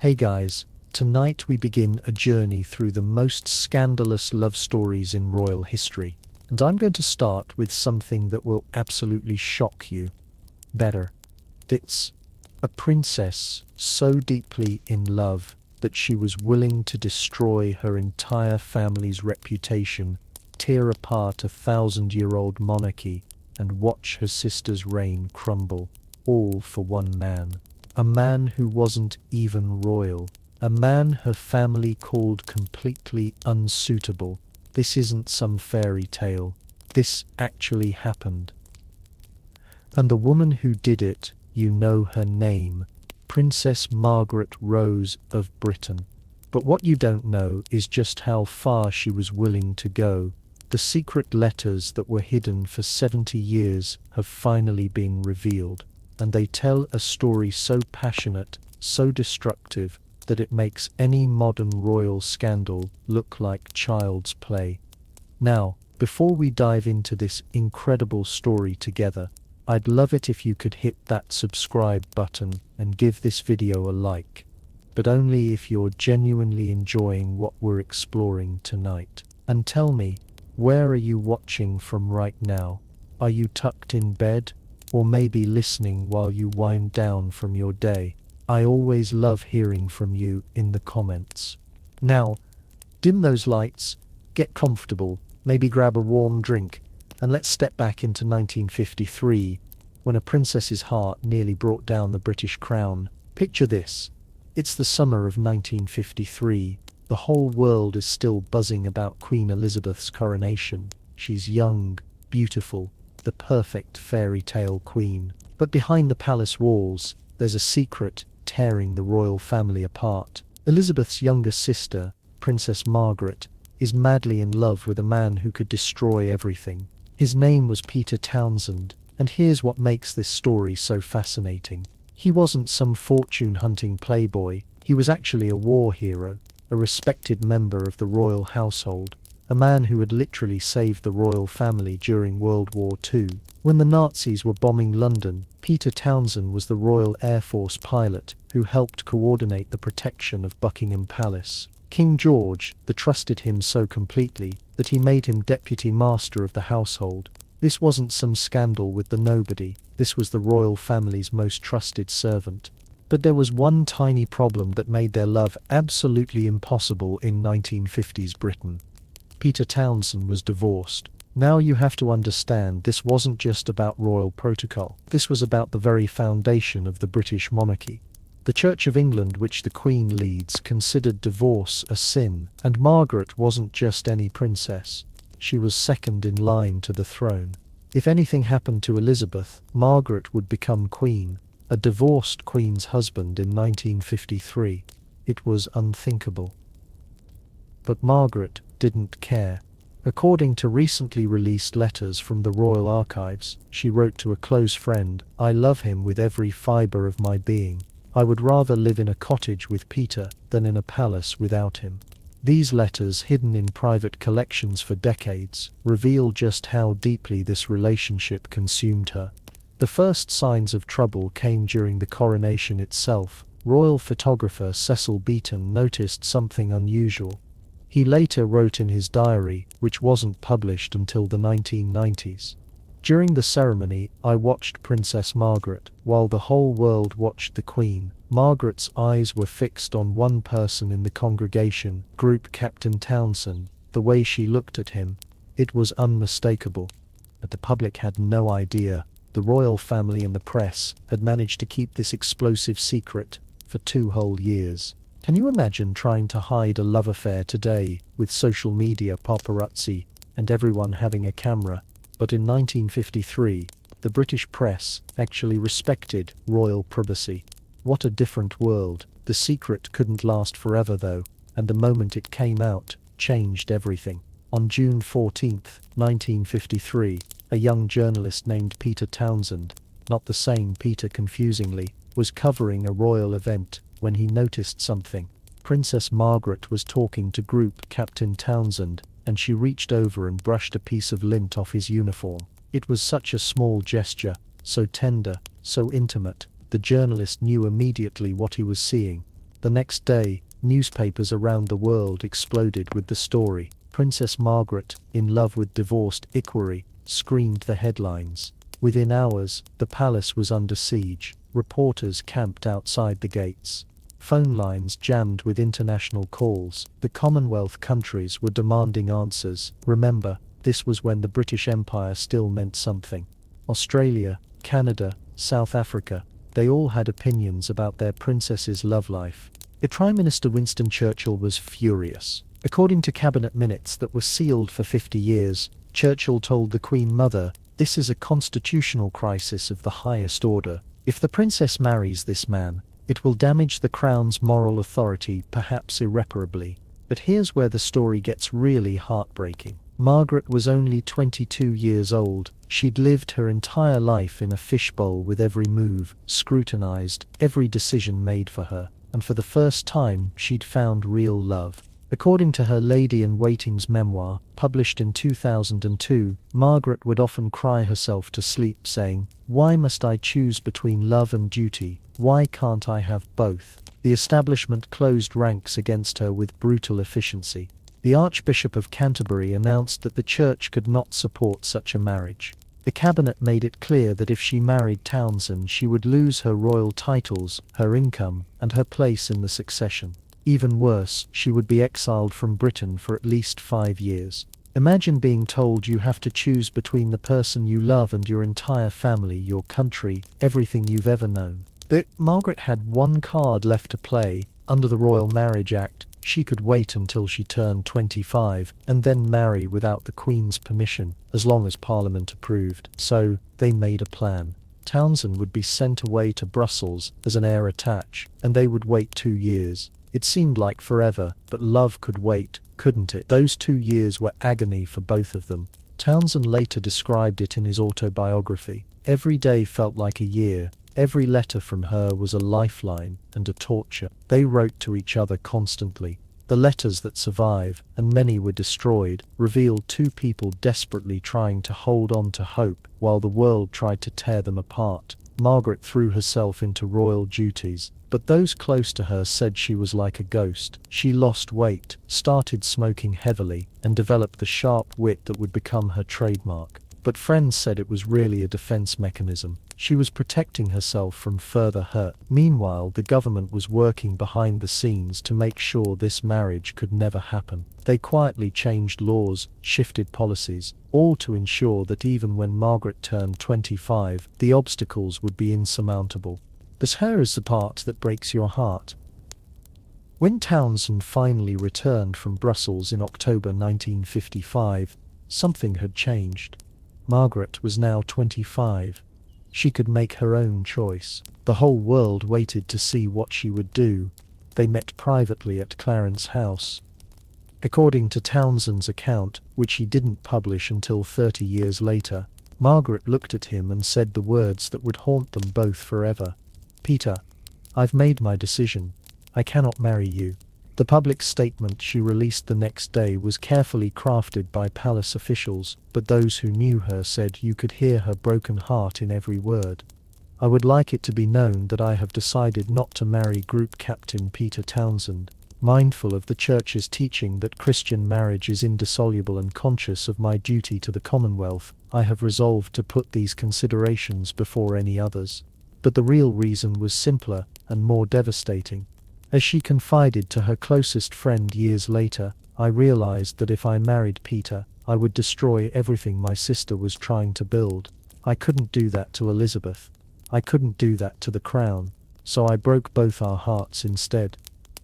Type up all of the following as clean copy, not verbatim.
Hey guys, tonight we begin a journey through the most scandalous love stories in royal history. And I'm going to start with something that will absolutely shock you. Better. It's a princess so deeply in love that she was willing to destroy her entire family's reputation, tear apart a 1,000-year-old monarchy, and watch her sister's reign crumble, all for one man. A man who wasn't even royal. A man her family called completely unsuitable. This isn't some fairy tale. This actually happened. And the woman who did it, you know her name, Princess Margaret Rose of Britain. But what you don't know is just how far she was willing to go. The secret letters that were hidden for 70 years have finally been revealed. And they tell a story so passionate, so destructive, that it makes any modern royal scandal look like child's play. Now, before we dive into this incredible story together, I'd love it if you could hit that subscribe button and give this video a like. But only if you're genuinely enjoying what we're exploring tonight. And tell me, where are you watching from right now? Are you tucked in bed? Or maybe listening while you wind down from your day? I always love hearing from you in the comments. Now, dim those lights, get comfortable, maybe grab a warm drink, and let's step back into 1953, when a princess's heart nearly brought down the British crown. Picture this. It's the summer of 1953. The whole world is still buzzing about Queen Elizabeth's coronation. She's young, beautiful, the perfect fairy tale queen. But behind the palace walls, there's a secret tearing the royal family apart. Elizabeth's younger sister, Princess Margaret, is madly in love with a man who could destroy everything. His name was Peter Townsend, and here's what makes this story so fascinating. He wasn't some fortune-hunting playboy. He was actually a war hero, a respected member of the royal household. A man who had literally saved the royal family during World War II. When the Nazis were bombing London, Peter Townsend was the Royal Air Force pilot who helped coordinate the protection of Buckingham Palace. King George trusted him so completely that he made him deputy master of the household. This wasn't some scandal with the nobody. This was the royal family's most trusted servant. But there was one tiny problem that made their love absolutely impossible in 1950s Britain. Peter Townsend was divorced. Now you have to understand, this wasn't just about royal protocol. This was about the very foundation of the British monarchy. The Church of England, which the Queen leads, considered divorce a sin, and Margaret wasn't just any princess. She was second in line to the throne. If anything happened to Elizabeth, Margaret would become queen, a divorced queen's husband in 1953. It was unthinkable. But Margaret didn't care. According to recently released letters from the Royal Archives, she wrote to a close friend, "I love him with every fibre of my being. I would rather live in a cottage with Peter than in a palace without him." These letters, hidden in private collections for decades, reveal just how deeply this relationship consumed her. The first signs of trouble came during the coronation itself. Royal photographer Cecil Beaton noticed something unusual. He later wrote in his diary, which wasn't published until the 1990s. During the ceremony, I watched Princess Margaret, while the whole world watched the Queen. Margaret's eyes were fixed on one person in the congregation, Group Captain Townsend. The way she looked at him, it was unmistakable. But the public had no idea. The royal family and the press had managed to keep this explosive secret for 2 whole years. Can you imagine trying to hide a love affair today, with social media, paparazzi, and everyone having a camera? But in 1953, the British press actually respected royal privacy. What a different world. The secret couldn't last forever though, and the moment it came out, changed everything. On June 14, 1953, a young journalist named Peter Townsend, not the same Peter confusingly, was covering a royal event when he noticed something. Princess Margaret was talking to Group Captain Townsend, and she reached over and brushed a piece of lint off his uniform. It was such a small gesture, so tender, so intimate. The journalist knew immediately what he was seeing. The next day, newspapers around the world exploded with the story. Princess Margaret, in love with divorced equerry, screamed the headlines. Within hours, the palace was under siege. Reporters camped outside the gates. Phone lines jammed with international calls. The Commonwealth countries were demanding answers. Remember, this was when the British Empire still meant something. Australia, Canada, South Africa, they all had opinions about their princess's love life. The Prime Minister Winston Churchill was furious. According to cabinet minutes that were sealed for 50 years, Churchill told the Queen Mother, "This is a constitutional crisis of the highest order. If the princess marries this man, it will damage the crown's moral authority, perhaps irreparably." But here's where the story gets really heartbreaking. Margaret was only 22 years old. She'd lived her entire life in a fishbowl with every move scrutinized, every decision made for her, and for the first time she'd found real love. According to her Lady-in-Waiting's memoir, published in 2002, Margaret would often cry herself to sleep saying, "Why must I choose between love and duty? Why can't I have both?" The establishment closed ranks against her with brutal efficiency. The Archbishop of Canterbury announced that the church could not support such a marriage. The cabinet made it clear that if she married Townsend, she would lose her royal titles, her income, and her place in the succession. Even worse, she would be exiled from Britain for at least 5 years. Imagine being told you have to choose between the person you love and your entire family, your country, everything you've ever known. But Margaret had one card left to play. Under the Royal Marriage Act, she could wait until she turned 25 and then marry without the Queen's permission, as long as Parliament approved. So, they made a plan. Townsend would be sent away to Brussels as an heir attach, and they would wait 2 years. It seemed like forever, but love could wait, couldn't it? Those 2 years were agony for both of them. Townsend later described it in his autobiography. "Every day felt like a year. Every letter from her was a lifeline and a torture." They wrote to each other constantly. The letters that survive, and many were destroyed, revealed two people desperately trying to hold on to hope while the world tried to tear them apart. Margaret threw herself into royal duties, but those close to her said she was like a ghost. She lost weight, started smoking heavily, and developed the sharp wit that would become her trademark. But friends said it was really a defense mechanism. She was protecting herself from further hurt. Meanwhile, the government was working behind the scenes to make sure this marriage could never happen. They quietly changed laws, shifted policies, all to ensure that even when Margaret turned 25, the obstacles would be insurmountable. But here is the part that breaks your heart. When Townsend finally returned from Brussels in October 1955, something had changed. Margaret was now 25. She could make her own choice. The whole world waited to see what she would do. They met privately at Clarence House. According to Townsend's account, which he didn't publish until 30 years later, Margaret looked at him and said the words that would haunt them both forever. "Peter, I've made my decision. I cannot marry you." The public statement she released the next day was carefully crafted by palace officials, but those who knew her said you could hear her broken heart in every word. "I would like it to be known that I have decided not to marry Group Captain Peter Townsend. Mindful of the Church's teaching that Christian marriage is indissoluble and conscious of my duty to the Commonwealth, I have resolved to put these considerations before any others." But the real reason was simpler and more devastating. As she confided to her closest friend years later, "I realized that if I married Peter, I would destroy everything my sister was trying to build. I couldn't do that to Elizabeth. I couldn't do that to the crown. So I broke both our hearts instead."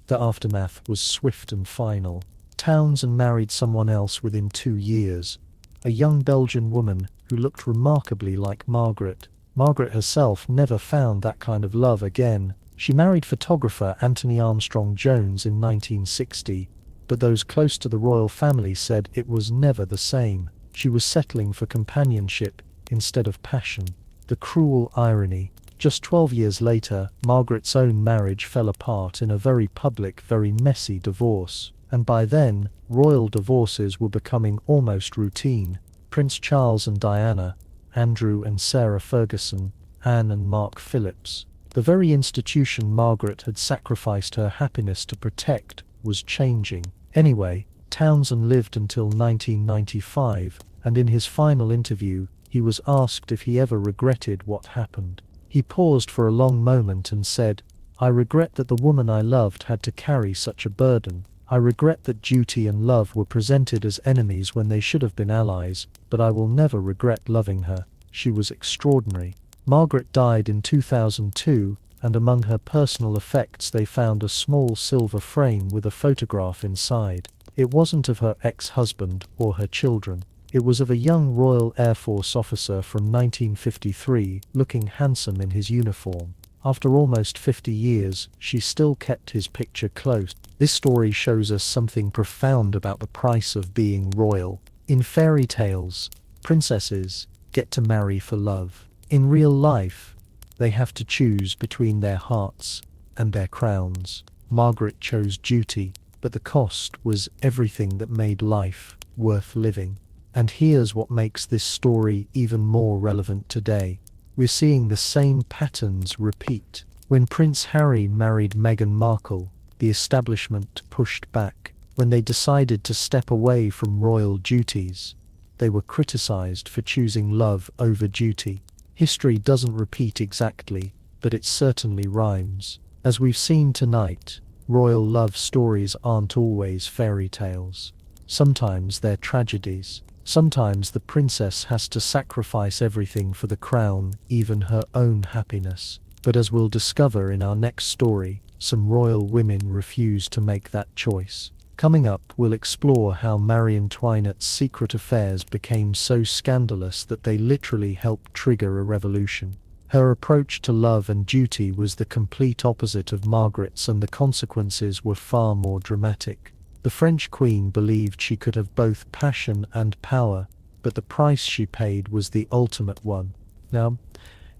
The aftermath was swift and final. Townsend married someone else within 2 years. A young Belgian woman who looked remarkably like Margaret. Margaret herself never found that kind of love again. She married photographer Anthony Armstrong Jones in 1960, but those close to the royal family said it was never the same. She was settling for companionship instead of passion. The cruel irony. Just 12 years later, Margaret's own marriage fell apart in a very public, very messy divorce. And by then, royal divorces were becoming almost routine. Prince Charles and Diana, Andrew and Sarah Ferguson, Anne and Mark Phillips. The very institution Margaret had sacrificed her happiness to protect was changing. Anyway, Townsend lived until 1995, and in his final interview, he was asked if he ever regretted what happened. He paused for a long moment and said, "I regret that the woman I loved had to carry such a burden. I regret that duty and love were presented as enemies when they should have been allies, but I will never regret loving her. She was extraordinary." Margaret died in 2002, and among her personal effects they found a small silver frame with a photograph inside. It wasn't of her ex-husband or her children. It was of a young Royal Air Force officer from 1953, looking handsome in his uniform. After almost 50 years, she still kept his picture close. This story shows us something profound about the price of being royal. In fairy tales, princesses get to marry for love. In real life, they have to choose between their hearts and their crowns. Margaret chose duty, but the cost was everything that made life worth living. And here's what makes this story even more relevant today. We're seeing the same patterns repeat. When Prince Harry married Meghan Markle, the establishment pushed back. When they decided to step away from royal duties, they were criticized for choosing love over duty. History doesn't repeat exactly, but it certainly rhymes. As we've seen tonight, royal love stories aren't always fairy tales. Sometimes they're tragedies. Sometimes the princess has to sacrifice everything for the crown, even her own happiness. But as we'll discover in our next story, some royal women refuse to make that choice. Coming up, we'll explore how Marie Antoinette's secret affairs became so scandalous that they literally helped trigger a revolution. Her approach to love and duty was the complete opposite of Margaret's, and the consequences were far more dramatic. The French queen believed she could have both passion and power, but the price she paid was the ultimate one. Now,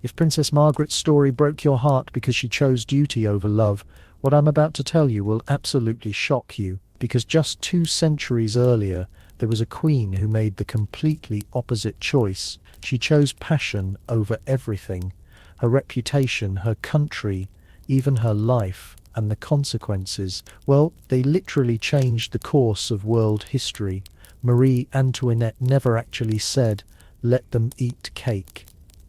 if Princess Margaret's story broke your heart because she chose duty over love, what I'm about to tell you will absolutely shock you, because just 2 centuries earlier, there was a queen who made the completely opposite choice. She chose passion over everything: her reputation, her country, even her life, and the consequences, well, they literally changed the course of world history. Marie Antoinette never actually said, "Let them eat cake."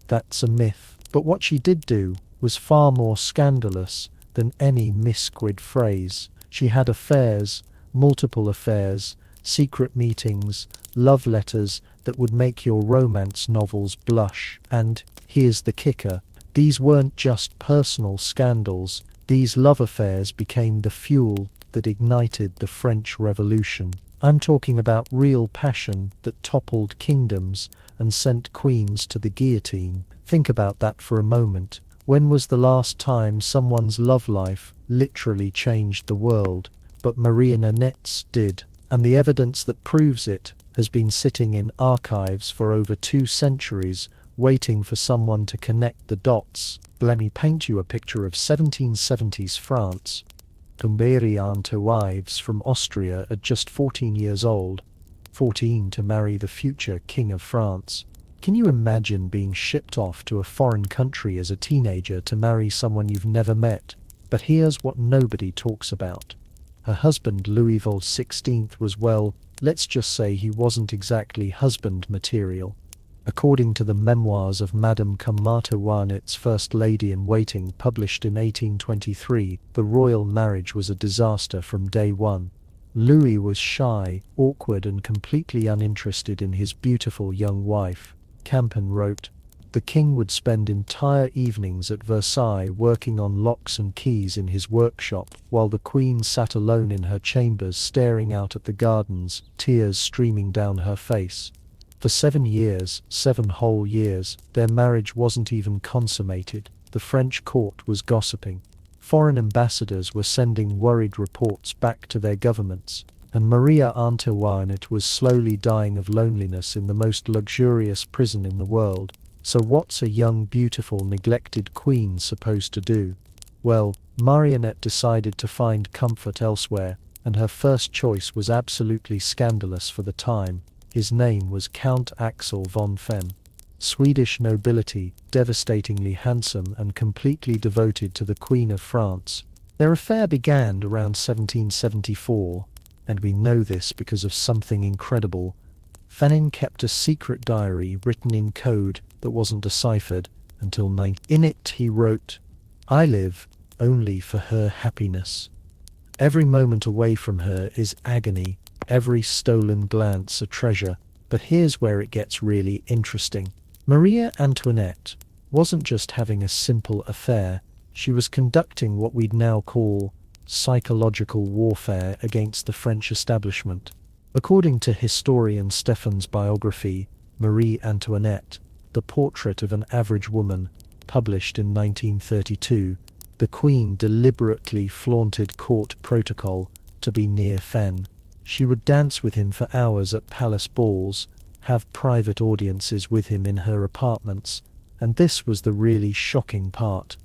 That's a myth. But what she did do was far more scandalous than any misquid phrase. She had affairs, multiple affairs, secret meetings, love letters that would make your romance novels blush. And here's the kicker: these weren't just personal scandals. These love affairs became the fuel that ignited the French Revolution. I'm talking about real passion that toppled kingdoms and sent queens to the guillotine. Think about that for a moment. When was the last time someone's love life literally changed the world? But Marie Antoinette's did, and the evidence that proves it has been sitting in archives for over 2 centuries, waiting for someone to connect the dots. Let me paint you a picture of 1770s France. Marie Antoinette from Austria at just 14 years old, 14 to marry the future King of France. Can you imagine being shipped off to a foreign country as a teenager to marry someone you've never met? But here's what nobody talks about. Her husband Louis XVI was, well, let's just say he wasn't exactly husband material. According to the memoirs of Madame Antoinette's First Lady-in-Waiting published in 1823, the royal marriage was a disaster from day one. Louis was shy, awkward, and completely uninterested in his beautiful young wife. Campan wrote, "The king would spend entire evenings at Versailles working on locks and keys in his workshop, while the queen sat alone in her chambers staring out at the gardens, tears streaming down her face." For 7 years, 7 whole years, their marriage wasn't even consummated. The French court was gossiping. Foreign ambassadors were sending worried reports back to their governments. And Maria Antoinette was slowly dying of loneliness in the most luxurious prison in the world. So what's a young, beautiful, neglected queen supposed to do? Well, Marionette decided to find comfort elsewhere, and her first choice was absolutely scandalous for the time. His name was Count Axel von Fem. Swedish nobility, devastatingly handsome and completely devoted to the Queen of France. Their affair began around 1774, and we know this because of something incredible. Fanin kept a secret diary written in code that wasn't deciphered until 9. In it he wrote, "I live only for her happiness. Every moment away from her is agony, every stolen glance a treasure." But here's where it gets really interesting. Maria Antoinette wasn't just having a simple affair, she was conducting what we'd now call psychological warfare against the French establishment. According to historian Stephan's biography, Marie Antoinette, the portrait of an average woman, published in 1932, the Queen deliberately flaunted court protocol to be near Fen. She would dance with him for hours at palace balls, have private audiences with him in her apartments, and this was the really shocking part.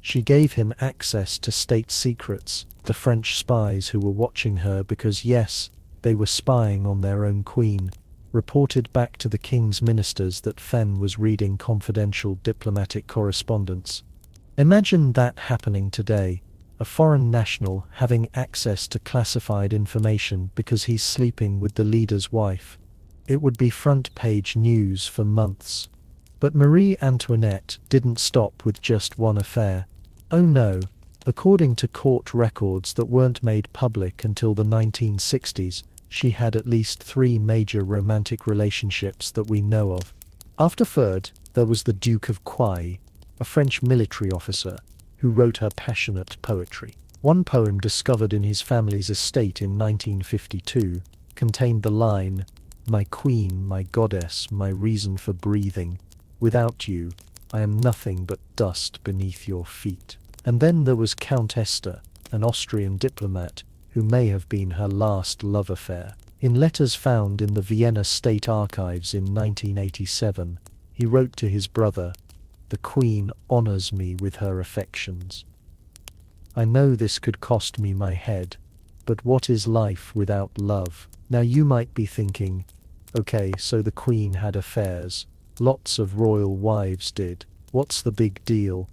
She gave him access to state secrets, the French spies who were watching her because yes, they were spying on their own queen, reported back to the king's ministers that Fen was reading confidential diplomatic correspondence. Imagine that happening today, a foreign national having access to classified information because he's sleeping with the leader's wife. It would be front-page news for months. But Marie Antoinette didn't stop with just one affair. Oh no, according to court records that weren't made public until the 1960s, she had at least 3 major romantic relationships that we know of. After Ferd, there was the Duke of Quay, a French military officer who wrote her passionate poetry. One poem discovered in his family's estate in 1952 contained the line, "My queen, my goddess, my reason for breathing. Without you, I am nothing but dust beneath your feet." And then there was Count Esther, an Austrian diplomat, who may have been her last love affair. In letters found in the Vienna State Archives in 1987, he wrote to his brother, "The Queen honors me with her affections. I know this could cost me my head, but what is life without love?" Now you might be thinking, okay, so the Queen had affairs. Lots of royal wives did. What's the big deal?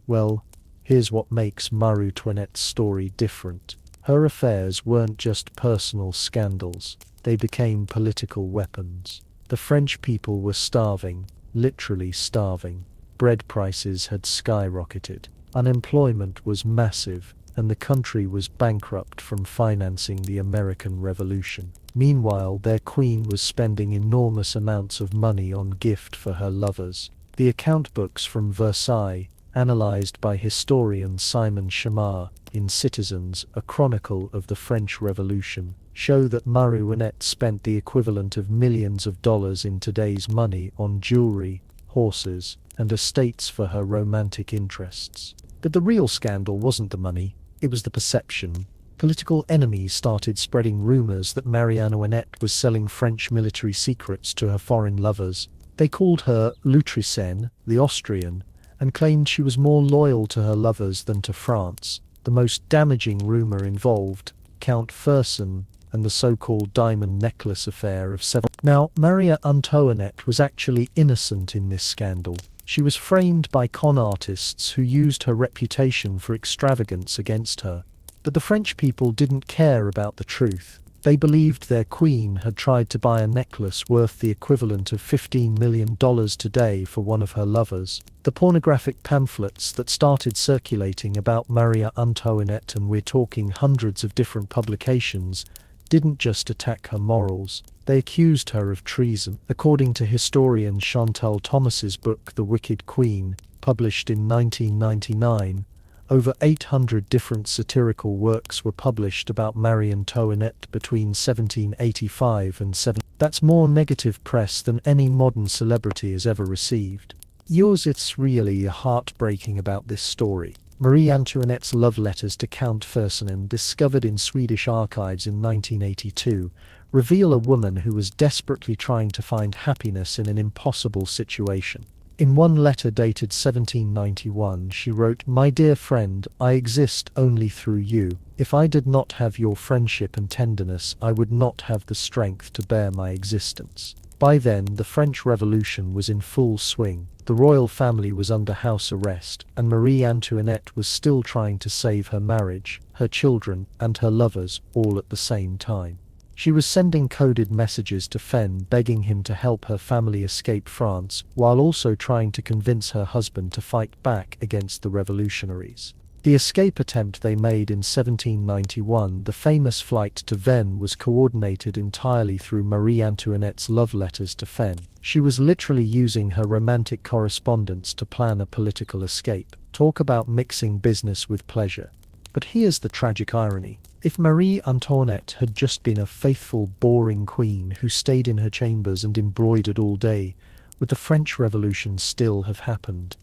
Well, here's what makes Marie Antoinette's story different. Her affairs weren't just personal scandals, they became political weapons. The French people were starving, literally starving. Bread prices had skyrocketed. Unemployment was massive, and the country was bankrupt from financing the American Revolution. Meanwhile, their queen was spending enormous amounts of money on gift for her lovers. The account books from Versailles, analyzed by historian Simon Chamard in Citizens, a chronicle of the French Revolution, show that Marie Antoinette spent the equivalent of millions of dollars in today's money on jewelry, horses, and estates for her romantic interests. But the real scandal wasn't the money, it was the perception. Political enemies started spreading rumors that Marie Antoinette was selling French military secrets to her foreign lovers. They called her l'Autrichienne, the Austrian, and claimed she was more loyal to her lovers than to France. The most damaging rumor involved Count Fersen and the so-called diamond necklace affair of 7. Now, Marie Antoinette was actually innocent in this scandal. She was framed by con artists who used her reputation for extravagance against her. But the French people didn't care about the truth. They believed their queen had tried to buy a necklace worth the equivalent of $15 million today for one of her lovers. The pornographic pamphlets that started circulating about Marie Antoinette, and we're talking hundreds of different publications, didn't just attack her morals, they accused her of treason. According to historian Chantal Thomas's book The Wicked Queen, published in 1999, over 800 different satirical works were published about Marie Antoinette between 1785 and 7. That's more negative press than any modern celebrity has ever received. It's really heartbreaking about this story. Marie Antoinette's love letters to Count Fersen, discovered in Swedish archives in 1982, reveal a woman who was desperately trying to find happiness in an impossible situation. In one letter dated 1791, she wrote, "My dear friend, I exist only through you. If I did not have your friendship and tenderness, I would not have the strength to bear my existence." By then, the French Revolution was in full swing. The royal family was under house arrest, and Marie Antoinette was still trying to save her marriage, her children, and her lovers, all at the same time. She was sending coded messages to Fen begging him to help her family escape France, while also trying to convince her husband to fight back against the revolutionaries. The escape attempt they made in 1791, the famous flight to Vennes, was coordinated entirely through Marie Antoinette's love letters to Fen. She was literally using her romantic correspondence to plan a political escape. Talk about mixing business with pleasure. But here's the tragic irony. If Marie Antoinette had just been a faithful, boring queen who stayed in her chambers and embroidered all day, would the French Revolution still have happened?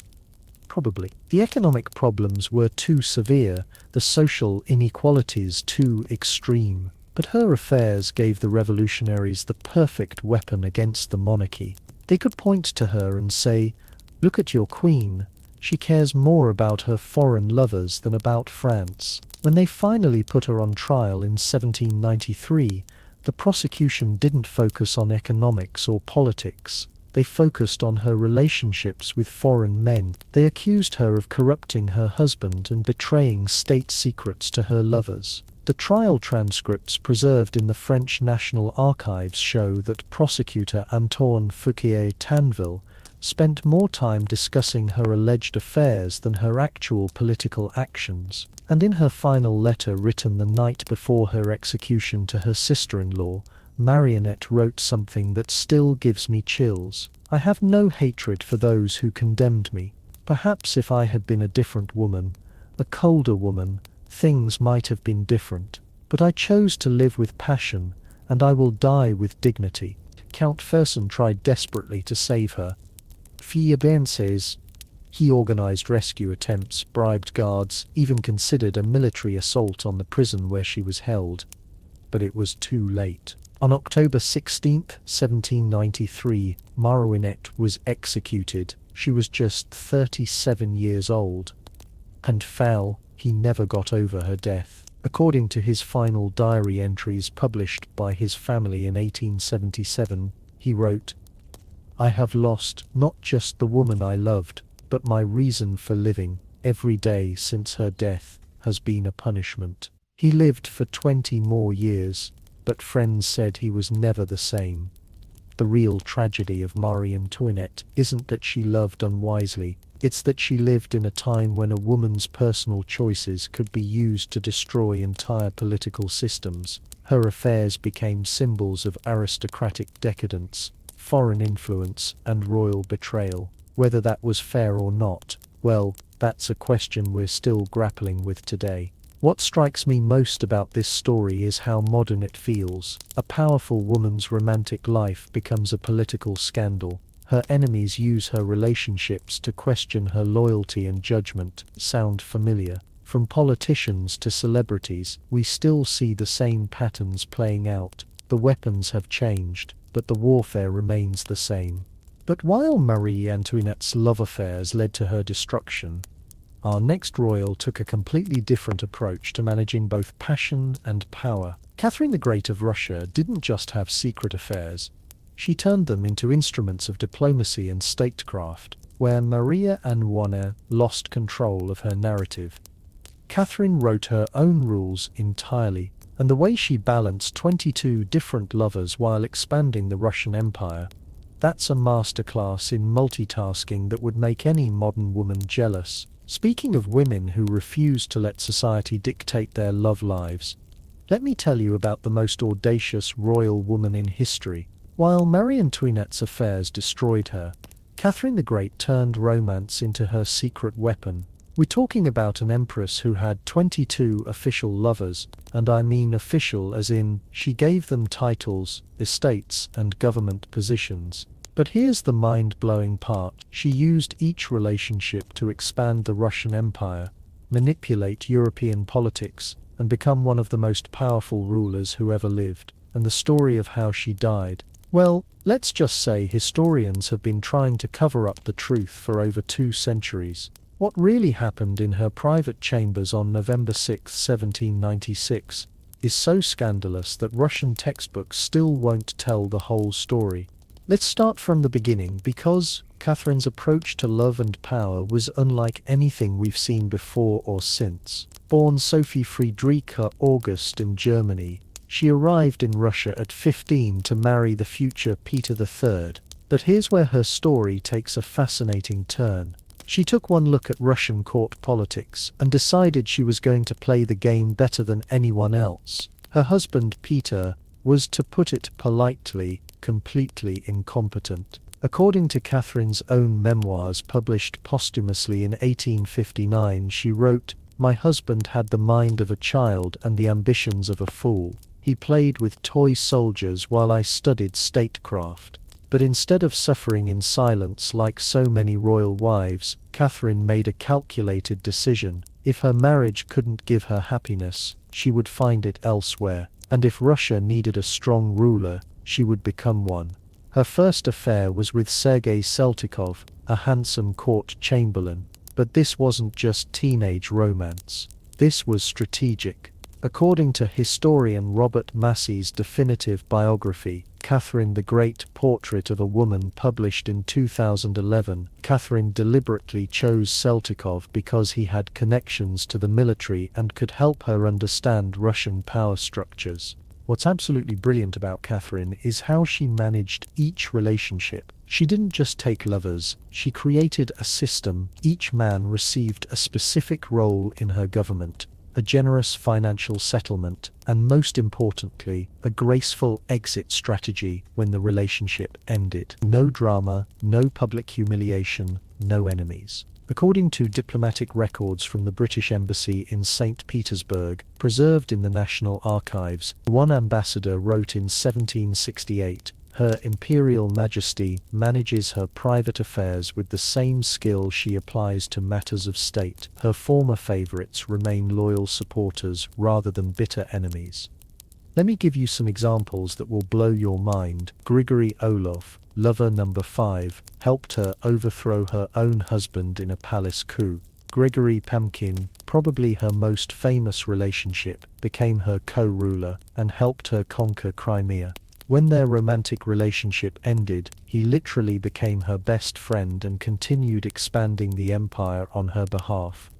Probably. The economic problems were too severe, the social inequalities too extreme. But her affairs gave the revolutionaries the perfect weapon against the monarchy. They could point to her and say, "Look at your queen. She cares more about her foreign lovers than about France." When they finally put her on trial in 1793, the prosecution didn't focus on economics or politics. They focused on her relationships with foreign men. They accused her of corrupting her husband and betraying state secrets to her lovers. The trial transcripts preserved in the French National Archives show that prosecutor Antoine Fouquier-Tinville spent more time discussing her alleged affairs than her actual political actions. And in her final letter written the night before her execution to her sister-in-law, Marionette wrote something that still gives me chills. "I have no hatred for those who condemned me. Perhaps if I had been a different woman, a colder woman, things might have been different. But I chose to live with passion, and I will die with dignity." Count Fersen tried desperately to save her. Fiabenses. He organized rescue attempts, bribed guards, even considered a military assault on the prison where she was held. But it was too late. On October 16, 1793, Marouinette was executed. She was just 37 years old. And foul, he never got over her death. According to his final diary entries published by his family in 1877, he wrote, "I have lost not just the woman I loved, but my reason for living. Every day since her death has been a punishment." He lived for 20 more years, but friends said he was never the same. The real tragedy of Marie Antoinette isn't that she loved unwisely, it's that she lived in a time when a woman's personal choices could be used to destroy entire political systems. Her affairs became symbols of aristocratic decadence, foreign influence, and royal betrayal. Whether that was fair or not, well, that's a question we're still grappling with today. What strikes me most about this story is how modern it feels. A powerful woman's romantic life becomes a political scandal. Her enemies use her relationships to question her loyalty and judgment. Sound familiar? From politicians to celebrities, we still see the same patterns playing out. The weapons have changed, but the warfare remains the same. But while Marie Antoinette's love affairs led to her destruction, our next royal took a completely different approach to managing both passion and power. Catherine the Great of Russia didn't just have secret affairs. She turned them into instruments of diplomacy and statecraft, where Maria Antoinette lost control of her narrative. Catherine wrote her own rules entirely, and the way she balanced 22 different lovers while expanding the Russian Empire, that's a masterclass in multitasking that would make any modern woman jealous. Speaking of women who refuse to let society dictate their love lives, let me tell you about the most audacious royal woman in history. While Marie Antoinette's affairs destroyed her, Catherine the Great turned romance into her secret weapon. We're talking about an empress who had 22 official lovers, and I mean official as in, she gave them titles, estates, and government positions. But here's the mind-blowing part. She used each relationship to expand the Russian Empire, manipulate European politics, and become one of the most powerful rulers who ever lived. And the story of how she died, well, let's just say historians have been trying to cover up the truth for over 2 centuries. What really happened in her private chambers on November 6, 1796, is so scandalous that Russian textbooks still won't tell the whole story. Let's start from the beginning because Catherine's approach to love and power was unlike anything we've seen before or since. Born Sophie Friederike August in Germany, she arrived in Russia at 15 to marry the future Peter III. But here's where her story takes a fascinating turn. She took one look at Russian court politics and decided she was going to play the game better than anyone else. Her husband Peter was, to put it politely, completely incompetent. According to Catherine's own memoirs published posthumously in 1859, she wrote, "My husband had the mind of a child and the ambitions of a fool. He played with toy soldiers while I studied statecraft." But instead of suffering in silence like so many royal wives, Catherine made a calculated decision. If her marriage couldn't give her happiness, she would find it elsewhere. And if Russia needed a strong ruler, she would become one. Her first affair was with Sergei Seltikov, a handsome court chamberlain. But this wasn't just teenage romance. This was strategic. According to historian Robert Massey's definitive biography, Catherine the Great: Portrait of a Woman, published in 2011, Catherine deliberately chose Seltikov because he had connections to the military and could help her understand Russian power structures. What's absolutely brilliant about Catherine is how she managed each relationship. She didn't just take lovers, she created a system. Each man received a specific role in her government, a generous financial settlement, and most importantly, a graceful exit strategy when the relationship ended. No drama, no public humiliation, no enemies. According to diplomatic records from the British Embassy in St. Petersburg, preserved in the National Archives, one ambassador wrote in 1768, "Her Imperial Majesty manages her private affairs with the same skill she applies to matters of state. Her former favorites remain loyal supporters rather than bitter enemies." Let me give you some examples that will blow your mind. Grigory Orlov, lover number 5, helped her overthrow her own husband in a palace coup. Grigory Pamkin, probably her most famous relationship, became her co-ruler and helped her conquer Crimea. When their romantic relationship ended, he literally became her best friend and continued expanding the empire on her behalf.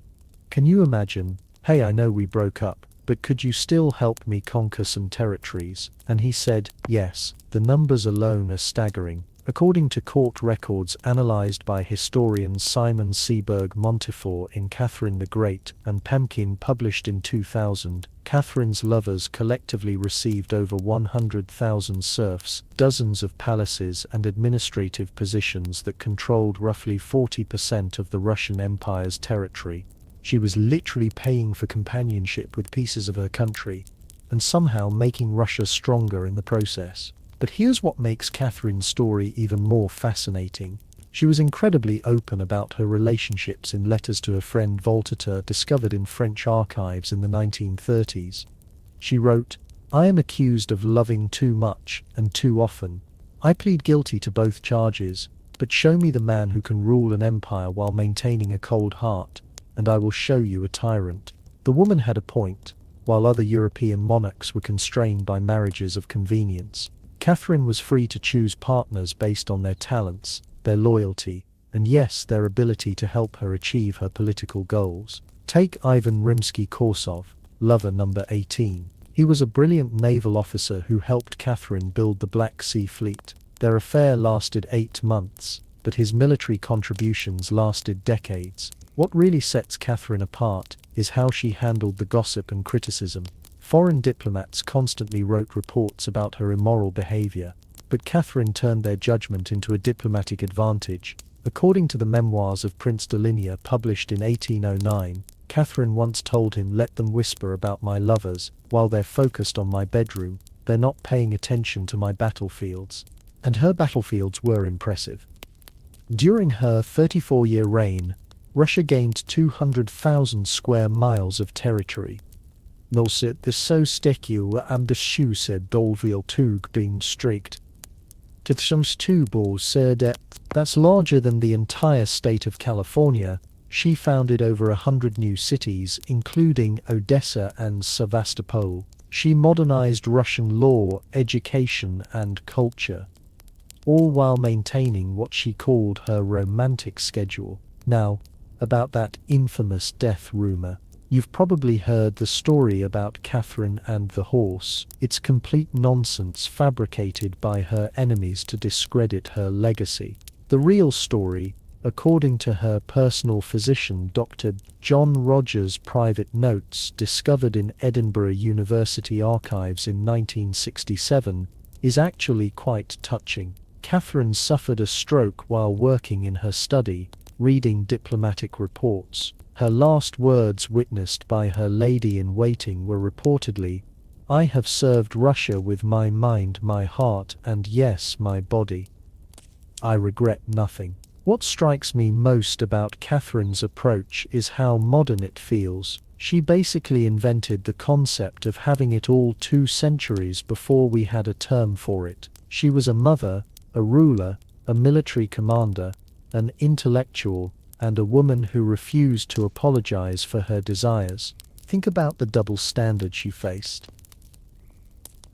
Can you imagine? "Hey, I know we broke up, but could you still help me conquer some territories?" And he said, "Yes." The numbers alone are staggering. According to court records analyzed by historian Simon Seberg Montefiore in Catherine the Great and Pemkin, published in 2000, Catherine's lovers collectively received over 100,000 serfs, dozens of palaces and administrative positions that controlled roughly 40% of the Russian Empire's territory. She was literally paying for companionship with pieces of her country, and somehow making Russia stronger in the process. But here's what makes Catherine's story even more fascinating. She was incredibly open about her relationships in letters to her friend Voltaire, discovered in French archives in the 1930s. She wrote, "I am accused of loving too much and too often. I plead guilty to both charges, but show me the man who can rule an empire while maintaining a cold heart, and I will show you a tyrant." The woman had a point. While other European monarchs were constrained by marriages of convenience, Catherine was free to choose partners based on their talents, their loyalty, and yes, their ability to help her achieve her political goals. Take Ivan Rimsky-Korsov, lover number 18. He was a brilliant naval officer who helped Catherine build the Black Sea Fleet. Their affair lasted 8 months, but his military contributions lasted decades. What really sets Catherine apart is how she handled the gossip and criticism. Foreign diplomats constantly wrote reports about her immoral behavior, but Catherine turned their judgment into a diplomatic advantage. According to the memoirs of Prince de Ligne, published in 1809, Catherine once told him, "Let them whisper about my lovers while they're focused on my bedroom. They're not paying attention to my battlefields." And her battlefields were impressive. During her 34-year reign, Russia gained 200,000 square miles of territory. Nosit the so steku and the shoe said dolvil tug being strict. Tithshams 2 balls said that's larger than the entire state of California. She founded over 100 new cities, including Odessa and Sevastopol. She modernized Russian law, education, and culture. all while maintaining what she called her romantic schedule. Now, about that infamous death rumor. You've probably heard the story about Catherine and the horse. It's complete nonsense fabricated by her enemies to discredit her legacy. The real story, according to her personal physician Dr. John Rogers' private notes discovered in Edinburgh University archives in 1967, is actually quite touching. Catherine suffered a stroke while working in her study, reading diplomatic reports. Her last words witnessed by her lady-in-waiting were reportedly, "I have served Russia with my mind, my heart, and yes, my body. I regret nothing." What strikes me most about Catherine's approach is how modern it feels. She basically invented the concept of having it all 2 centuries before we had a term for it. She was a mother, a ruler, a military commander, an intellectual, and a woman who refused to apologize for her desires. Think about the double standard she faced.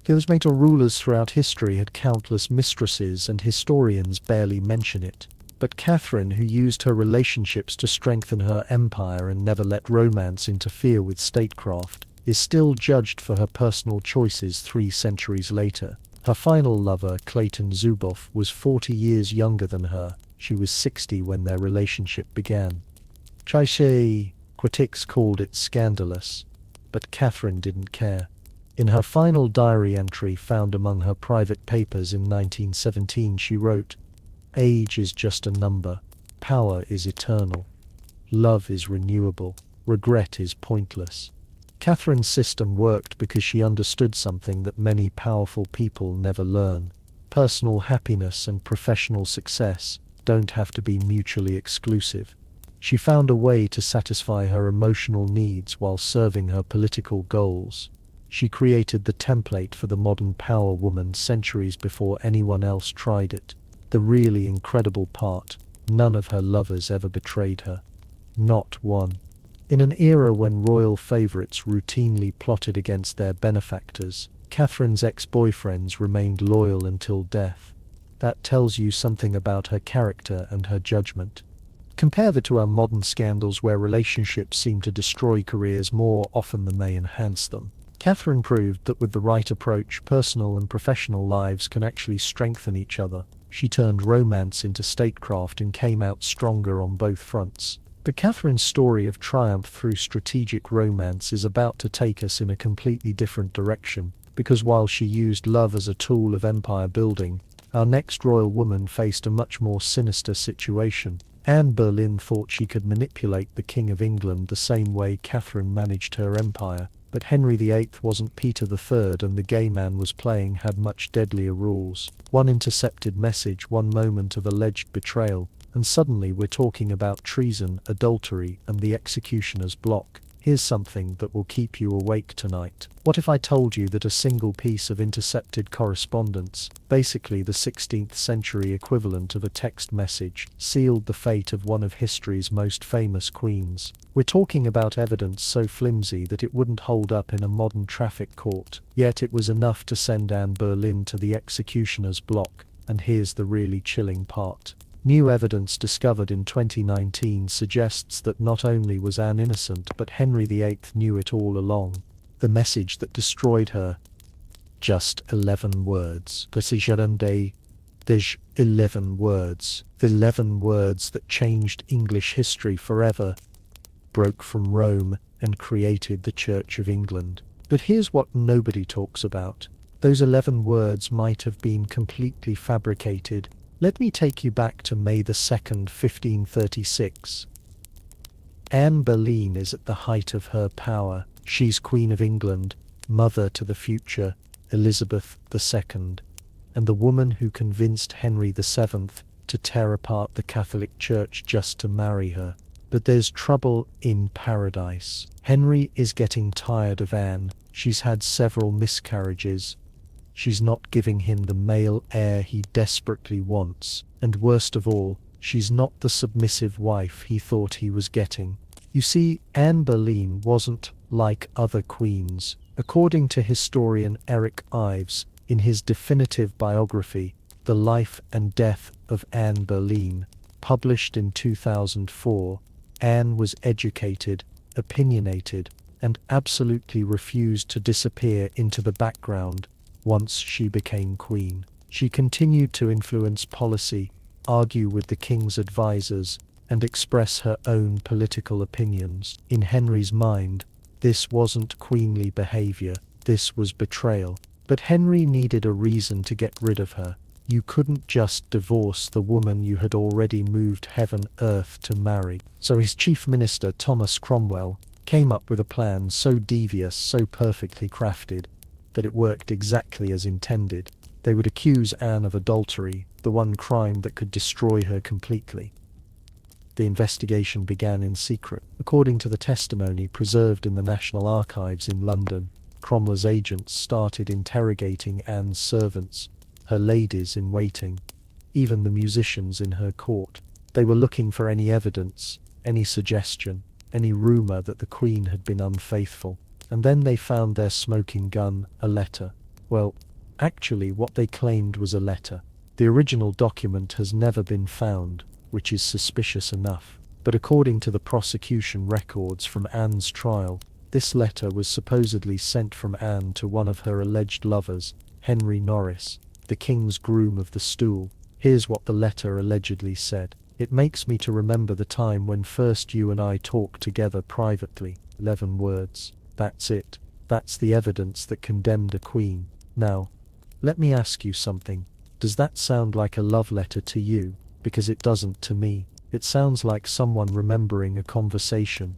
Those major rulers throughout history had countless mistresses, and historians barely mention it. But Catherine, who used her relationships to strengthen her empire and never let romance interfere with statecraft, is still judged for her personal choices 3 centuries later. Her final lover, Clayton Zuboff, was 40 years younger than her. She was 60 when their relationship began. Critics called it scandalous, but Catherine didn't care. In her final diary entry found among her private papers in 1917, she wrote, "Age is just a number. Power is eternal. Love is renewable. Regret is pointless." Catherine's system worked because she understood something that many powerful people never learn. Personal happiness and professional success don't have to be mutually exclusive. She found a way to satisfy her emotional needs while serving her political goals. She created the template for the modern power woman centuries before anyone else tried it. The really incredible part, none of her lovers ever betrayed her. Not one. In an era when royal favorites routinely plotted against their benefactors, Catherine's ex-boyfriends remained loyal until death. That tells you something about her character and her judgment. Compare that to our modern scandals where relationships seem to destroy careers more often than they enhance them. Catherine proved that with the right approach, personal and professional lives can actually strengthen each other. She turned romance into statecraft and came out stronger on both fronts. But Catherine's story of triumph through strategic romance is about to take us in a completely different direction, because while she used love as a tool of empire building, our next royal woman faced a much more sinister situation. Anne Boleyn thought she could manipulate the King of England the same way Catherine managed her empire, but Henry VIII wasn't Peter III, and the gay man was playing had much deadlier rules. One intercepted message, one moment of alleged betrayal, and suddenly we're talking about treason, adultery, and the executioner's block. Here's something that will keep you awake tonight. What if I told you that a single piece of intercepted correspondence, basically the 16th century equivalent of a text message, sealed the fate of one of history's most famous queens? We're talking about evidence so flimsy that it wouldn't hold up in a modern traffic court, yet it was enough to send Anne Boleyn to the executioner's block. And here's the really chilling part. New evidence discovered in 2019 suggests that not only was Anne innocent, but Henry VIII knew it all along. The message that destroyed her. Just 11 words. There's 11 words. The 11 words that changed English history forever. Broke from Rome and created the Church of England. But here's what nobody talks about. Those 11 words might have been completely fabricated. Let me take you back to May the 2nd, 1536. Anne Boleyn is at the height of her power. She's Queen of England, mother to the future Elizabeth II, and the woman who convinced Henry VII to tear apart the Catholic Church just to marry her. But there's trouble in paradise. Henry is getting tired of Anne. She's had several miscarriages. She's not giving him the male heir he desperately wants, and worst of all, she's not the submissive wife he thought he was getting. You see, Anne Boleyn wasn't like other queens. According to historian Eric Ives, in his definitive biography, The Life and Death of Anne Boleyn, published in 2004. Anne was educated, opinionated, and absolutely refused to disappear into the background once she became queen. She continued to influence policy, argue with the king's advisors, and express her own political opinions. In Henry's mind, this wasn't queenly behavior, this was betrayal. But Henry needed a reason to get rid of her. You couldn't just divorce the woman you had already moved heaven earth to marry. So his chief minister, Thomas Cromwell, came up with a plan so devious, so perfectly crafted, that it worked exactly as intended. They would accuse Anne of adultery, the one crime that could destroy her completely. The investigation began in secret. According to the testimony preserved in the National Archives in London, Cromwell's agents started interrogating Anne's servants, her ladies-in-waiting, even the musicians in her court. They were looking for any evidence, any suggestion, any rumour that the Queen had been unfaithful. And then they found their smoking gun, a letter. Well, actually what they claimed was a letter. The original document has never been found, which is suspicious enough. But according to the prosecution records from Anne's trial, this letter was supposedly sent from Anne to one of her alleged lovers, Henry Norris, the king's groom of the stool. Here's what the letter allegedly said. It makes me to remember the time when first you and I talked together privately. 11 words. That's it. That's the evidence that condemned a queen. Now, let me ask you something. Does that sound like a love letter to you? Because it doesn't to me. It sounds like someone remembering a conversation.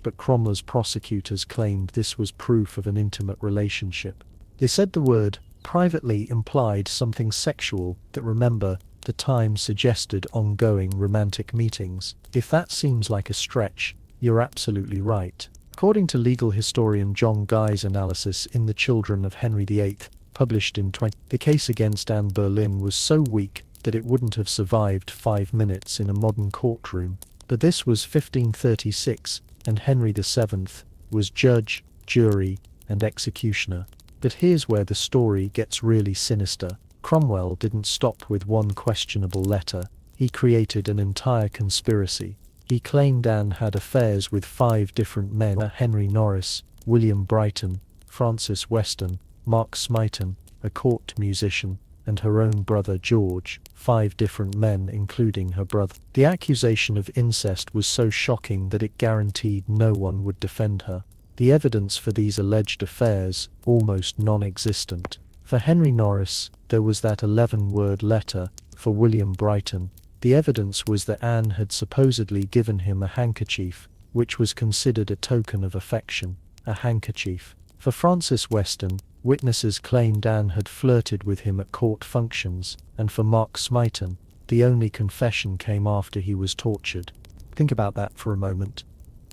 But Cromwell's prosecutors claimed this was proof of an intimate relationship. They said the word privately implied something sexual, that remember, the time suggested ongoing romantic meetings. If that seems like a stretch, you're absolutely right. According to legal historian John Guy's analysis in The Children of Henry VIII, published in the case against Anne Boleyn was so weak that it wouldn't have survived 5 minutes in a modern courtroom. But this was 1536, and Henry VII was judge, jury, and executioner. But here's where the story gets really sinister. Cromwell didn't stop with one questionable letter. He created an entire conspiracy. He claimed Anne had affairs with 5 different men: Henry Norris, William Brighton, Francis Weston, Mark Smeaton, a court musician, and her own brother George. 5 different men, including her brother. The accusation of incest was so shocking that it guaranteed no one would defend her. The evidence for these alleged affairs almost non-existent. For Henry Norris, there was that 11-word letter. For William Brighton, the evidence was that Anne had supposedly given him a handkerchief, which was considered a token of affection. A handkerchief. For Francis Weston, witnesses claimed Anne had flirted with him at court functions, and for Mark Smeaton, the only confession came after he was tortured. Think about that for a moment.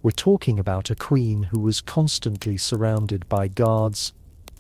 We're talking about a queen who was constantly surrounded by guards,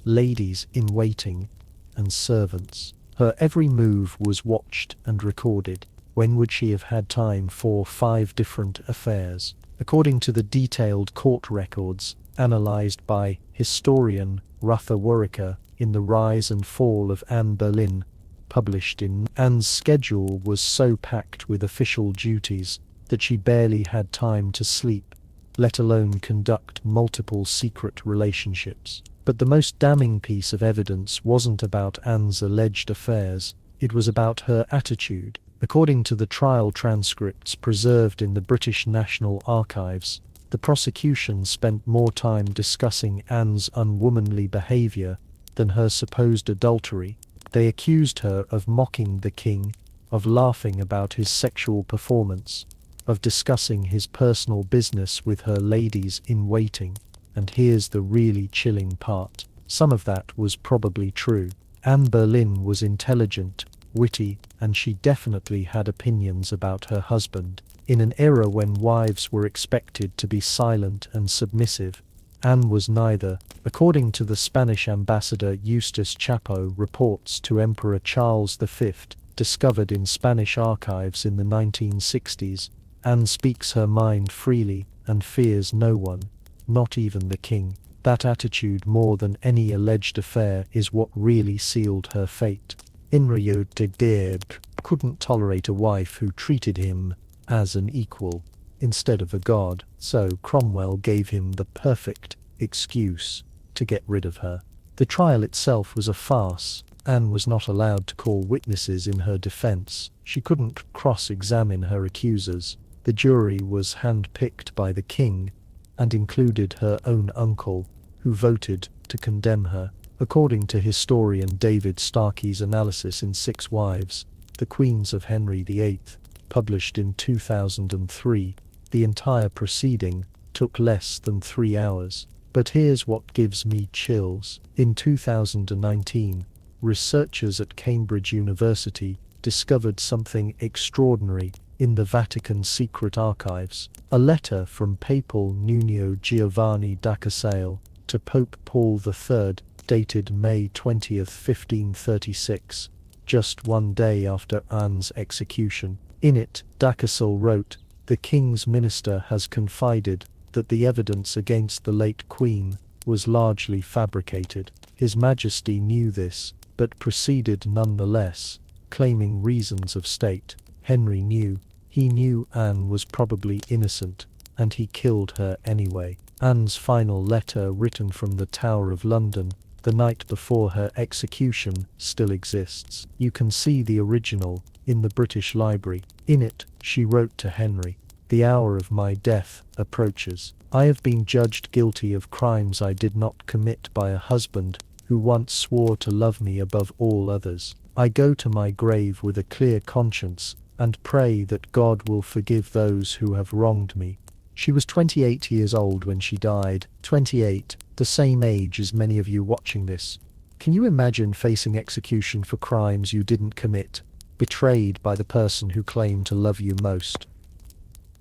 ladies-in-waiting, and servants. Her every move was watched and recorded. When would she have had time for 5 different affairs? According to the detailed court records, analysed by historian Ruther Warwicker in The Rise and Fall of Anne Boleyn, published in Anne's schedule was so packed with official duties that she barely had time to sleep, let alone conduct multiple secret relationships. But the most damning piece of evidence wasn't about Anne's alleged affairs, it was about her attitude. According to the trial transcripts preserved in the British National Archives, the prosecution spent more time discussing Anne's unwomanly behaviour than her supposed adultery. They accused her of mocking the king, of laughing about his sexual performance, of discussing his personal business with her ladies-in-waiting. And here's the really chilling part. Some of that was probably true. Anne Boleyn was intelligent, witty, and she definitely had opinions about her husband. In an era when wives were expected to be silent and submissive, Anne was neither. According to the Spanish ambassador Eustace Chapo reports to Emperor Charles V, discovered in Spanish archives in the 1960s, Anne speaks her mind freely and fears no one, not even the king. That attitude, more than any alleged affair, is what really sealed her fate. Henry de couldn't tolerate a wife who treated him as an equal instead of a god, so Cromwell gave him the perfect excuse to get rid of her. The trial itself was a farce. Anne was not allowed to call witnesses in her defense. She couldn't cross-examine her accusers. The jury was hand-picked by the king and included her own uncle, who voted to condemn her. According to historian David Starkey's analysis in Six Wives, the Queens of Henry VIII, published in 2003, the entire proceeding took less than 3 hours. But here's what gives me chills. In 2019, researchers at Cambridge University discovered something extraordinary in the Vatican's secret archives. A letter from Papal Nuno Giovanni da Casale to Pope Paul III, dated May 20, 1536, just one day after Anne's execution. In it, da Casale wrote, "The king's minister has confided that the evidence against the late queen was largely fabricated. His Majesty knew this, but proceeded nonetheless, claiming reasons of state. Henry knew. He knew Anne was probably innocent, and he killed her anyway." Anne's final letter, written from the Tower of London the night before her execution, still exists. You can see the original in the British Library. In it, she wrote to Henry, "The hour of my death approaches. I have been judged guilty of crimes I did not commit by a husband who once swore to love me above all others. I go to my grave with a clear conscience and pray that God will forgive those who have wronged me." She was 28 years old when she died. 28, the same age as many of you watching this. Can you imagine facing execution for crimes you didn't commit, betrayed by the person who claimed to love you most?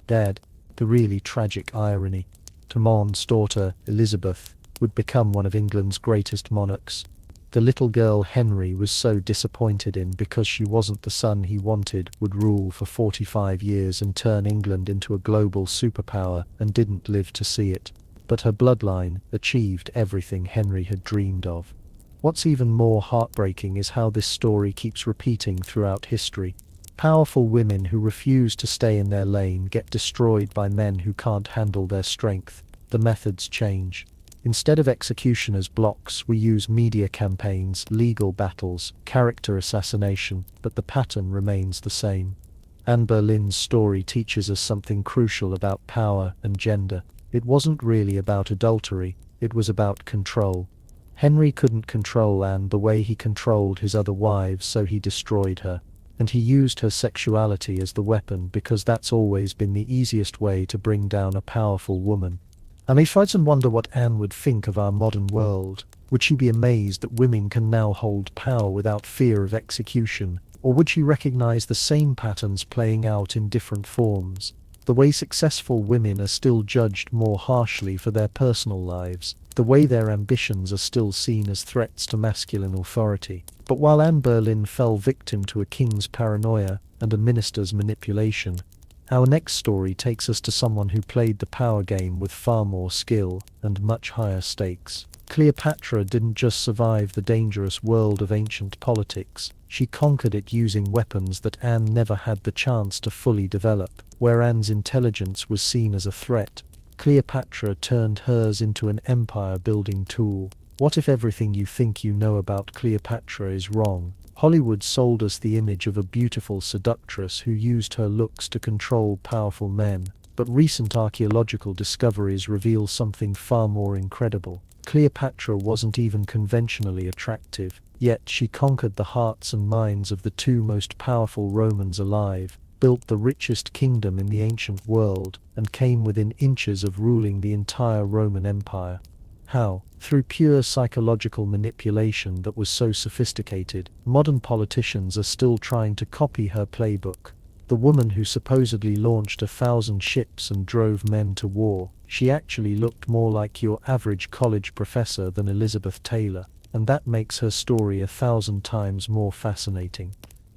Dead. The really tragic irony. Tomon's daughter, Elizabeth, would become one of England's greatest monarchs. The little girl Henry was so disappointed in because she wasn't the son he wanted would rule for 45 years and turn England into a global superpower, and didn't live to see it. But her bloodline achieved everything Henry had dreamed of. What's even more heartbreaking is how this story keeps repeating throughout history. Powerful women who refuse to stay in their lane get destroyed by men who can't handle their strength. The methods change. Instead of execution as blocks, we use media campaigns, legal battles, character assassination, but the pattern remains the same. Anne Boleyn's story teaches us something crucial about power and gender. It wasn't really about adultery, it was about control. Henry couldn't control Anne the way he controlled his other wives, so he destroyed her. And he used her sexuality as the weapon because that's always been the easiest way to bring down a powerful woman. I may try and wonder what Anne would think of our modern world. Would she be amazed that women can now hold power without fear of execution? Or would she recognize the same patterns playing out in different forms? The way successful women are still judged more harshly for their personal lives. The way their ambitions are still seen as threats to masculine authority. But while Anne Boleyn fell victim to a king's paranoia and a minister's manipulation, our next story takes us to someone who played the power game with far more skill and much higher stakes. Cleopatra didn't just survive the dangerous world of ancient politics, she conquered it using weapons that Anne never had the chance to fully develop. Where Anne's intelligence was seen as a threat, Cleopatra turned hers into an empire-building tool. What if everything you think you know about Cleopatra is wrong? Hollywood sold us the image of a beautiful seductress who used her looks to control powerful men, but recent archaeological discoveries reveal something far more incredible. Cleopatra wasn't even conventionally attractive, yet she conquered the hearts and minds of the two most powerful Romans alive, built the richest kingdom in the ancient world, and came within inches of ruling the entire Roman Empire. How? Through pure psychological manipulation that was so sophisticated. Modern politicians are still trying to copy her playbook. The woman who supposedly launched 1,000 ships and drove men to war, she actually looked more like your average college professor than Elizabeth Taylor, and that makes her story 1,000 times more fascinating.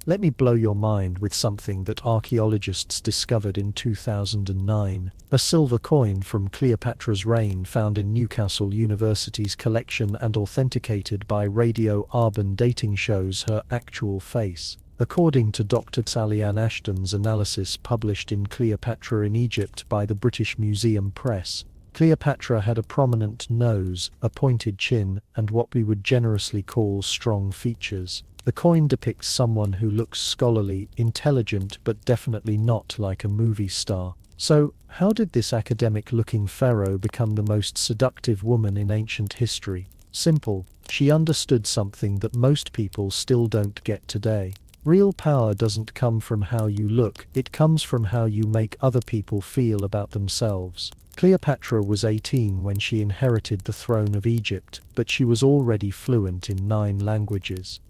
Let me blow your mind with something that archaeologists discovered in 2009. A silver coin from Cleopatra's reign found in Newcastle University's collection and authenticated by radio-Arban dating shows her actual face. According to Dr. Sally Ann Ashton's analysis published in Cleopatra in Egypt by the British Museum Press, Cleopatra had a prominent nose, a pointed chin, and what we would generously call strong features. The coin depicts someone who looks scholarly, intelligent, but definitely not like a movie star. So, how did this academic-looking pharaoh become the most seductive woman in ancient history? Simple. She understood something that most people still don't get today. Real power doesn't come from how you look, it comes from how you make other people feel about themselves. Cleopatra was 18 when she inherited the throne of Egypt, but she was already fluent in 9 languages.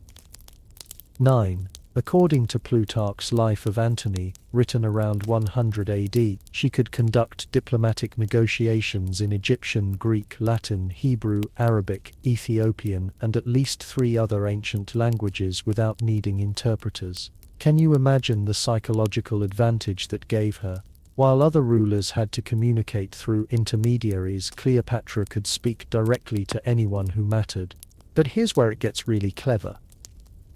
9. According to Plutarch's Life of Antony, written around 100 AD, she could conduct diplomatic negotiations in Egyptian, Greek, Latin, Hebrew, Arabic, Ethiopian, and at least 3 other ancient languages without needing interpreters. Can you imagine the psychological advantage that gave her? While other rulers had to communicate through intermediaries, Cleopatra could speak directly to anyone who mattered. But here's where it gets really clever.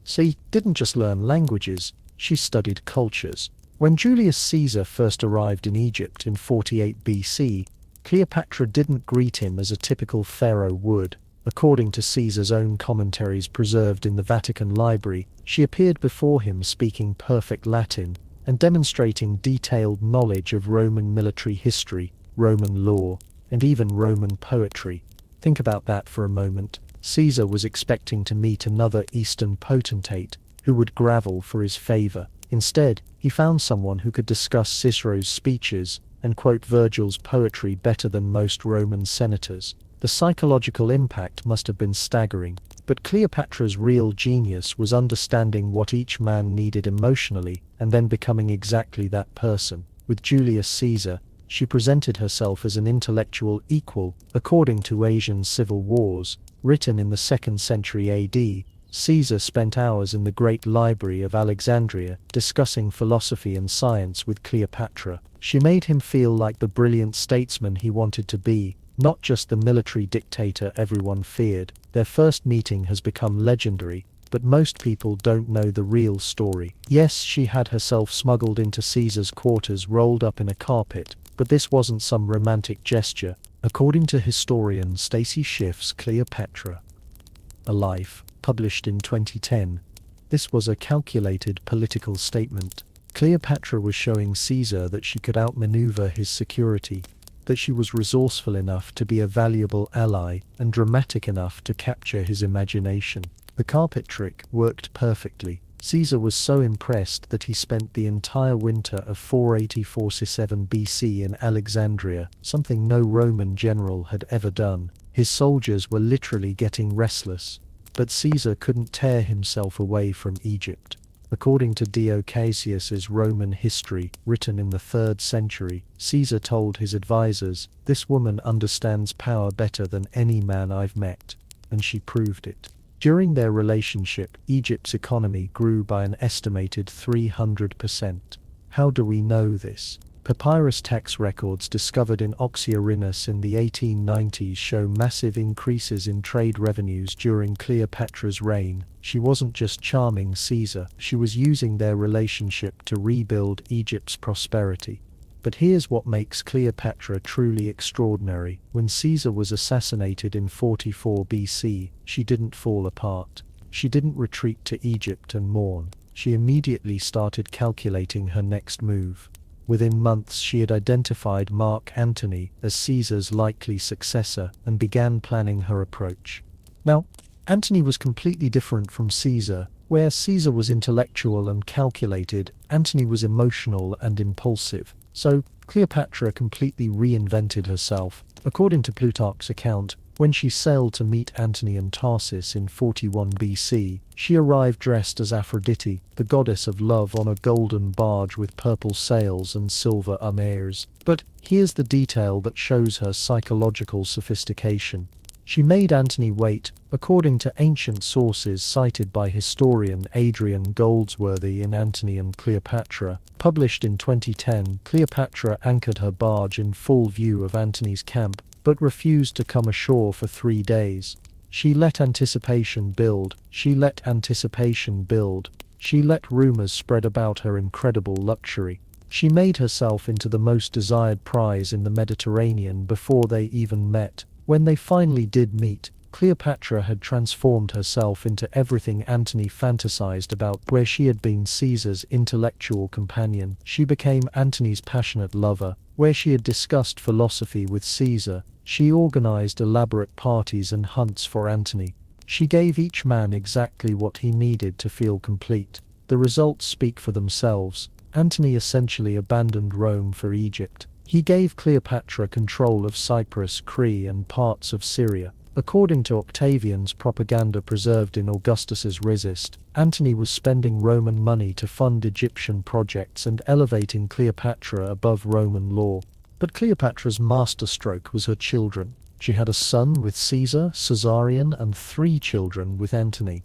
She didn't just learn languages, she studied cultures. When Julius Caesar first arrived in Egypt in 48 BC, Cleopatra didn't greet him as a typical pharaoh would. According to Caesar's own commentaries preserved in the Vatican Library, she appeared before him speaking perfect Latin and demonstrating detailed knowledge of Roman military history, Roman law, and even Roman poetry. Think about that for a moment. Caesar was expecting to meet another Eastern potentate who would grovel for his favor. Instead, he found someone who could discuss Cicero's speeches and quote Virgil's poetry better than most Roman senators. The psychological impact must have been staggering. But Cleopatra's real genius was understanding what each man needed emotionally and then becoming exactly that person. With Julius Caesar, she presented herself as an intellectual equal. According to Asian civil wars, written in the 2nd century AD, Caesar spent hours in the Great Library of Alexandria discussing philosophy and science with Cleopatra. She made him feel like the brilliant statesman he wanted to be, not just the military dictator everyone feared. Their first meeting has become legendary, but most people don't know the real story. Yes, she had herself smuggled into Caesar's quarters rolled up in a carpet, but this wasn't some romantic gesture. According to historian Stacy Schiff's Cleopatra, A Life, published in 2010, this was a calculated political statement. Cleopatra was showing Caesar that she could outmaneuver his security, that she was resourceful enough to be a valuable ally and dramatic enough to capture his imagination. The carpet trick worked perfectly. Caesar was so impressed that he spent the entire winter of 484–7 BC in Alexandria, something no Roman general had ever done. His soldiers were literally getting restless. But Caesar couldn't tear himself away from Egypt. According to Dio Cassius's Roman history, written in the 3rd century, Caesar told his advisors, "This woman understands power better than any man I've met." And she proved it. During their relationship, Egypt's economy grew by an estimated 300%. How do we know this? Papyrus tax records discovered in Oxyrhynchus in the 1890s show massive increases in trade revenues during Cleopatra's reign. She wasn't just charming Caesar, she was using their relationship to rebuild Egypt's prosperity. But here's what makes Cleopatra truly extraordinary. When Caesar was assassinated in 44 BC, she didn't fall apart. She didn't retreat to Egypt and mourn. She immediately started calculating her next move. Within months she had identified Mark Antony as Caesar's likely successor and began planning her approach. Now, Antony was completely different from Caesar. Where Caesar was intellectual and calculated, Antony was emotional and impulsive. So, Cleopatra completely reinvented herself. According to Plutarch's account, when she sailed to meet Antony in Tarsus in 41 BC, she arrived dressed as Aphrodite, the goddess of love, on a golden barge with purple sails and silver armures. But here's the detail that shows her psychological sophistication. She made Antony wait, according to ancient sources cited by historian Adrian Goldsworthy in Antony and Cleopatra. Published in 2010, Cleopatra anchored her barge in full view of Antony's camp, but refused to come ashore for 3 days. She let anticipation build, she let anticipation build, she let rumors spread about her incredible luxury. She made herself into the most desired prize in the Mediterranean before they even met. When they finally did meet, Cleopatra had transformed herself into everything Antony fantasized about. Where she had been Caesar's intellectual companion, she became Antony's passionate lover. Where she had discussed philosophy with Caesar, she organized elaborate parties and hunts for Antony. She gave each man exactly what he needed to feel complete. The results speak for themselves. Antony essentially abandoned Rome for Egypt. He gave Cleopatra control of Cyprus, Crete, and parts of Syria. According to Octavian's propaganda preserved in Augustus's Resist, Antony was spending Roman money to fund Egyptian projects and elevating Cleopatra above Roman law. But Cleopatra's masterstroke was her children. She had a son with Caesar, Caesarion, and 3 children with Antony.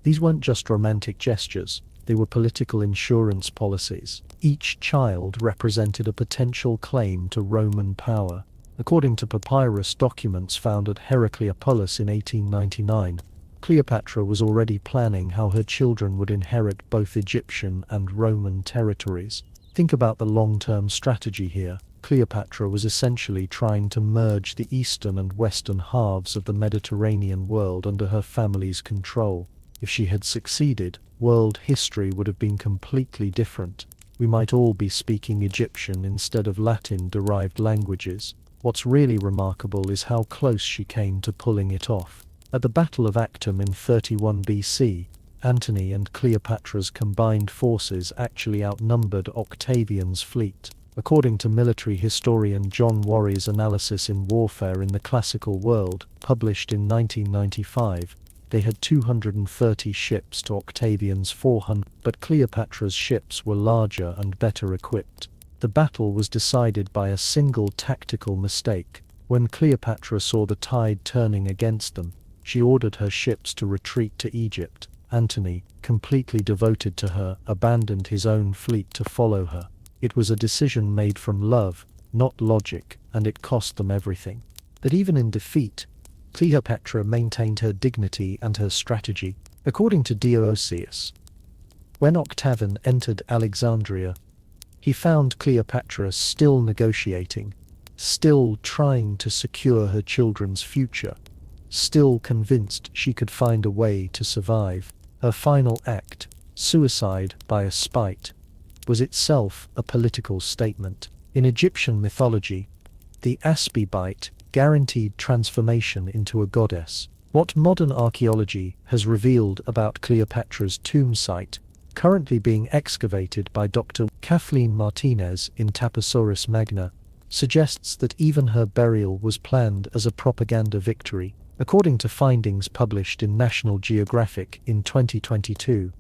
These weren't just romantic gestures. They were political insurance policies. Each child represented a potential claim to Roman power. According to papyrus documents found at Heracleopolis in 1899, Cleopatra was already planning how her children would inherit both Egyptian and Roman territories. Think about the long-term strategy here. Cleopatra was essentially trying to merge the eastern and western halves of the Mediterranean world under her family's control. If she had succeeded, world history would have been completely different. We might all be speaking Egyptian instead of Latin-derived languages. What's really remarkable is how close she came to pulling it off. At the Battle of Actium in 31 BC, Antony and Cleopatra's combined forces actually outnumbered Octavian's fleet. According to military historian John Warry's analysis in Warfare in the Classical World, published in 1995, they had 230 ships to Octavian's 400, but Cleopatra's ships were larger and better equipped. The battle was decided by a single tactical mistake. When Cleopatra saw the tide turning against them, she ordered her ships to retreat to Egypt. Antony, completely devoted to her, abandoned his own fleet to follow her. It was a decision made from love, not logic, and it cost them everything. But even in defeat, Cleopatra maintained her dignity and her strategy. According to Dionysius, when Octavian entered Alexandria, he found Cleopatra still negotiating, still trying to secure her children's future, still convinced she could find a way to survive. Her final act, suicide by a spite, was itself a political statement. In Egyptian mythology, the aspi bite guaranteed transformation into a goddess. What modern archaeology has revealed about Cleopatra's tomb site, currently being excavated by Dr. Kathleen Martinez in Taposaurus Magna, suggests that even her burial was planned as a propaganda victory. According to findings published in National Geographic in 2022,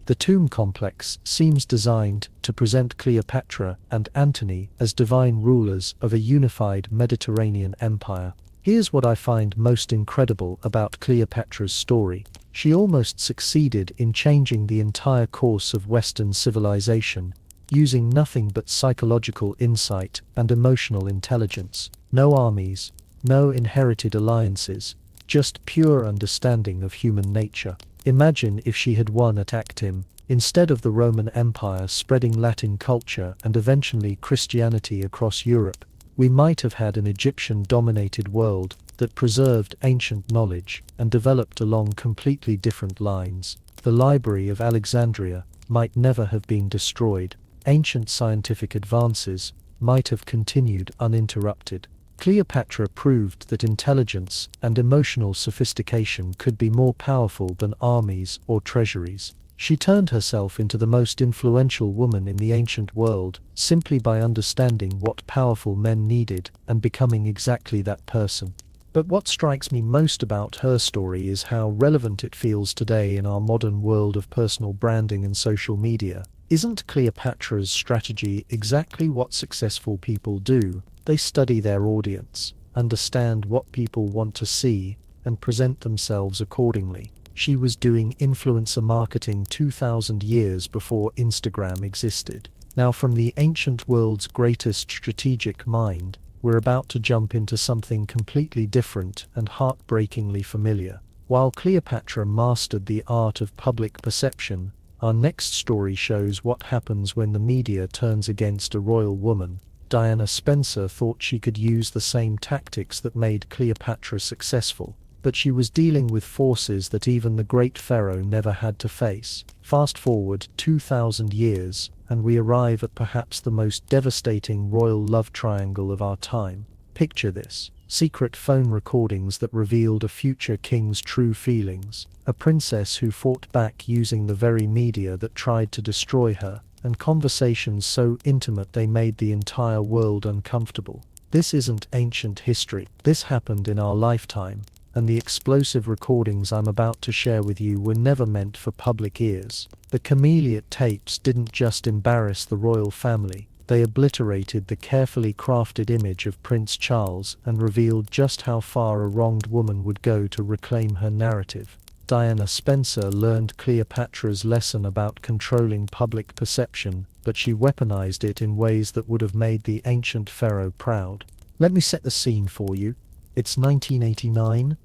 the tomb complex seems designed to present Cleopatra and Antony as divine rulers of a unified Mediterranean empire. Here's what I find most incredible about Cleopatra's story. She almost succeeded in changing the entire course of Western civilization, using nothing but psychological insight and emotional intelligence. No armies, no inherited alliances, just pure understanding of human nature. Imagine if she had won at Actium, instead of the Roman Empire spreading Latin culture and eventually Christianity across Europe. We might have had an Egyptian-dominated world that preserved ancient knowledge and developed along completely different lines. The Library of Alexandria might never have been destroyed. Ancient scientific advances might have continued uninterrupted. Cleopatra proved that intelligence and emotional sophistication could be more powerful than armies or treasuries. She turned herself into the most influential woman in the ancient world simply by understanding what powerful men needed and becoming exactly that person. But what strikes me most about her story is how relevant it feels today in our modern world of personal branding and social media. Isn't Cleopatra's strategy exactly what successful people do? They study their audience, understand what people want to see, and present themselves accordingly. She was doing influencer marketing 2000 years before Instagram existed. Now, from the ancient world's greatest strategic mind, we're about to jump into something completely different and heartbreakingly familiar. While Cleopatra mastered the art of public perception, our next story shows what happens when the media turns against a royal woman. Diana Spencer thought she could use the same tactics that made Cleopatra successful, but she was dealing with forces that even the great pharaoh never had to face. Fast forward 2000 years, and we arrive at perhaps the most devastating royal love triangle of our time. Picture this: secret phone recordings that revealed a future king's true feelings, a princess who fought back using the very media that tried to destroy her, and conversations so intimate they made the entire world uncomfortable. This isn't ancient history. This happened in our lifetime, and the explosive recordings I'm about to share with you were never meant for public ears. The Camelot tapes didn't just embarrass the royal family, they obliterated the carefully crafted image of Prince Charles and revealed just how far a wronged woman would go to reclaim her narrative. Diana Spencer learned Cleopatra's lesson about controlling public perception, but she weaponized it in ways that would have made the ancient pharaoh proud. Let me set the scene for you. It's 1989,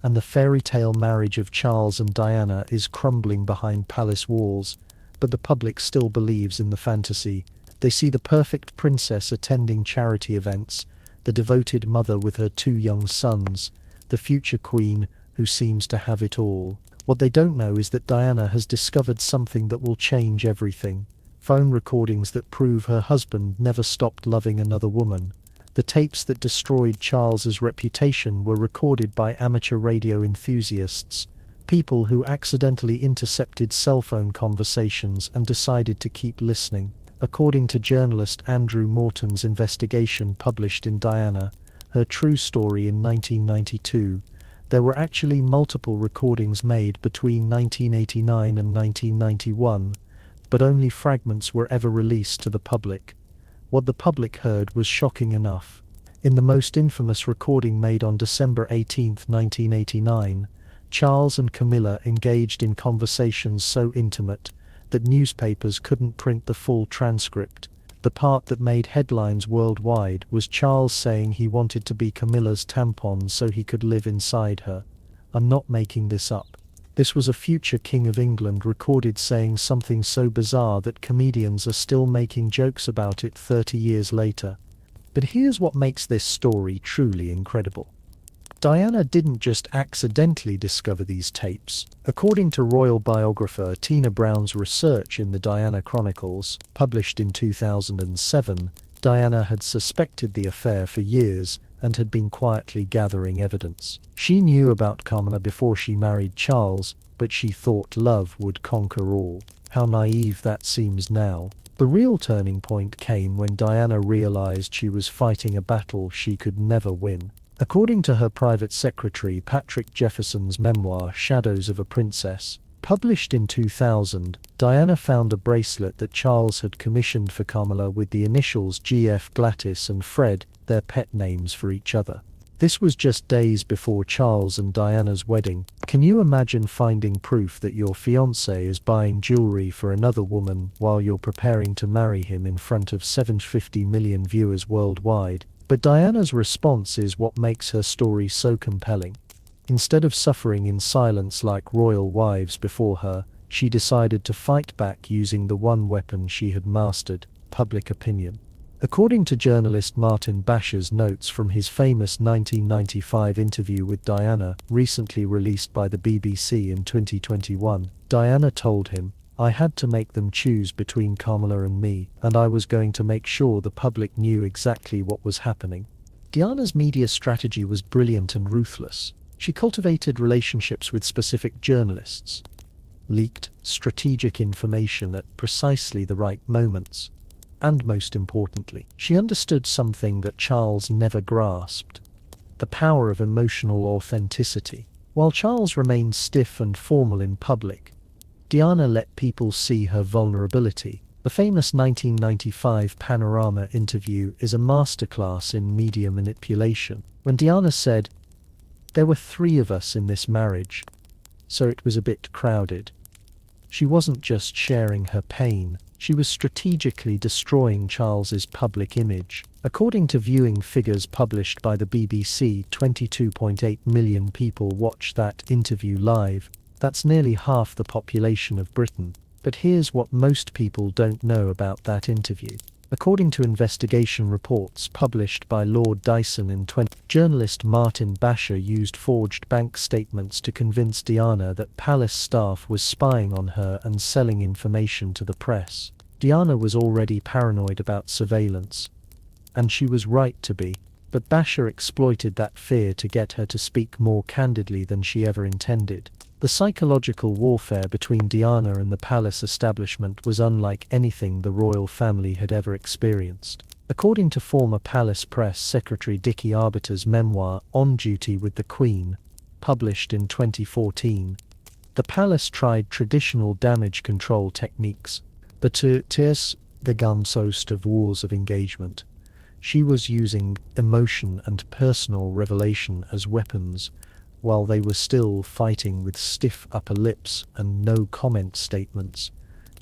and the fairy tale marriage of Charles and Diana is crumbling behind palace walls, but the public still believes in the fantasy. They see the perfect princess attending charity events, the devoted mother with her 2 young sons, the future queen who seems to have it all. What they don't know is that Diana has discovered something that will change everything. Phone recordings that prove her husband never stopped loving another woman. The tapes that destroyed Charles's reputation were recorded by amateur radio enthusiasts, people who accidentally intercepted cell phone conversations and decided to keep listening. According to journalist Andrew Morton's investigation published in Diana, Her True Story in 1992, there were actually multiple recordings made between 1989 and 1991, but only fragments were ever released to the public. What the public heard was shocking enough. In the most infamous recording made on December 18, 1989, Charles and Camilla engaged in conversations so intimate that newspapers couldn't print the full transcript. The part that made headlines worldwide was Charles saying he wanted to be Camilla's tampon so he could live inside her. I'm not making this up. This was a future King of England recorded saying something so bizarre that comedians are still making jokes about it 30 years later. But here's what makes this story truly incredible. Diana didn't just accidentally discover these tapes. According to royal biographer Tina Brown's research in the Diana Chronicles, published in 2007, Diana had suspected the affair for years and had been quietly gathering evidence. She knew about Camilla before she married Charles, but she thought love would conquer all. How naive that seems now. The real turning point came when Diana realized she was fighting a battle she could never win. According to her private secretary Patrick Jefferson's memoir Shadows of a Princess, published in 2000, Diana found a bracelet that Charles had commissioned for Camilla with the initials GF, Gladys and Fred, their pet names for each other. This was just days before Charles and Diana's wedding. Can you imagine finding proof that your fiancé is buying jewelry for another woman while you're preparing to marry him in front of 750 million viewers worldwide? But Diana's response is what makes her story so compelling. Instead of suffering in silence like royal wives before her, she decided to fight back using the one weapon she had mastered: public opinion. According to journalist Martin Basher's notes from his famous 1995 interview with Diana, recently released by the BBC in 2021, Diana told him, "I had to make them choose between Camilla and me, and I was going to make sure the public knew exactly what was happening." Diana's media strategy was brilliant and ruthless. She cultivated relationships with specific journalists, leaked strategic information at precisely the right moments, and most importantly, she understood something that Charles never grasped: the power of emotional authenticity. While Charles remained stiff and formal in public, Diana let people see her vulnerability. The famous 1995 Panorama interview is a masterclass in media manipulation, when Diana said, "There were 3 of us in this marriage, so it was a bit crowded." She wasn't just sharing her pain, she was strategically destroying Charles's public image. According to viewing figures published by the BBC, 22.8 million people watched that interview live. That's nearly half the population of Britain. But here's what most people don't know about that interview. According to investigation reports published by Lord Dyson in 20, journalist Martin Basher used forged bank statements to convince Diana that palace staff was spying on her and selling information to the press. Diana was already paranoid about surveillance, and she was right to be, but Basher exploited that fear to get her to speak more candidly than she ever intended. The psychological warfare between Diana and the palace establishment was unlike anything the royal family had ever experienced. According to former palace press secretary Dickie Arbiter's memoir, On Duty with the Queen, published in 2014, the palace tried traditional damage control techniques, but to tears the gunsost of wars of engagement. She was using emotion and personal revelation as weapons, while they were still fighting with stiff upper lips and no comment statements.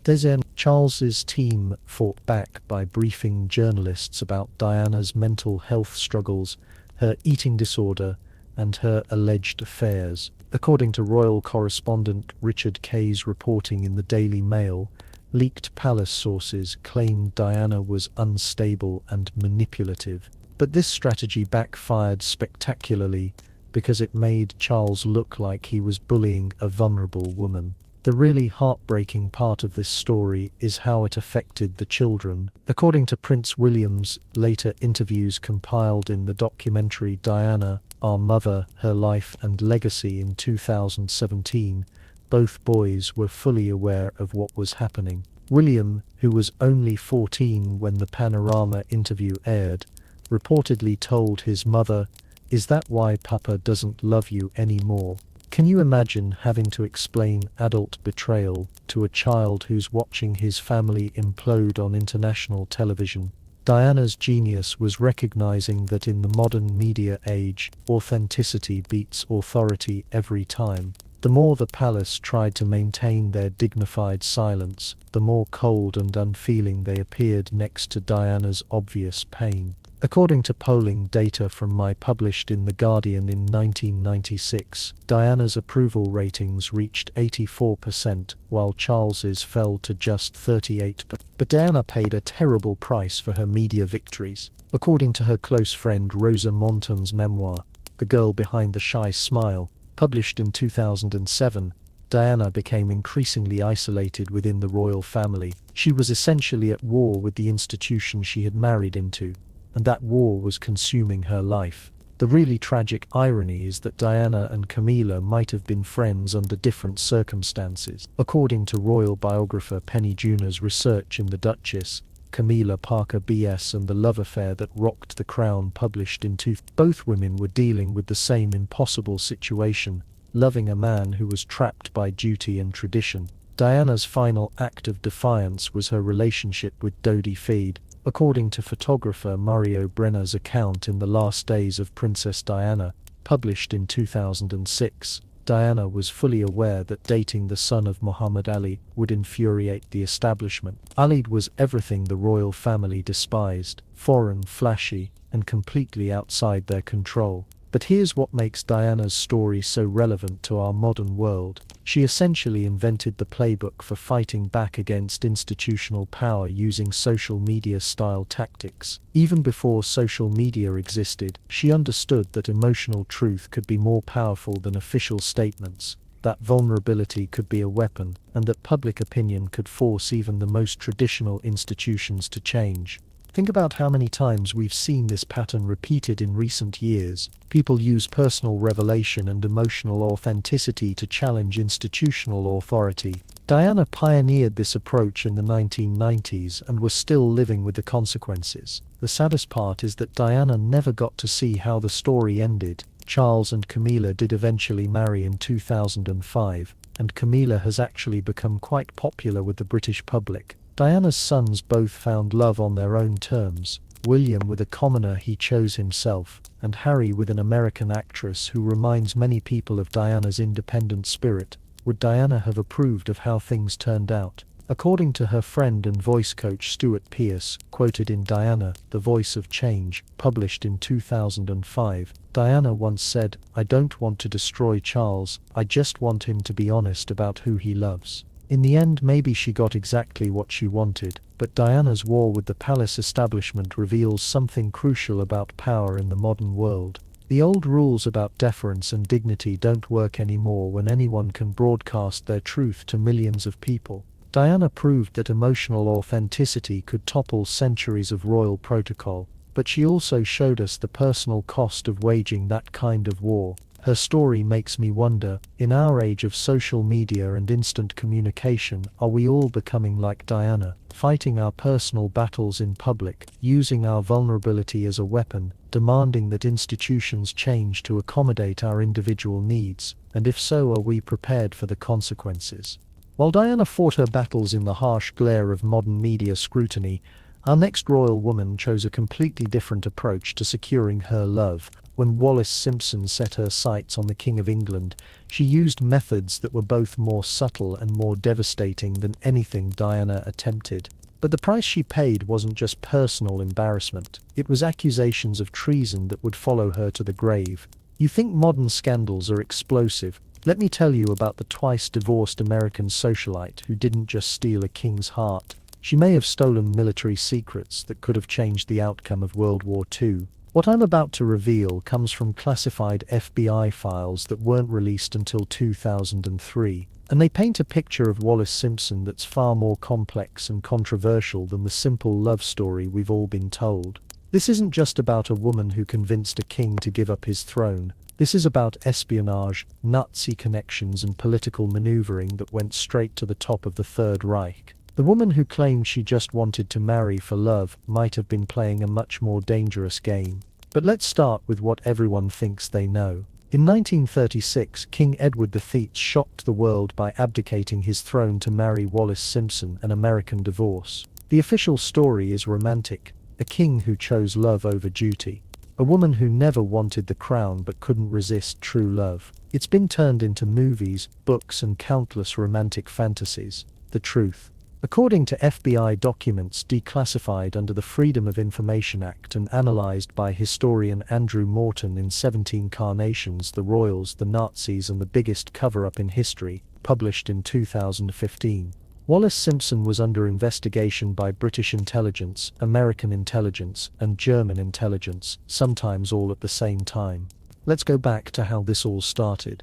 Then Charles's team fought back by briefing journalists about Diana's mental health struggles, her eating disorder, and her alleged affairs. According to royal correspondent Richard Kay's reporting in the Daily Mail, leaked palace sources claimed Diana was unstable and manipulative. But this strategy backfired spectacularly, because it made Charles look like he was bullying a vulnerable woman. The really heartbreaking part of this story is how it affected the children. According to Prince William's later interviews compiled in the documentary Diana, Our Mother, Her Life and Legacy in 2017, both boys were fully aware of what was happening. William, who was only 14 when the Panorama interview aired, reportedly told his mother, "Is that why Papa doesn't love you anymore?" Can you imagine having to explain adult betrayal to a child who's watching his family implode on international television? Diana's genius was recognizing that in the modern media age, authenticity beats authority every time. The more the palace tried to maintain their dignified silence, the more cold and unfeeling they appeared next to Diana's obvious pain. According to polling data from published in The Guardian in 1996, Diana's approval ratings reached 84%, while Charles's fell to just 38%. But Diana paid a terrible price for her media victories. According to her close friend Rosa Monton's memoir, The Girl Behind the Shy Smile, published in 2007, Diana became increasingly isolated within the royal family. She was essentially at war with the institution she had married into, and that war was consuming her life. The really tragic irony is that Diana and Camilla might have been friends under different circumstances. According to royal biographer Penny Junor's research in The Duchess, Camilla Parker B.S. and the love affair that rocked the crown published in both women were dealing with the same impossible situation, loving a man who was trapped by duty and tradition. Diana's final act of defiance was her relationship with Dodi Fede. According to photographer Mario Brenner's account in The Last Days of Princess Diana, published in 2006, Diana was fully aware that dating the son of Muhammad Ali would infuriate the establishment. Ali was everything the royal family despised, foreign, flashy, and completely outside their control. But here's what makes Diana's story so relevant to our modern world. She essentially invented the playbook for fighting back against institutional power using social media-style tactics. Even before social media existed, she understood that emotional truth could be more powerful than official statements, that vulnerability could be a weapon, and that public opinion could force even the most traditional institutions to change. Think about how many times we've seen this pattern repeated in recent years. People use personal revelation and emotional authenticity to challenge institutional authority. Diana pioneered this approach in the 1990s and was still living with the consequences. The saddest part is that Diana never got to see how the story ended. Charles and Camilla did eventually marry in 2005, and Camilla has actually become quite popular with the British public. Diana's sons both found love on their own terms, William with a commoner he chose himself, and Harry with an American actress who reminds many people of Diana's independent spirit. Would Diana have approved of how things turned out? According to her friend and voice coach Stuart Pearce, quoted in Diana, The Voice of Change, published in 2005, Diana once said, "I don't want to destroy Charles, I just want him to be honest about who he loves." In the end, maybe she got exactly what she wanted, but Diana's war with the palace establishment reveals something crucial about power in the modern world. The old rules about deference and dignity don't work anymore when anyone can broadcast their truth to millions of people. Diana proved that emotional authenticity could topple centuries of royal protocol, but she also showed us the personal cost of waging that kind of war. Her story makes me wonder, in our age of social media and instant communication, are we all becoming like Diana, fighting our personal battles in public, using our vulnerability as a weapon, demanding that institutions change to accommodate our individual needs, and if so, are we prepared for the consequences? While Diana fought her battles in the harsh glare of modern media scrutiny, our next royal woman chose a completely different approach to securing her love. When Wallis Simpson set her sights on the King of England, she used methods that were both more subtle and more devastating than anything Diana attempted. But the price she paid wasn't just personal embarrassment, it was accusations of treason that would follow her to the grave. You think modern scandals are explosive? Let me tell you about the twice-divorced American socialite who didn't just steal a king's heart. She may have stolen military secrets that could have changed the outcome of World War II. What I'm about to reveal comes from classified FBI files that weren't released until 2003, and they paint a picture of Wallis Simpson that's far more complex and controversial than the simple love story we've all been told. This isn't just about a woman who convinced a king to give up his throne. This is about espionage, Nazi connections and political maneuvering that went straight to the top of the Third Reich. The woman who claimed she just wanted to marry for love might have been playing a much more dangerous game. But let's start with what everyone thinks they know. In 1936, King Edward VIII shocked the world by abdicating his throne to marry Wallis Simpson, an American divorce. The official story is romantic, a king who chose love over duty. A woman who never wanted the crown but couldn't resist true love. It's been turned into movies, books and countless romantic fantasies. The truth. According to FBI documents declassified under the Freedom of Information Act and analyzed by historian Andrew Morton in 17 Carnations, the Royals, the Nazis and the Biggest Cover-Up in History, published in 2015. Wallis Simpson was under investigation by British intelligence, American intelligence, and German intelligence, sometimes all at the same time. Let's go back to how this all started.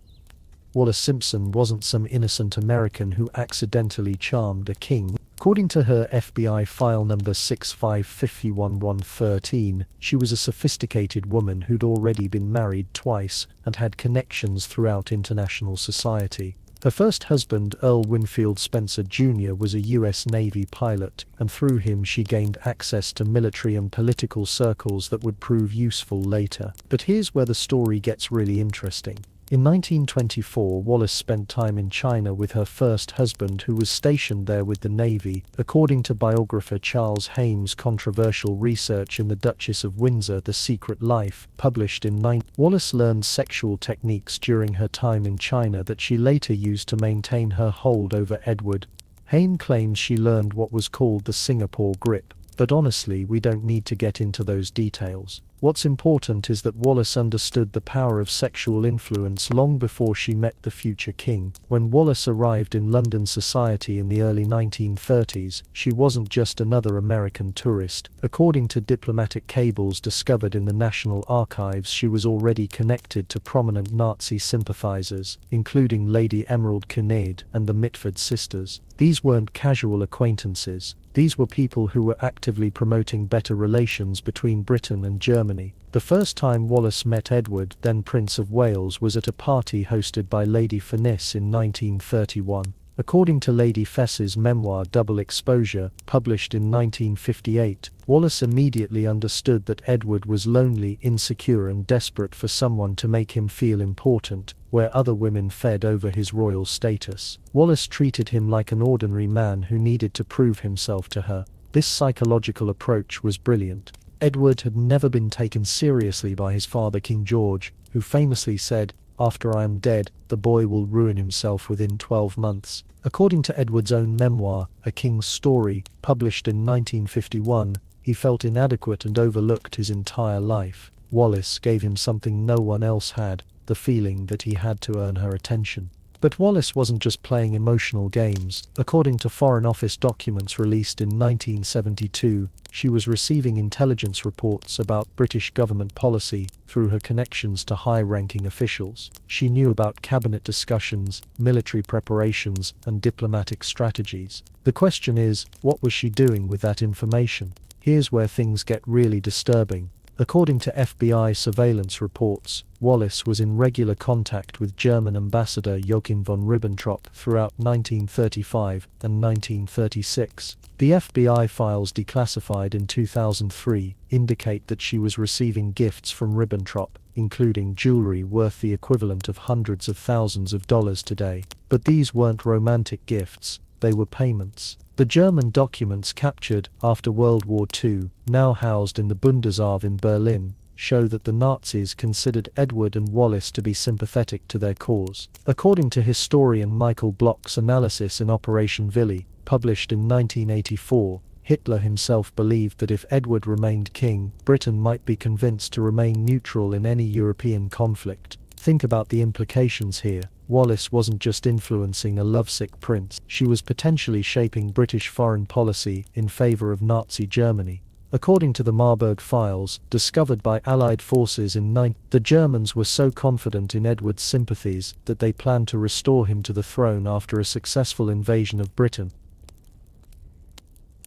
Wallis Simpson wasn't some innocent American who accidentally charmed a king. According to her FBI file number 6551113, she was a sophisticated woman who'd already been married twice and had connections throughout international society. Her first husband, Earl Winfield Spencer Jr., was a US Navy pilot, and through him she gained access to military and political circles that would prove useful later. But here's where the story gets really interesting. In 1924, Wallis spent time in China with her first husband, who was stationed there with the Navy. According to biographer Charles Hames' controversial research in The Duchess of Windsor, The Secret Life, published in Wallis learned sexual techniques during her time in China that she later used to maintain her hold over Edward. Hames claims she learned what was called the Singapore grip, but honestly, we don't need to get into those details. What's important is that Wallis understood the power of sexual influence long before she met the future king. When Wallis arrived in London society in the early 1930s, she wasn't just another American tourist. According to diplomatic cables discovered in the National Archives, she was already connected to prominent Nazi sympathizers, including Lady Emerald Kinnaird and the Mitford sisters. These weren't casual acquaintances. These were people who were actively promoting better relations between Britain and Germany. The first time Wallis met Edward, then Prince of Wales, was at a party hosted by Lady Furness in 1931. According to Lady Fess's memoir Double Exposure, published in 1958, Wallace immediately understood that Edward was lonely, insecure and desperate for someone to make him feel important, where other women fed over his royal status. Wallace treated him like an ordinary man who needed to prove himself to her. This psychological approach was brilliant. Edward had never been taken seriously by his father King George, who famously said, "After I am dead, the boy will ruin himself within 12 months. According to Edward's own memoir, A King's Story, published in 1951, he felt inadequate and overlooked his entire life. Wallace gave him something no one else had, the feeling that he had to earn her attention. But Wallace wasn't just playing emotional games. According to Foreign Office documents released in 1972, she was receiving intelligence reports about British government policy through her connections to high-ranking officials. She knew about cabinet discussions, military preparations, and diplomatic strategies. The question is, what was she doing with that information? Here's where things get really disturbing. According to FBI surveillance reports, Wallace was in regular contact with German Ambassador Joachim von Ribbentrop throughout 1935 and 1936. The FBI files declassified in 2003 indicate that she was receiving gifts from Ribbentrop, including jewelry worth the equivalent of hundreds of thousands of dollars today. But these weren't romantic gifts, they were payments. The German documents captured after World War II, now housed in the Bundesarchiv in Berlin, show that the Nazis considered Edward and Wallace to be sympathetic to their cause. According to historian Michael Bloch's analysis in Operation Willy, published in 1984, Hitler himself believed that if Edward remained king, Britain might be convinced to remain neutral in any European conflict. Think about the implications here. Wallace wasn't just influencing a lovesick prince, she was potentially shaping British foreign policy in favor of Nazi Germany. According to the Marburg files, discovered by Allied forces in the Germans were so confident in Edward's sympathies that they planned to restore him to the throne after a successful invasion of Britain.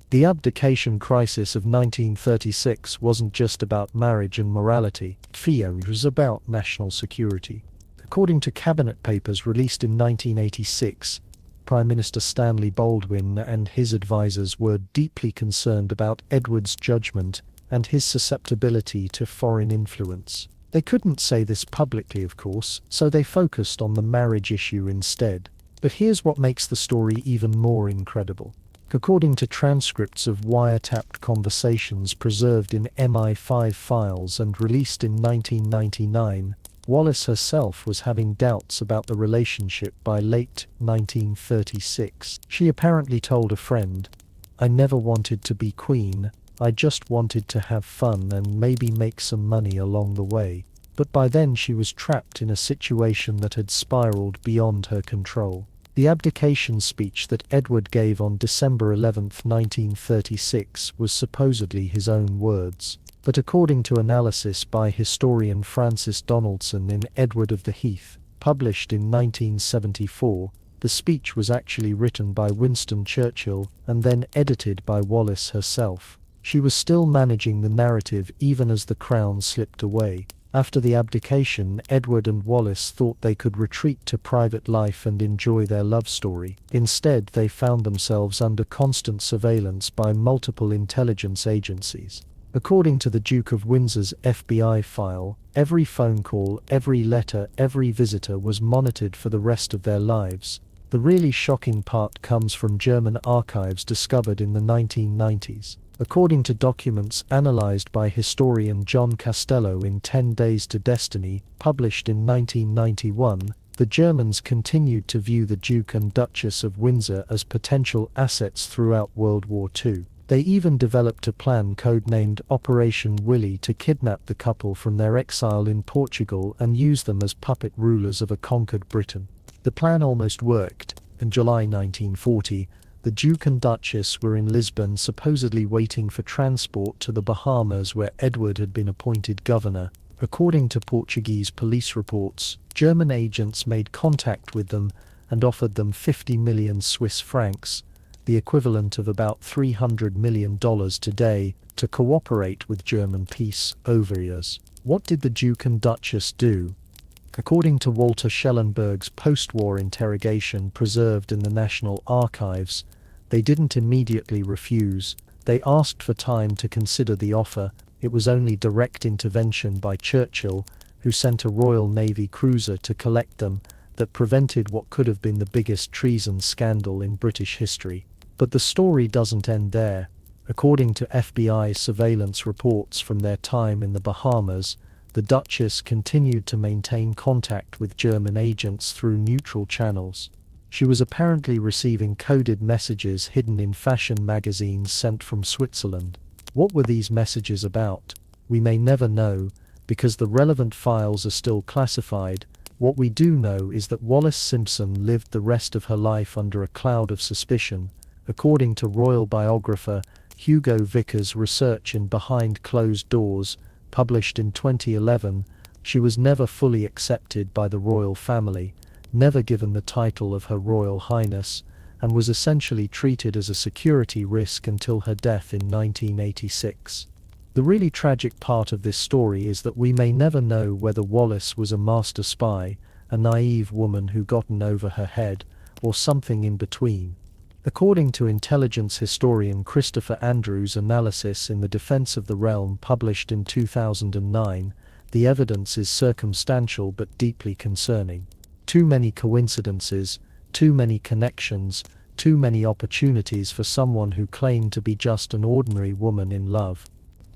The abdication crisis of 1936 wasn't just about marriage and morality, it was about national security. According to cabinet papers released in 1986, Prime Minister Stanley Baldwin and his advisors were deeply concerned about Edward's judgment and his susceptibility to foreign influence. They couldn't say this publicly, of course, so they focused on the marriage issue instead. But here's what makes the story even more incredible. According to transcripts of wiretapped conversations preserved in MI5 files and released in 1999, Wallace herself was having doubts about the relationship by late 1936. She apparently told a friend, "I never wanted to be queen, I just wanted to have fun and maybe make some money along the way." But by then she was trapped in a situation that had spiraled beyond her control. The abdication speech that Edward gave on December 11, 1936 was supposedly his own words. But according to analysis by historian Francis Donaldson in Edward of the Heath, published in 1974, the speech was actually written by Winston Churchill and then edited by Wallace herself. She was still managing the narrative even as the crown slipped away. After the abdication, Edward and Wallace thought they could retreat to private life and enjoy their love story. Instead, they found themselves under constant surveillance by multiple intelligence agencies. According to the Duke of Windsor's FBI file, every phone call, every letter, every visitor was monitored for the rest of their lives. The really shocking part comes from German archives discovered in the 1990s. According to documents analyzed by historian John Castello in 10 Days to Destiny, published in 1991, the Germans continued to view the Duke and Duchess of Windsor as potential assets throughout World War II. They even developed a plan codenamed Operation Willy to kidnap the couple from their exile in Portugal and use them as puppet rulers of a conquered Britain. The plan almost worked. In July 1940, the Duke and Duchess were in Lisbon supposedly waiting for transport to the Bahamas where Edward had been appointed governor. According to Portuguese police reports, German agents made contact with them and offered them 50 million Swiss francs, the equivalent of about $300 million today, to cooperate with German peace overseers. What did the Duke and Duchess do? According to Walter Schellenberg's post-war interrogation preserved in the National Archives, they didn't immediately refuse. They asked for time to consider the offer. It was only direct intervention by Churchill, who sent a Royal Navy cruiser to collect them, that prevented what could have been the biggest treason scandal in British history. But the story doesn't end there. According to FBI surveillance reports from their time in the Bahamas, the Duchess continued to maintain contact with German agents through neutral channels. She was apparently receiving coded messages hidden in fashion magazines sent from Switzerland. What were these messages about? We may never know, because the relevant files are still classified. What we do know is that Wallis Simpson lived the rest of her life under a cloud of suspicion. According to royal biographer Hugo Vickers' research in Behind Closed Doors, published in 2011, she was never fully accepted by the royal family, never given the title of Her Royal Highness, and was essentially treated as a security risk until her death in 1986. The really tragic part of this story is that we may never know whether Wallis was a master spy, a naive woman who gotten over her head, or something in between. According to intelligence historian Christopher Andrews' analysis in The Defense of the Realm published in 2009, the evidence is circumstantial but deeply concerning. Too many coincidences, too many connections, too many opportunities for someone who claimed to be just an ordinary woman in love.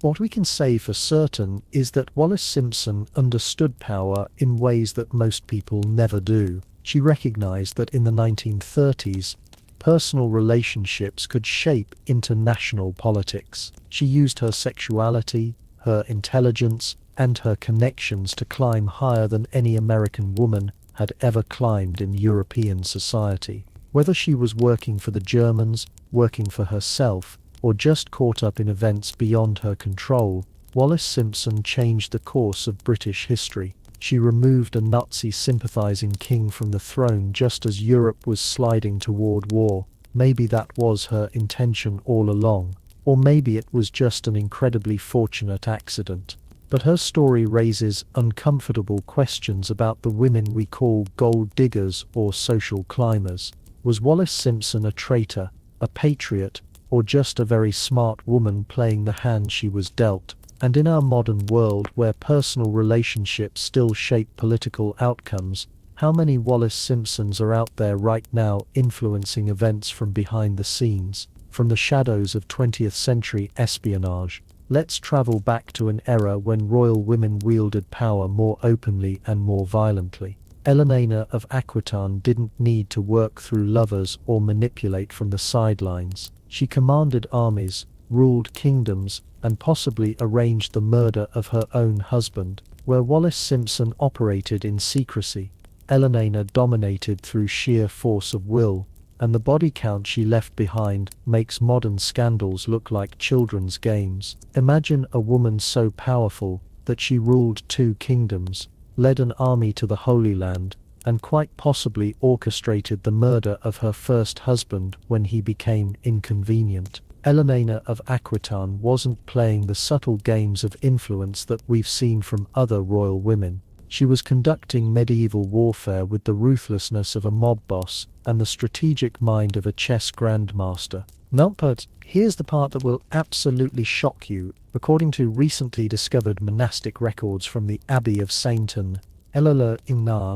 What we can say for certain is that Wallis Simpson understood power in ways that most people never do. She recognized that in the 1930s, personal relationships could shape international politics. She used her sexuality, her intelligence, and her connections to climb higher than any American woman had ever climbed in European society. Whether she was working for the Germans, working for herself, or just caught up in events beyond her control, Wallis Simpson changed the course of British history. She removed a Nazi-sympathizing king from the throne just as Europe was sliding toward war. Maybe that was her intention all along, or maybe it was just an incredibly fortunate accident. But her story raises uncomfortable questions about the women we call gold diggers or social climbers. Was Wallis Simpson a traitor, a patriot, or just a very smart woman playing the hand she was dealt? And in our modern world where personal relationships still shape political outcomes, how many Wallis Simpsons are out there right now influencing events from behind the scenes, from the shadows of 20th century espionage? Let's travel back to an era when royal women wielded power more openly and more violently. Eleanor of Aquitaine didn't need to work through lovers or manipulate from the sidelines. She commanded armies, ruled kingdoms, and possibly arranged the murder of her own husband. Where Wallis Simpson operated in secrecy, Eleanor dominated through sheer force of will, and the body count she left behind makes modern scandals look like children's games. Imagine a woman so powerful that she ruled 2 kingdoms, led an army to the Holy Land, and quite possibly orchestrated the murder of her first husband when he became inconvenient. Eleanor of Aquitaine wasn't playing the subtle games of influence that we've seen from other royal women. She was conducting medieval warfare with the ruthlessness of a mob boss and the strategic mind of a chess grandmaster. Now, but here's the part that will absolutely shock you. According to recently discovered monastic records from the Abbey of Sainton, Eleanor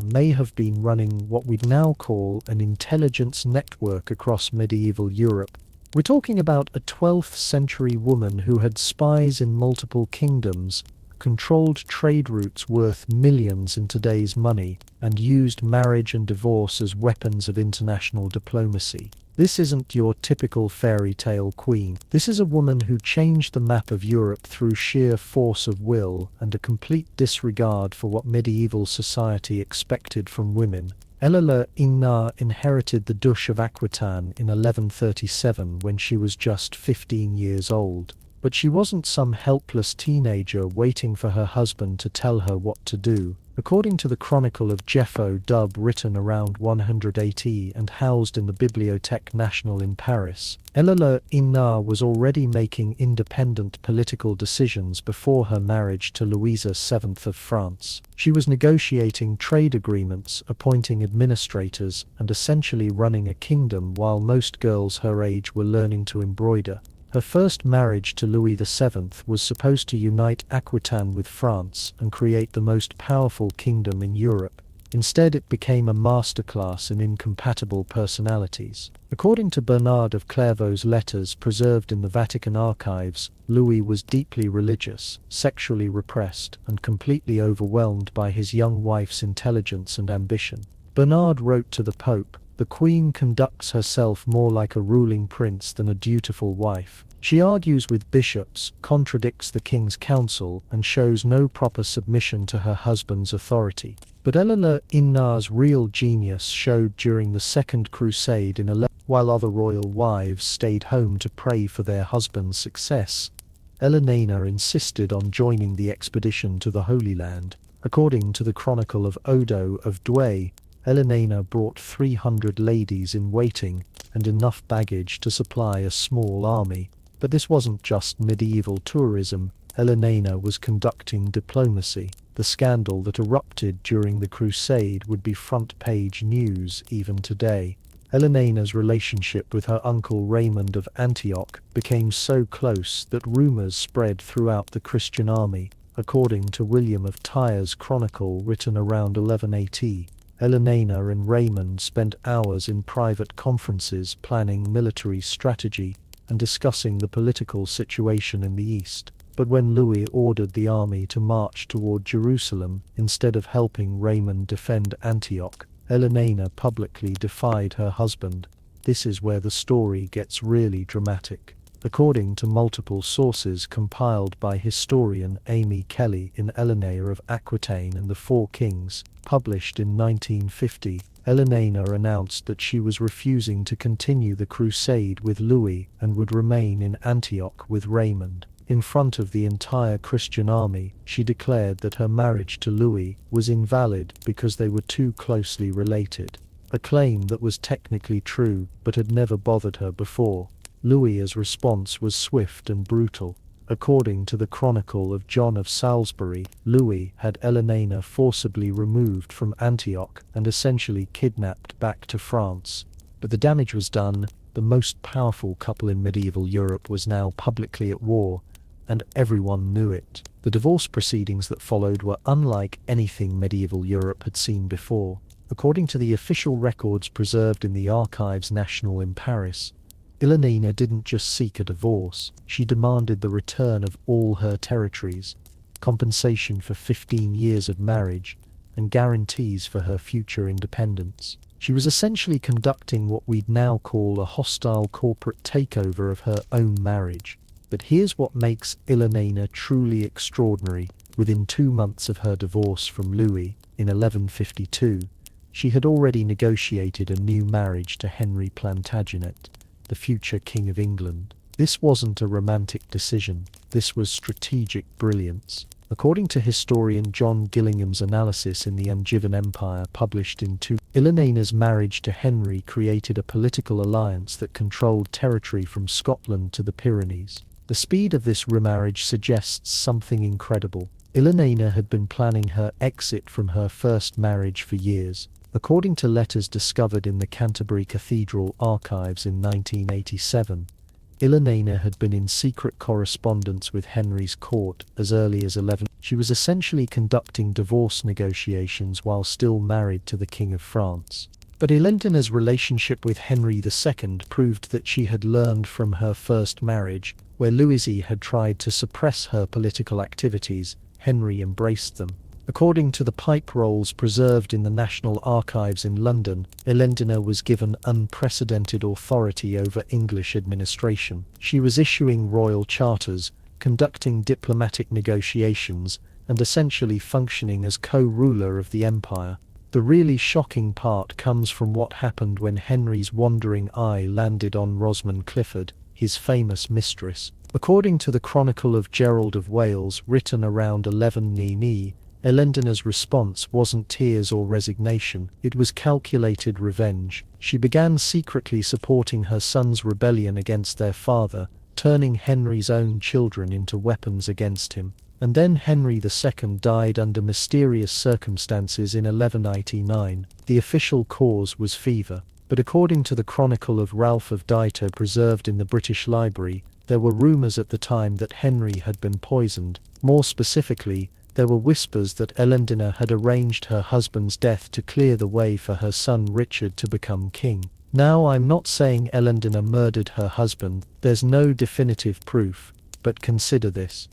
may have been running what we'd now call an intelligence network across medieval Europe. We're talking about a 12th century woman who had spies in multiple kingdoms, controlled trade routes worth millions in today's money, and used marriage and divorce as weapons of international diplomacy. This isn't your typical fairy tale queen. This is a woman who changed the map of Europe through sheer force of will and a complete disregard for what medieval society expected from women. Eleanor inherited the Duche of Aquitaine in 1137 when she was just 15 years old. But she wasn't some helpless teenager waiting for her husband to tell her what to do. According to the Chronicle of Jeffo Dub written around 180 and housed in the Bibliothèque Nationale in Paris, Eleanor was already making independent political decisions before her marriage to Louisa VII of France. She was negotiating trade agreements, appointing administrators, and essentially running a kingdom while most girls her age were learning to embroider. Her first marriage to Louis VII was supposed to unite Aquitaine with France and create the most powerful kingdom in Europe. Instead, it became a masterclass in incompatible personalities. According to Bernard of Clairvaux's letters preserved in the Vatican archives, Louis was deeply religious, sexually repressed, and completely overwhelmed by his young wife's intelligence and ambition. Bernard wrote to the Pope, "The Queen conducts herself more like a ruling prince than a dutiful wife. She argues with bishops, contradicts the king's counsel, and shows no proper submission to her husband's authority." But Eleanor Inna's real genius showed during the Second Crusade in 11. While other royal wives stayed home to pray for their husband's success, Eleanor insisted on joining the expedition to the Holy Land. According to the Chronicle of Odo of Douai, Eleanor brought 300 ladies in waiting and enough baggage to supply a small army. But this wasn't just medieval tourism. Eleanor was conducting diplomacy. The scandal that erupted during the Crusade would be front-page news even today. Eleanor's relationship with her uncle Raymond of Antioch became so close that rumors spread throughout the Christian army. According to William of Tyre's chronicle written around 1180, Eleanor and Raymond spent hours in private conferences planning military strategy and discussing the political situation in the East. But when Louis ordered the army to march toward Jerusalem, instead of helping Raymond defend Antioch, Eleanor publicly defied her husband. This is where the story gets really dramatic. According to multiple sources compiled by historian Amy Kelly in Eleanor of Aquitaine and the Four Kings, published in 1950, Eleanor announced that she was refusing to continue the crusade with Louis and would remain in Antioch with Raymond. In front of the entire Christian army, she declared that her marriage to Louis was invalid because they were too closely related, a claim that was technically true but had never bothered her before. Louis's response was swift and brutal. According to the Chronicle of John of Salisbury, Louis had Eleanor forcibly removed from Antioch and essentially kidnapped back to France. But the damage was done. The most powerful couple in medieval Europe was now publicly at war, and everyone knew it. The divorce proceedings that followed were unlike anything medieval Europe had seen before. According to the official records preserved in the Archives Nationales in Paris, Eleanor didn't just seek a divorce, she demanded the return of all her territories, compensation for 15 years of marriage, and guarantees for her future independence. She was essentially conducting what we'd now call a hostile corporate takeover of her own marriage. But here's what makes Eleanor truly extraordinary. Within 2 months of her divorce from Louis, in 1152, she had already negotiated a new marriage to Henry Plantagenet, the future King of England. This wasn't a romantic decision, this was strategic brilliance. According to historian John Gillingham's analysis in the Angevin Empire published in 2, Eleanor's marriage to Henry created a political alliance that controlled territory from Scotland to the Pyrenees. The speed of this remarriage suggests something incredible. Eleanor had been planning her exit from her first marriage for years. According to letters discovered in the Canterbury Cathedral archives in 1987, Eleanor had been in secret correspondence with Henry's court as early as 11. She was essentially conducting divorce negotiations while still married to the King of France. But Eleanor's relationship with Henry II proved that she had learned from her first marriage, where Louis had tried to suppress her political activities. Henry embraced them. According to the pipe rolls preserved in the National Archives in London, Eleanor was given unprecedented authority over English administration. She was issuing royal charters, conducting diplomatic negotiations, and essentially functioning as co-ruler of the empire. The really shocking part comes from what happened when Henry's wandering eye landed on Rosamund Clifford, his famous mistress. According to the Chronicle of Gerald of Wales written around 1190, Eleanor's response wasn't tears or resignation, it was calculated revenge. She began secretly supporting her son's rebellion against their father, turning Henry's own children into weapons against him. And then Henry II died under mysterious circumstances in 1199. The official cause was fever. But according to the Chronicle of Ralph of Dito preserved in the British Library, There were rumors at the time that Henry had been poisoned. More specifically, there were whispers that Elendina had arranged her husband's death to clear the way for her son Richard to become king. Now, I'm not saying Elendina murdered her husband, there's no definitive proof, but consider this.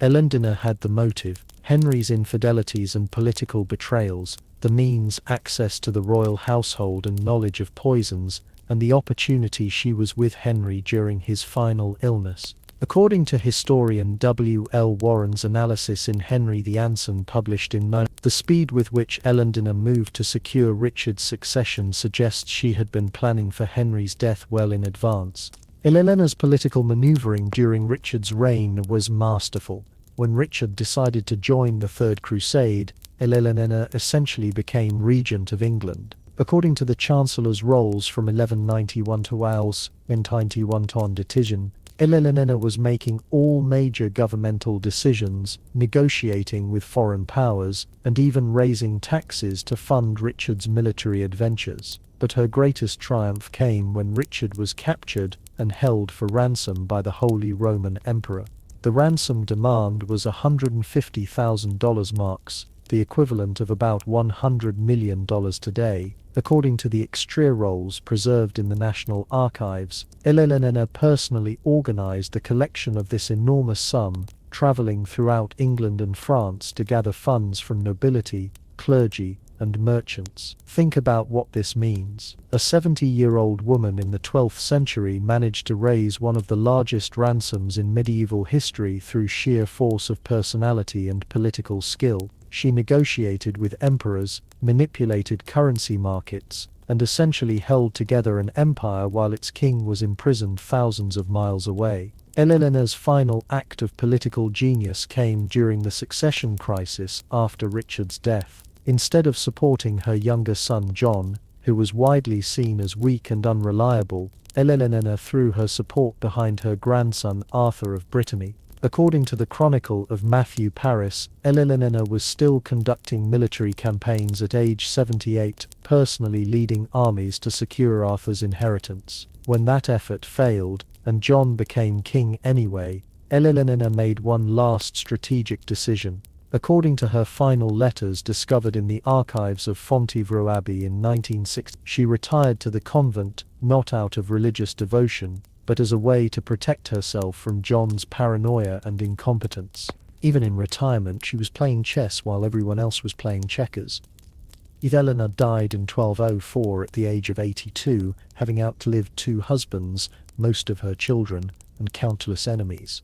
Elendina had the motive, Henry's infidelities and political betrayals, the means, access to the royal household and knowledge of poisons, and the opportunity she was with Henry during his final illness. According to historian W. L. Warren's analysis in Henry the Anson published in the speed with which Elendina moved to secure Richard's succession suggests she had been planning for Henry's death well in advance. Elendina's political maneuvering during Richard's reign was masterful. When Richard decided to join the Third Crusade, Elendina essentially became regent of England. According to the Chancellor's rolls from 1191 to Wales, in 91 ton decision, Elendina was making all major governmental decisions, negotiating with foreign powers, and even raising taxes to fund Richard's military adventures. But her greatest triumph came when Richard was captured and held for ransom by the Holy Roman Emperor. The ransom demand was $150,000 marks, the equivalent of about $100 million today. According to the extra rolls preserved in the National Archives, Elendina personally organized the collection of this enormous sum, traveling throughout England and France to gather funds from nobility, clergy, and merchants. Think about what this means. A 70-year-old woman in the 12th century managed to raise one of the largest ransoms in medieval history through sheer force of personality and political skill. She negotiated with emperors, manipulated currency markets, and essentially held together an empire while its king was imprisoned thousands of miles away. Elendina's final act of political genius came during the succession crisis after Richard's death. Instead of supporting her younger son John, who was widely seen as weak and unreliable, Elendina threw her support behind her grandson Arthur of Brittany. According to the Chronicle of Matthew Paris, Elendina was still conducting military campaigns at age 78, personally leading armies to secure Arthur's inheritance. When that effort failed, and John became king anyway, Elendina made one last strategic decision. According to her final letters discovered in the archives of Fontevraud Abbey in 1960, she retired to the convent, not out of religious devotion, but as a way to protect herself from John's paranoia and incompetence. Even in retirement, she was playing chess while everyone else was playing checkers. Elena died in 1204 at the age of 82, having outlived 2 husbands, most of her children, and countless enemies.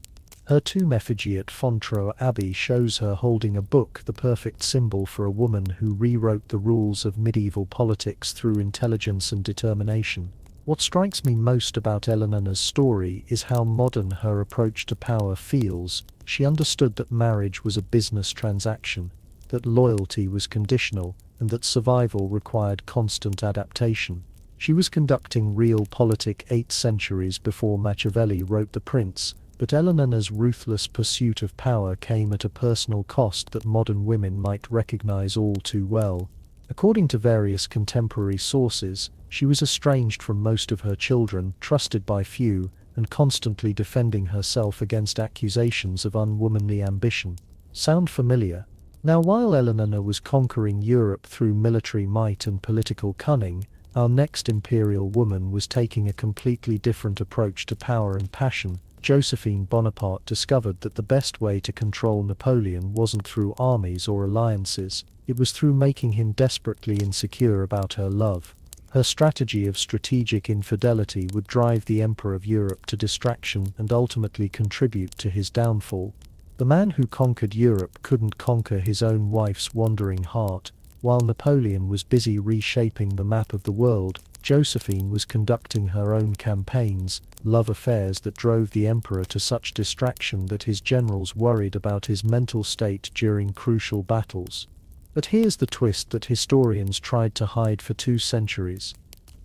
Her tomb effigy at Fontevraud Abbey shows her holding a book, the perfect symbol for a woman who rewrote the rules of medieval politics through intelligence and determination. What strikes me most about Elendina's story is how modern her approach to power feels. She understood that marriage was a business transaction, that loyalty was conditional, and that survival required constant adaptation. She was conducting realpolitik 8 centuries before Machiavelli wrote The Prince, but Elendina's ruthless pursuit of power came at a personal cost that modern women might recognize all too well. According to various contemporary sources, she was estranged from most of her children, trusted by few, and constantly defending herself against accusations of unwomanly ambition. Sound familiar? Now, while Elendina was conquering Europe through military might and political cunning, our next imperial woman was taking a completely different approach to power and passion. Josephine Bonaparte discovered that the best way to control Napoleon wasn't through armies or alliances, it was through making him desperately insecure about her love. Her strategy of strategic infidelity would drive the Emperor of Europe to distraction and ultimately contribute to his downfall. The man who conquered Europe couldn't conquer his own wife's wandering heart. While Napoleon was busy reshaping the map of the world, Josephine was conducting her own campaigns, love affairs that drove the emperor to such distraction that his generals worried about his mental state during crucial battles. But here's the twist that historians tried to hide for 2 centuries.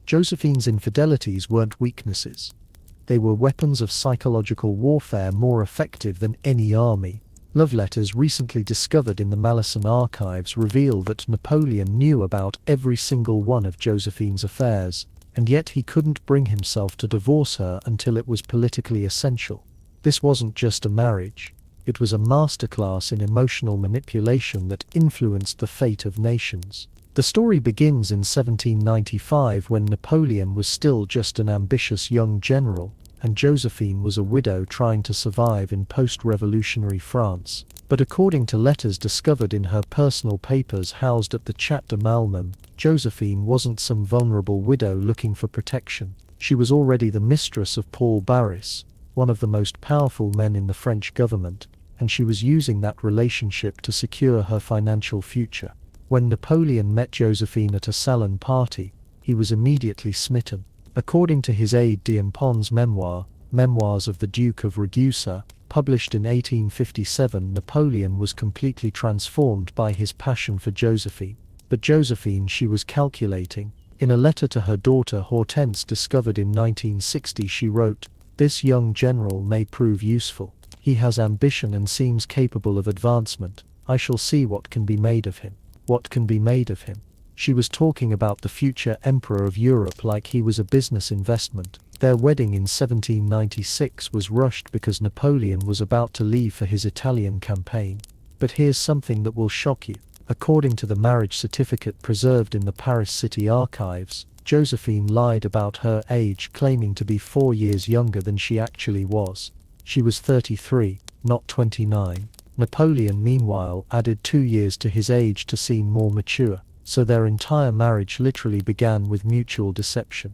Josephine's infidelities weren't weaknesses. They were weapons of psychological warfare more effective than any army. Love letters recently discovered in the Malleson archives reveal that Napoleon knew about every single one of Josephine's affairs. and yet he couldn't bring himself to divorce her until it was politically essential. This wasn't just a marriage. It was a masterclass in emotional manipulation that influenced the fate of nations. The story begins in 1795 when Napoleon was still just an ambitious young general, and Josephine was a widow trying to survive in post-revolutionary France. But according to letters discovered in her personal papers housed at the Chat de Malmum, Josephine wasn't some vulnerable widow looking for protection. She was already the mistress of Paul Barras, one of the most powerful men in the French government, and she was using that relationship to secure her financial future. When Napoleon met Josephine at a salon party, he was immediately smitten. According to his aide-de-camp's memoir, Memoirs of the Duke of Ragusa, published in 1857, Napoleon was completely transformed by his passion for Josephine. But Josephine, she was calculating. In a letter to her daughter Hortense discovered in 1960, she wrote, "This young general may prove useful. He has ambition and seems capable of advancement. I shall see what can be made of him. What can be made of him." She was talking about the future emperor of Europe like he was a business investment. Their wedding in 1796 was rushed because Napoleon was about to leave for his Italian campaign. But here's something that will shock you. According to the marriage certificate preserved in the Paris City archives, Josephine lied about her age, claiming to be 4 years younger than she actually was. She was 33, not 29. Napoleon, meanwhile, added 2 years to his age to seem more mature. So their entire marriage literally began with mutual deception.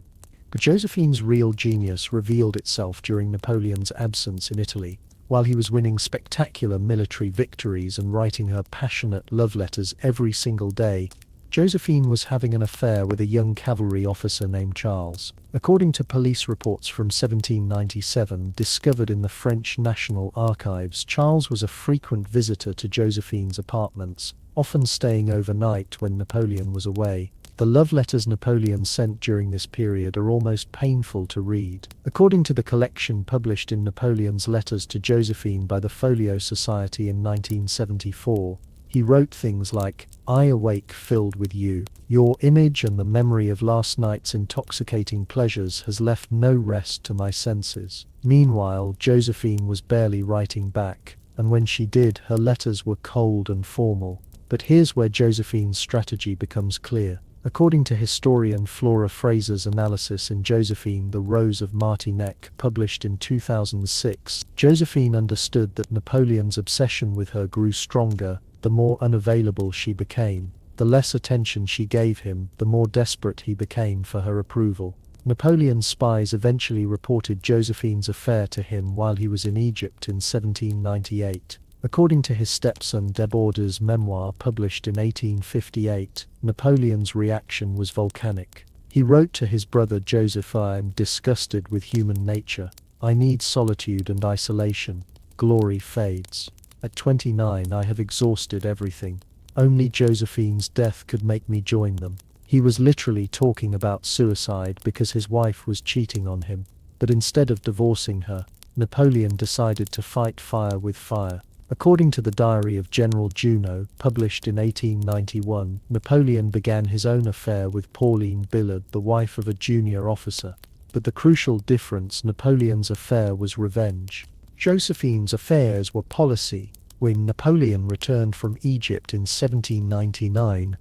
But Josephine's real genius revealed itself during Napoleon's absence in Italy. While he was winning spectacular military victories and writing her passionate love letters every single day, Josephine was having an affair with a young cavalry officer named Charles. According to police reports from 1797 discovered in the French National Archives, Charles was a frequent visitor to Josephine's apartments, often staying overnight when Napoleon was away. The love letters Napoleon sent during this period are almost painful to read. According to the collection published in Napoleon's Letters to Josephine by the Folio Society in 1974, he wrote things like, "I awake filled with you. Your image and the memory of last night's intoxicating pleasures has left no rest to my senses." Meanwhile, Josephine was barely writing back, and when she did, her letters were cold and formal. But here's where Josephine's strategy becomes clear. According to historian Flora Fraser's analysis in Josephine, The Rose of Martinique, published in 2006, Josephine understood that Napoleon's obsession with her grew stronger. The more unavailable she became, the less attention she gave him, the more desperate he became for her approval. Napoleon's spies eventually reported Josephine's affair to him while he was in Egypt in 1798. According to his stepson Deborda's memoir published in 1858, Napoleon's reaction was volcanic. He wrote to his brother Joseph, "I am disgusted with human nature. I need solitude and isolation. Glory fades. At 29 I have exhausted everything. Only Josephine's death could make me join them." He was literally talking about suicide because his wife was cheating on him. But instead of divorcing her, Napoleon decided to fight fire with fire. According to the Diary of General Junot, published in 1891, Napoleon began his own affair with Pauline Billard, the wife of a junior officer. But the crucial difference: Napoleon's affair was revenge. Josephine's affairs were policy. When Napoleon returned from Egypt in 1799,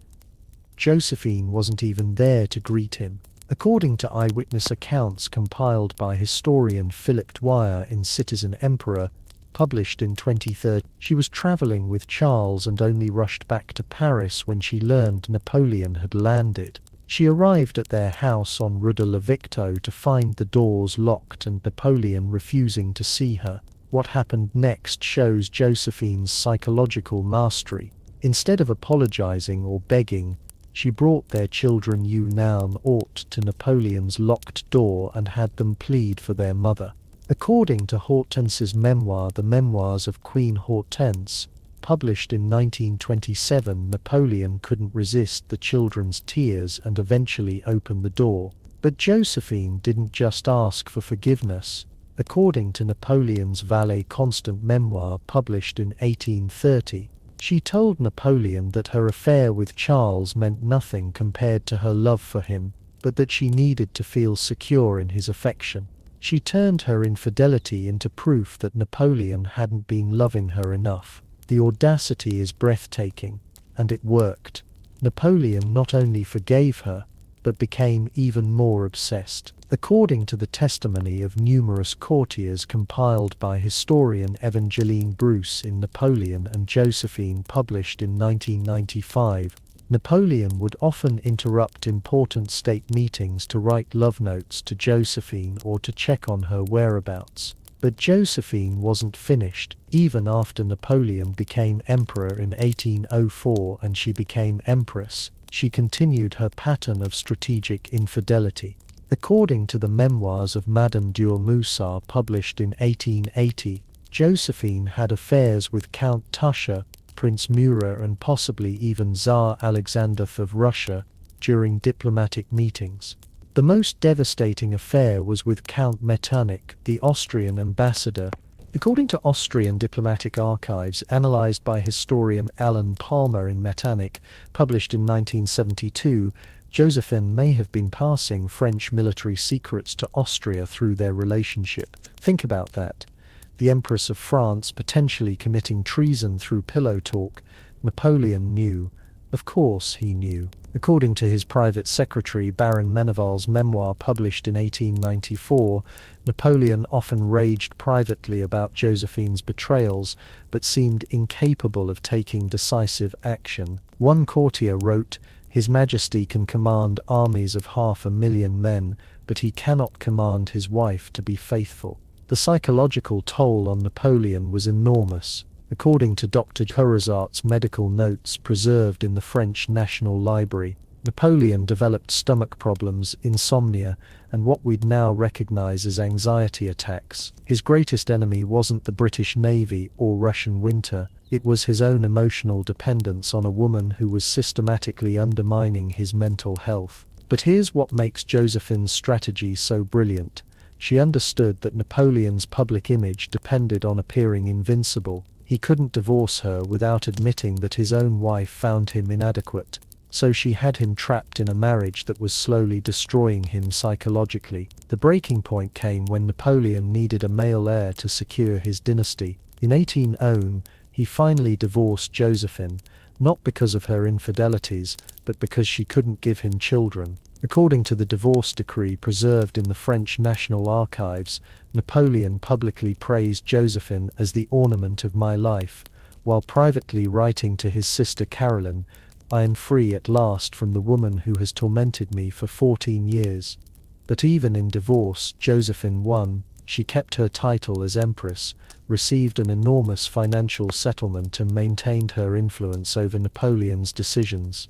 Josephine wasn't even there to greet him. According to eyewitness accounts compiled by historian Philip Dwyer in Citizen Emperor, published in 2013, she was traveling with Charles and only rushed back to Paris when she learned Napoleon had landed. She arrived at their house on Rue de la Victoire to find the doors locked and Napoleon refusing to see her. What happened next shows Josephine's psychological mastery. Instead of apologizing or begging, she brought their children Yunnan Haute to Napoleon's locked door and had them plead for their mother. According to Hortense's memoir, The Memoirs of Queen Hortense, published in 1927, Napoleon couldn't resist the children's tears and eventually opened the door. But Josephine didn't just ask for forgiveness. According to Napoleon's valet Constant memoir published in 1830, she told Napoleon that her affair with Charles meant nothing compared to her love for him. but that she needed to feel secure in his affection. She turned her infidelity into proof that Napoleon hadn't been loving her enough. The audacity is breathtaking, and it worked. Napoleon not only forgave her, but became even more obsessed. According to the testimony of numerous courtiers compiled by historian Evangeline Bruce in Napoleon and Josephine, published in 1995, Napoleon would often interrupt important state meetings to write love notes to Josephine or to check on her whereabouts. But Josephine wasn't finished. Even after Napoleon became emperor in 1804 and she became empress, she continued her pattern of strategic infidelity. According to the memoirs of Madame d'Urmusat, published in 1880, Josephine had affairs with Count Tusher, Prince Murat, and possibly even Tsar Alexander of Russia during diplomatic meetings. The most devastating affair was with Count Metternich, the Austrian ambassador. According to Austrian diplomatic archives analyzed by historian Alan Palmer in Metternich, published in 1972, Josephine may have been passing French military secrets to Austria through their relationship. Think about that. The Empress of France potentially committing treason through pillow talk. Napoleon knew. Of course he knew. According to his private secretary Baron Meneval's memoir published in 1894, Napoleon often raged privately about Josephine's betrayals, but seemed incapable of taking decisive action. One courtier wrote, "His Majesty can command armies of 500,000 men, but he cannot command his wife to be faithful." The psychological toll on Napoleon was enormous. According to Dr. Courazat's medical notes preserved in the French National Library, Napoleon developed stomach problems, insomnia, and what we'd now recognize as anxiety attacks. His greatest enemy wasn't the British Navy or Russian winter, it was his own emotional dependence on a woman who was systematically undermining his mental health. But here's what makes Josephine's strategy so brilliant. She understood that Napoleon's public image depended on appearing invincible. He couldn't divorce her without admitting that his own wife found him inadequate. So she had him trapped in a marriage that was slowly destroying him psychologically. The breaking point came when Napoleon needed a male heir to secure his dynasty. In 1800, he finally divorced Josephine, not because of her infidelities, but because she couldn't give him children. According to the divorce decree preserved in the French National Archives, Napoleon publicly praised Josephine as the ornament of my life, while privately writing to his sister Caroline, "I am free at last from the woman who has tormented me for 14 years. But even in divorce, Josephine won. She kept her title as empress, received an enormous financial settlement, and maintained her influence over Napoleon's decisions."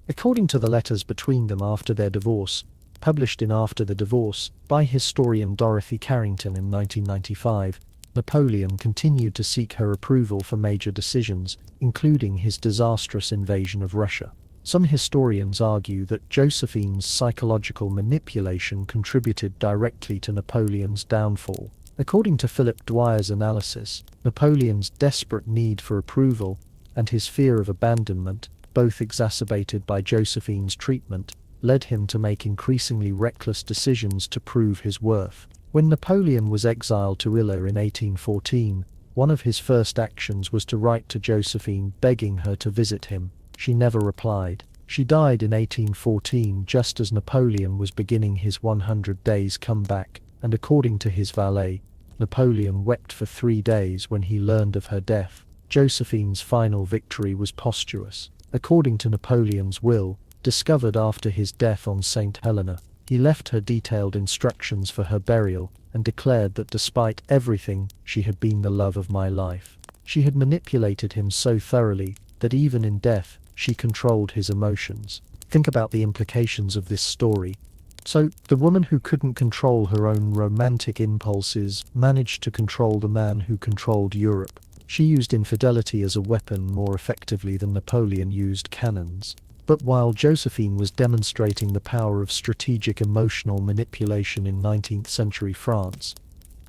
According to the letters between them after their divorce, published in After the Divorce by historian Dorothy Carrington in 1995, Napoleon continued to seek her approval for major decisions, including his disastrous invasion of Russia. Some historians argue that Josephine's psychological manipulation contributed directly to Napoleon's downfall. According to Philip Dwyer's analysis, Napoleon's desperate need for approval and his fear of abandonment, both exacerbated by Josephine's treatment, led him to make increasingly reckless decisions to prove his worth. When Napoleon was exiled to Illa in 1814, one of his first actions was to write to Josephine begging her to visit him. She never replied. She died in 1814 just as Napoleon was beginning his 100 days comeback, and according to his valet, Napoleon wept for 3 days when he learned of her death. Josephine's final victory was posthumous. According to Napoleon's will, discovered after his death on St. Helena, he left her detailed instructions for her burial and declared that despite everything, she had been the love of my life. She had manipulated him so thoroughly that even in death, she controlled his emotions. Think about the implications of this story. So, the woman who couldn't control her own romantic impulses managed to control the man who controlled Europe. She used infidelity as a weapon more effectively than Napoleon used cannons. But while Josephine was demonstrating the power of strategic emotional manipulation in 19th century France,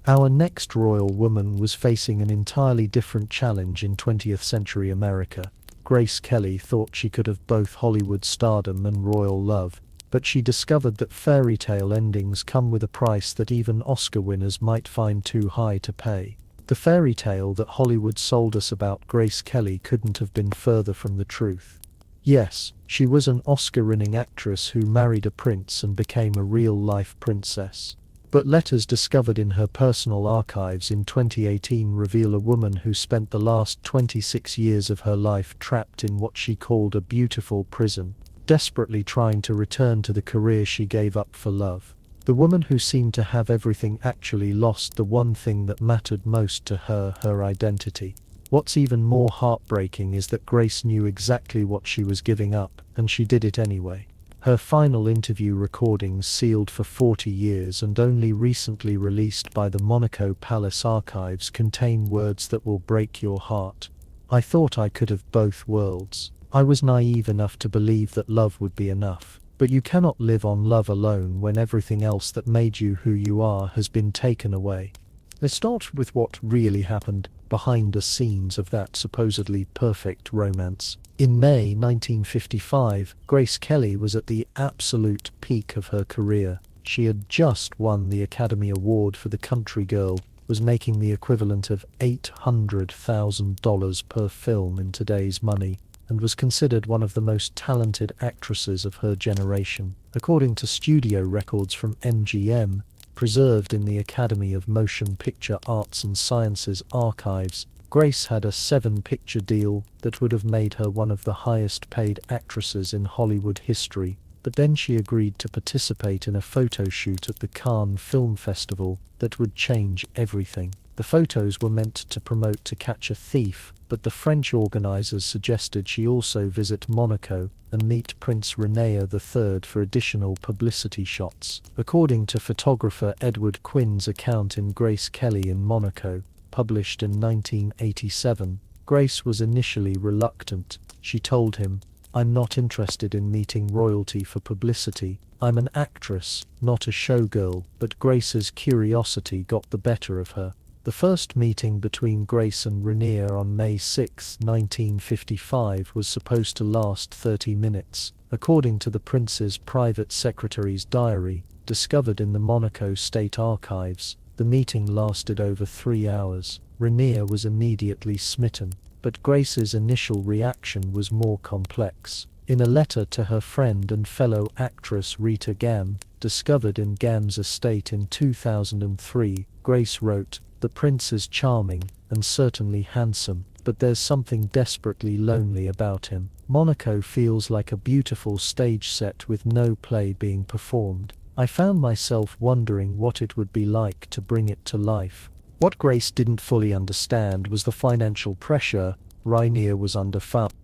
our next royal woman was facing an entirely different challenge in 20th century America. Grace Kelly thought she could have both Hollywood stardom and royal love. But she discovered that fairy tale endings come with a price that even Oscar winners might find too high to pay. The fairy tale that Hollywood sold us about Grace Kelly couldn't have been further from the truth. Yes, she was an Oscar-winning actress who married a prince and became a real-life princess. But letters discovered in her personal archives in 2018 reveal a woman who spent the last 26 years of her life trapped in what she called a beautiful prison, desperately trying to return to the career she gave up for love. The woman who seemed to have everything actually lost the one thing that mattered most to her, her identity. What's even more heartbreaking is that Grace knew exactly what she was giving up, and she did it anyway. Her final interview recordings, sealed for 40 years and only recently released by the Monaco Palace Archives, contain words that will break your heart. I thought I could have both worlds. I was naive enough to believe that love would be enough. But you cannot live on love alone when everything else that made you who you are has been taken away. Let's start with what really happened behind the scenes of that supposedly perfect romance. In May 1955, Grace Kelly was at the absolute peak of her career. She had just won the Academy Award for The Country Girl, was making the equivalent of $800,000 per film in today's money, and was considered one of the most talented actresses of her generation. According to studio records from MGM, preserved in the Academy of Motion Picture Arts and Sciences archives, Grace had a 7-picture deal that would have made her one of the highest-paid actresses in Hollywood history, but then she agreed to participate in a photo shoot at the Cannes Film Festival that would change everything. The photos were meant to promote To Catch a Thief, but the French organizers suggested she also visit Monaco and meet Prince René III for additional publicity shots. According to photographer Edward Quinn's account in Grace Kelly in Monaco, published in 1987, Grace was initially reluctant. She told him, "I'm not interested in meeting royalty for publicity. I'm an actress, not a showgirl." But Grace's curiosity got the better of her. The first meeting between Grace and Rainier on May 6, 1955 was supposed to last 30 minutes. According to the prince's private secretary's diary, discovered in the Monaco State Archives, the meeting lasted over 3 hours. Rainier was immediately smitten, but Grace's initial reaction was more complex. In a letter to her friend and fellow actress Rita Gam, discovered in Gam's estate in 2003, Grace wrote, "The prince is charming, and certainly handsome, but there's something desperately lonely about him. Monaco feels like a beautiful stage set with no play being performed. I found myself wondering what it would be like to bring it to life." What Grace didn't fully understand was the financial pressure Rainier was under.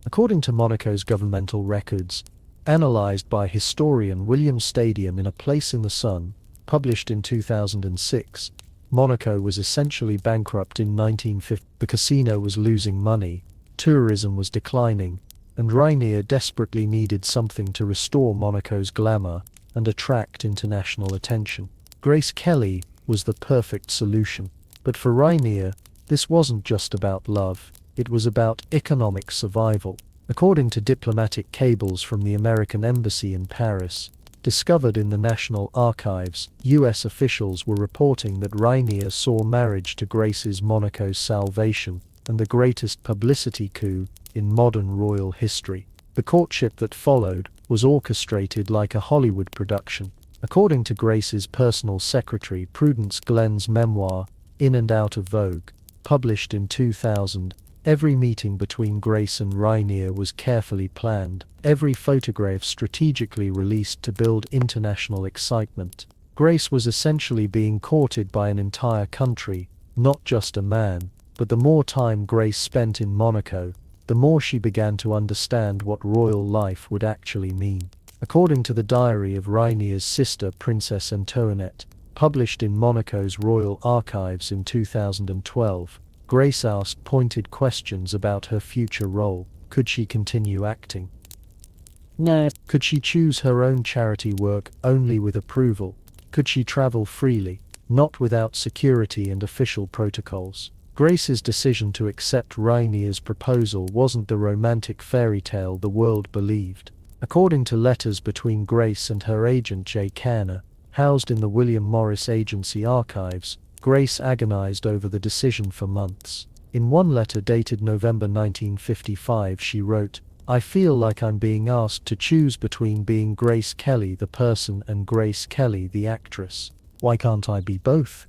According to Monaco's governmental records, analyzed by historian William Stadium in A Place in the Sun, published in 2006, Monaco was essentially bankrupt in 1950. The casino was losing money, tourism was declining, and Rainier desperately needed something to restore Monaco's glamour and attract international attention. Grace Kelly was the perfect solution. But for Rainier, this wasn't just about love, it was about economic survival. According to diplomatic cables from the American Embassy in Paris, discovered in the National Archives, US officials were reporting that Rainier saw marriage to Grace's Monaco's salvation and the greatest publicity coup in modern royal history. The courtship that followed was orchestrated like a Hollywood production. According to Grace's personal secretary Prudence Glenn's memoir, In and Out of Vogue, published in 2000, every meeting between Grace and Rainier was carefully planned, every photograph strategically released to build international excitement. Grace was essentially being courted by an entire country, not just a man, but the more time Grace spent in Monaco, the more she began to understand what royal life would actually mean. According to the diary of Rainier's sister Princess Antoinette, published in Monaco's Royal Archives in 2012, Grace asked pointed questions about her future role. Could she continue acting? No. Could she choose her own charity work only with approval? Could she travel freely, not without security and official protocols? Grace's decision to accept Rainier's proposal wasn't the romantic fairy tale the world believed. According to letters between Grace and her agent Jay Kerner, housed in the William Morris Agency archives, Grace agonized over the decision for months. In one letter dated November 1955 she wrote, "I feel like I'm being asked to choose between being Grace Kelly the person and Grace Kelly the actress. Why can't I be both?"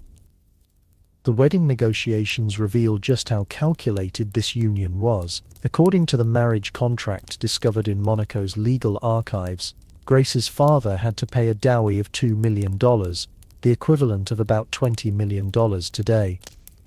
The wedding negotiations reveal just how calculated this union was. According to the marriage contract discovered in Monaco's legal archives, Grace's father had to pay a dowry of $2 million, the equivalent of about $20 million today.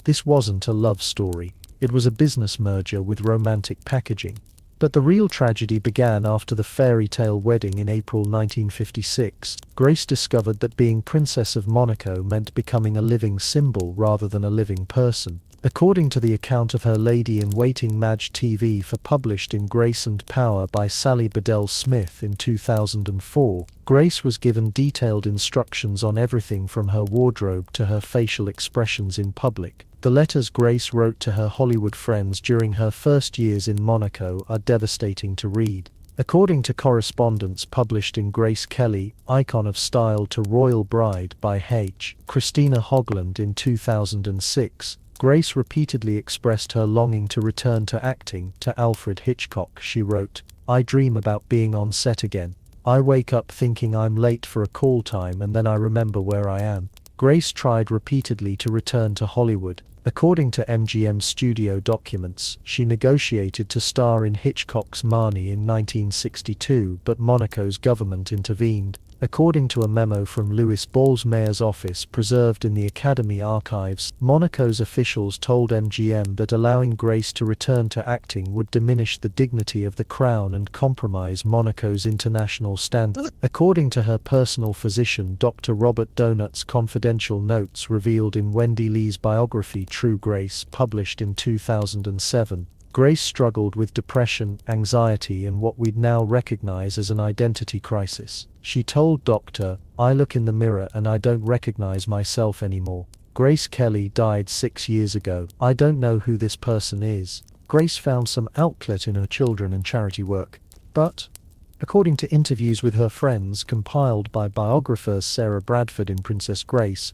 This wasn't a love story. It was a business merger with romantic packaging. But the real tragedy began after the fairy tale wedding in April 1956. Grace discovered that being Princess of Monaco meant becoming a living symbol rather than a living person. According to the account of her lady-in-waiting Madge TV for published in Grace and Power by Sally Bedell Smith in 2004, Grace was given detailed instructions on everything from her wardrobe to her facial expressions in public. The letters Grace wrote to her Hollywood friends during her first years in Monaco are devastating to read. According to correspondence published in Grace Kelly, Icon of Style to Royal Bride by Christina Hogland in 2006, Grace repeatedly expressed her longing to return to acting. To Alfred Hitchcock she wrote, "I dream about being on set again. I wake up thinking I'm late for a call time and then I remember where I am." Grace tried repeatedly to return to Hollywood. According to MGM studio documents, she negotiated to star in Hitchcock's Marnie in 1962, but Monaco's government intervened. According to a memo from Louis Ball's mayor's office preserved in the Academy archives, Monaco's officials told MGM that allowing Grace to return to acting would diminish the dignity of the crown and compromise Monaco's international standing. According to her personal physician Dr. Robert Donut's confidential notes revealed in Wendy Lee's biography True Grace, published in 2007, Grace struggled with depression, anxiety and what we'd now recognize as an identity crisis. She told Dr. "I look in the mirror and I don't recognize myself anymore. Grace Kelly died 6 years ago. I don't know who this person is." Grace found some outlet in her children and charity work. But, according to interviews with her friends compiled by biographer Sarah Bradford in Princess Grace,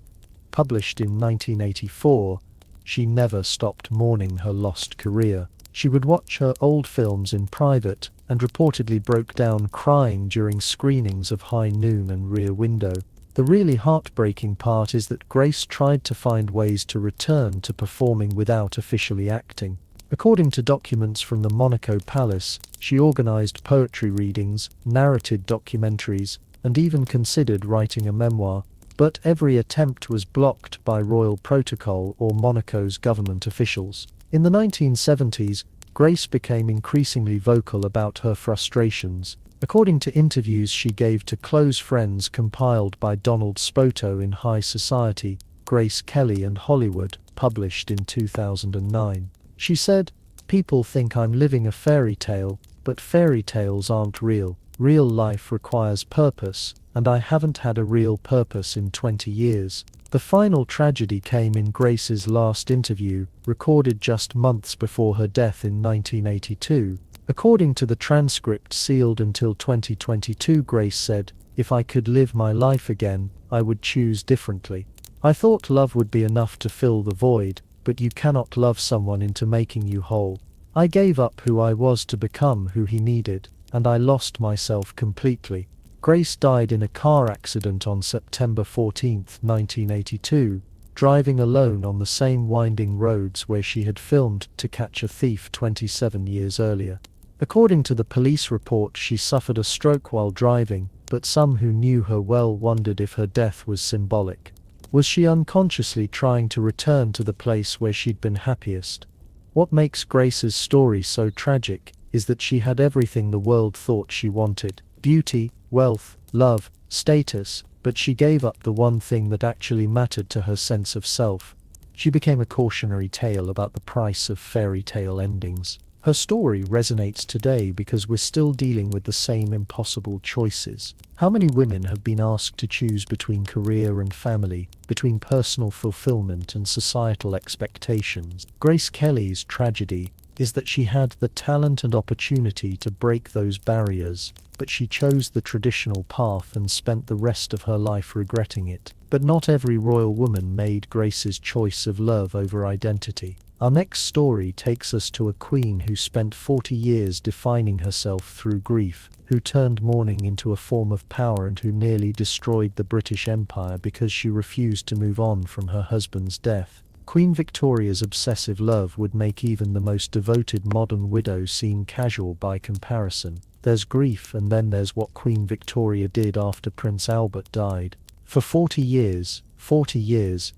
published in 1984, she never stopped mourning her lost career. She would watch her old films in private, and reportedly broke down crying during screenings of High Noon and Rear Window. The really heartbreaking part is that Grace tried to find ways to return to performing without officially acting. According to documents from the Monaco Palace, she organized poetry readings, narrated documentaries, and even considered writing a memoir, but every attempt was blocked by royal protocol or Monaco's government officials. In the 1970s, Grace became increasingly vocal about her frustrations. According to interviews she gave to close friends compiled by Donald Spoto in High Society, Grace Kelly and Hollywood, published in 2009. She said, "People think I'm living a fairy tale, but fairy tales aren't real. Real life requires purpose, and I haven't had a real purpose in 20 years. The final tragedy came in Grace's last interview, recorded just months before her death in 1982. According to the transcript sealed until 2022, Grace said, "If I could live my life again, I would choose differently. I thought love would be enough to fill the void, but you cannot love someone into making you whole. I gave up who I was to become who he needed, and I lost myself completely." Grace died in a car accident on September 14, 1982, driving alone on the same winding roads where she had filmed To Catch a Thief 27 years earlier. According to the police report, she suffered a stroke while driving, but some who knew her well wondered if her death was symbolic. Was she unconsciously trying to return to the place where she'd been happiest? What makes Grace's story so tragic is that she had everything the world thought she wanted: beauty, wealth, love, status, but she gave up the one thing that actually mattered to her sense of self. She became a cautionary tale about the price of fairy tale endings. Her story resonates today because we're still dealing with the same impossible choices. How many women have been asked to choose between career and family, between personal fulfillment and societal expectations? Grace Kelly's tragedy, is that she had the talent and opportunity to break those barriers, but she chose the traditional path and spent the rest of her life regretting it. But not every royal woman made Grace's choice of love over identity. Our next story takes us to a queen who spent 40 years defining herself through grief, who turned mourning into a form of power, and who nearly destroyed the British Empire because she refused to move on from her husband's death. Queen Victoria's obsessive love would make even the most devoted modern widow seem casual by comparison. There's grief, and then there's what Queen Victoria did after Prince Albert died. For 40 years,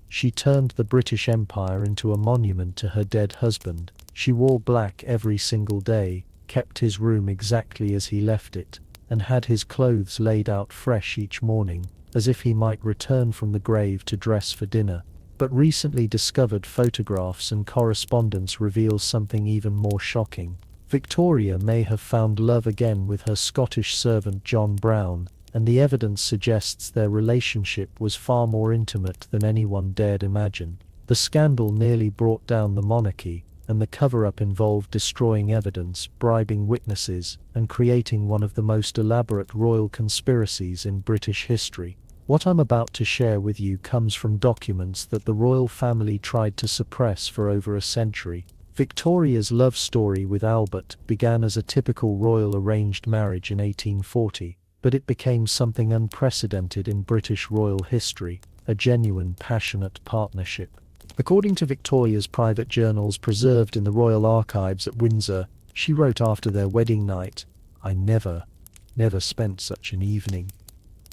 she turned the British Empire into a monument to her dead husband. She wore black every single day, kept his room exactly as he left it, and had his clothes laid out fresh each morning, as if he might return from the grave to dress for dinner. But recently discovered photographs and correspondence reveal something even more shocking. Victoria may have found love again with her Scottish servant John Brown, and the evidence suggests their relationship was far more intimate than anyone dared imagine. The scandal nearly brought down the monarchy, and the cover-up involved destroying evidence, bribing witnesses, and creating one of the most elaborate royal conspiracies in British history. What I'm about to share with you comes from documents that the royal family tried to suppress for over a century. Victoria's love story with Albert began as a typical royal arranged marriage in 1840, but it became something unprecedented in British royal history, a genuine, passionate partnership. According to Victoria's private journals preserved in the Royal Archives at Windsor, she wrote after their wedding night, "I never spent such an evening.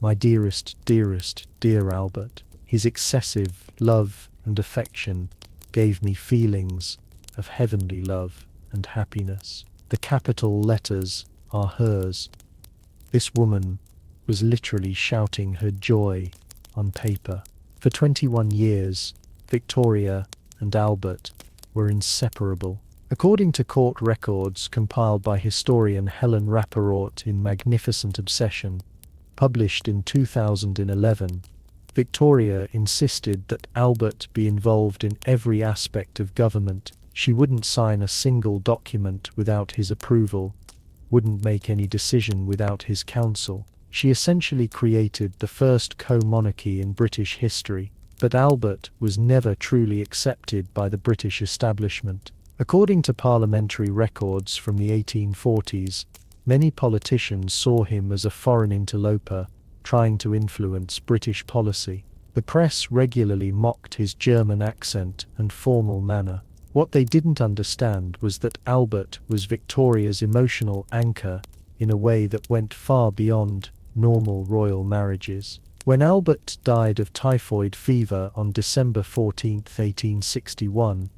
My dearest, dear Albert, his excessive love and affection gave me feelings of heavenly love and happiness. The capital letters are hers. This woman was literally shouting her joy on paper." For 21 years, Victoria and Albert were inseparable. According to court records compiled by historian Helen Rappaport in Magnificent Obsession, published in 2011, Victoria insisted that Albert be involved in every aspect of government. She wouldn't sign a single document without his approval, wouldn't make any decision without his counsel. She essentially created the first co-monarchy in British history, but Albert was never truly accepted by the British establishment. According to parliamentary records from the 1840s, many politicians saw him as a foreign interloper, trying to influence British policy. The press regularly mocked his German accent and formal manner. What they didn't understand was that Albert was Victoria's emotional anchor in a way that went far beyond normal royal marriages. When Albert died of typhoid fever on December 14, 1861,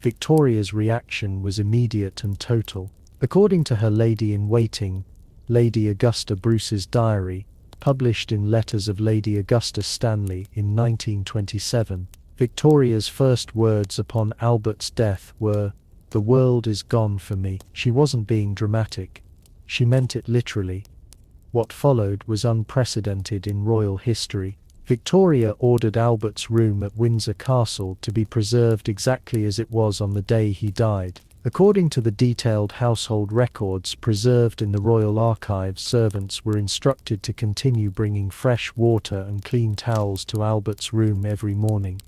Victoria's reaction was immediate and total. According to her lady-in-waiting, Lady Augusta Bruce's diary, published in Letters of Lady Augusta Stanley in 1927, Victoria's first words upon Albert's death were, "The world is gone for me." She wasn't being dramatic. She meant it literally. What followed was unprecedented in royal history. Victoria ordered Albert's room at Windsor Castle to be preserved exactly as it was on the day he died. According to the detailed household records preserved in the Royal Archives, servants were instructed to continue bringing fresh water and clean towels to Albert's room every morning,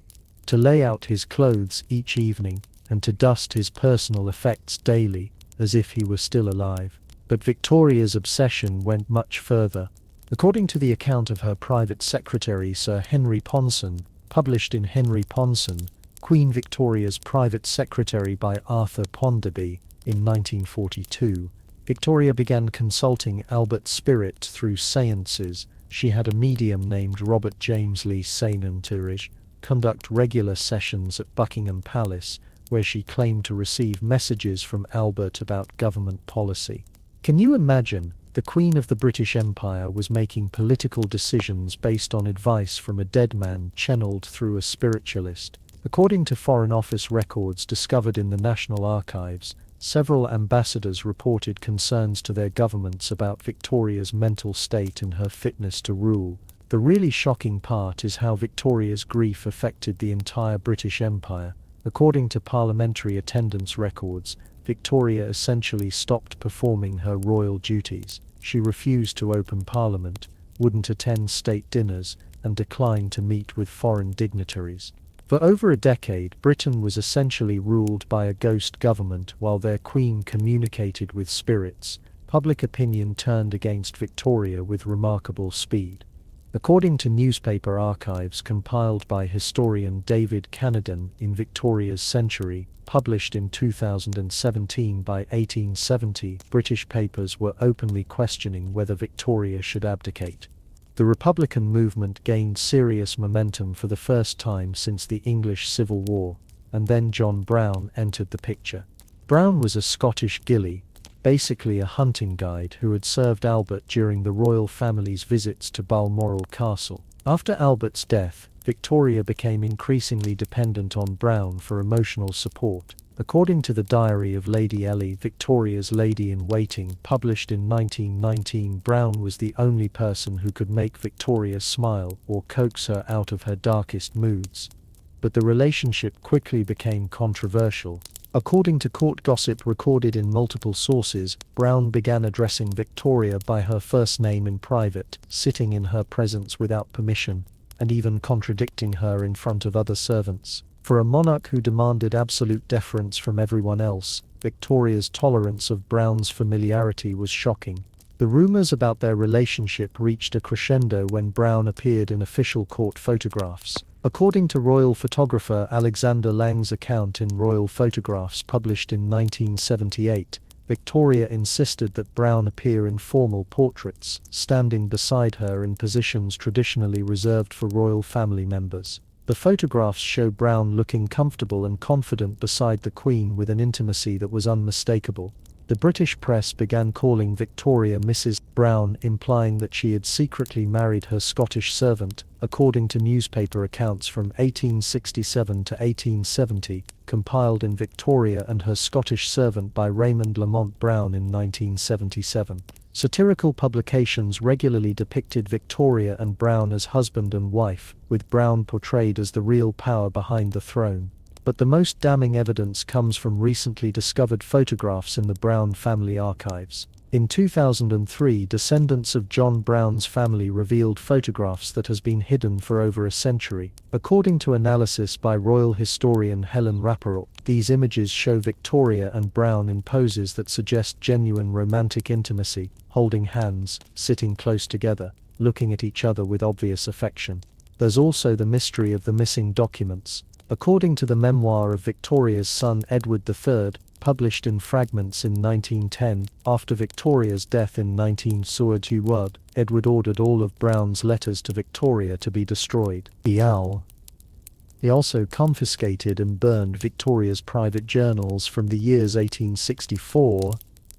to lay out his clothes each evening, and to dust his personal effects daily, as if he were still alive. But Victoria's obsession went much further. According to the account of her private secretary Sir Henry Ponson, published in Henry Ponson, Queen Victoria's Private Secretary by Arthur Ponderby, in 1942, Victoria began consulting Albert's spirit through seances. She had a medium named Robert James Lee Sainantirage conduct regular sessions at Buckingham Palace, where she claimed to receive messages from Albert about government policy. Can you imagine? The Queen of the British Empire was making political decisions based on advice from a dead man channeled through a spiritualist. According to Foreign Office records discovered in the National Archives, several ambassadors reported concerns to their governments about Victoria's mental state and her fitness to rule. The really shocking part is how Victoria's grief affected the entire British Empire. According to parliamentary attendance records, Victoria essentially stopped performing her royal duties. She refused to open parliament, wouldn't attend state dinners, and declined to meet with foreign dignitaries. For over a decade, Britain was essentially ruled by a ghost government while their queen communicated with spirits. Public opinion turned against Victoria with remarkable speed. According to newspaper archives compiled by historian David Canaden in Victoria's Century, published in 2017 by 1870, British papers were openly questioning whether Victoria should abdicate. The Republican movement gained serious momentum for the first time since the English Civil War, and then John Brown entered the picture. Brown was a Scottish gillie, basically a hunting guide who had served Albert during the royal family's visits to Balmoral Castle. After Albert's death, Victoria became increasingly dependent on Brown for emotional support. According to the Diary of Lady Ellie, Victoria's Lady-in-Waiting, published in 1919, Brown was the only person who could make Victoria smile or coax her out of her darkest moods. But the relationship quickly became controversial. According to court gossip recorded in multiple sources, Brown began addressing Victoria by her first name in private, sitting in her presence without permission, and even contradicting her in front of other servants. For a monarch who demanded absolute deference from everyone else, Victoria's tolerance of Brown's familiarity was shocking. The rumors about their relationship reached a crescendo when Brown appeared in official court photographs. According to royal photographer Alexander Lang's account in Royal Photographs published in 1978, Victoria insisted that Brown appear in formal portraits, standing beside her in positions traditionally reserved for royal family members. The photographs show Brown looking comfortable and confident beside the Queen with an intimacy that was unmistakable. The British press began calling Victoria Mrs. Brown, implying that she had secretly married her Scottish servant, according to newspaper accounts from 1867 to 1870, compiled in Victoria and Her Scottish Servant by Raymond Lamont Brown in 1977. Satirical publications regularly depicted Victoria and Brown as husband and wife, with Brown portrayed as the real power behind the throne. But the most damning evidence comes from recently discovered photographs in the Brown family archives. In 2003, descendants of John Brown's family revealed photographs that has been hidden for over a century. According to analysis by royal historian Helen Rapporot, these images show Victoria and Brown in poses that suggest genuine romantic intimacy, holding hands, sitting close together, looking at each other with obvious affection. There's also the mystery of the missing documents. According to the memoir of Victoria's son Edward III, published in fragments in 1910, after Victoria's death in 1921, Edward ordered all of Brown's letters to Victoria to be destroyed. He also confiscated and burned Victoria's private journals from the years 1864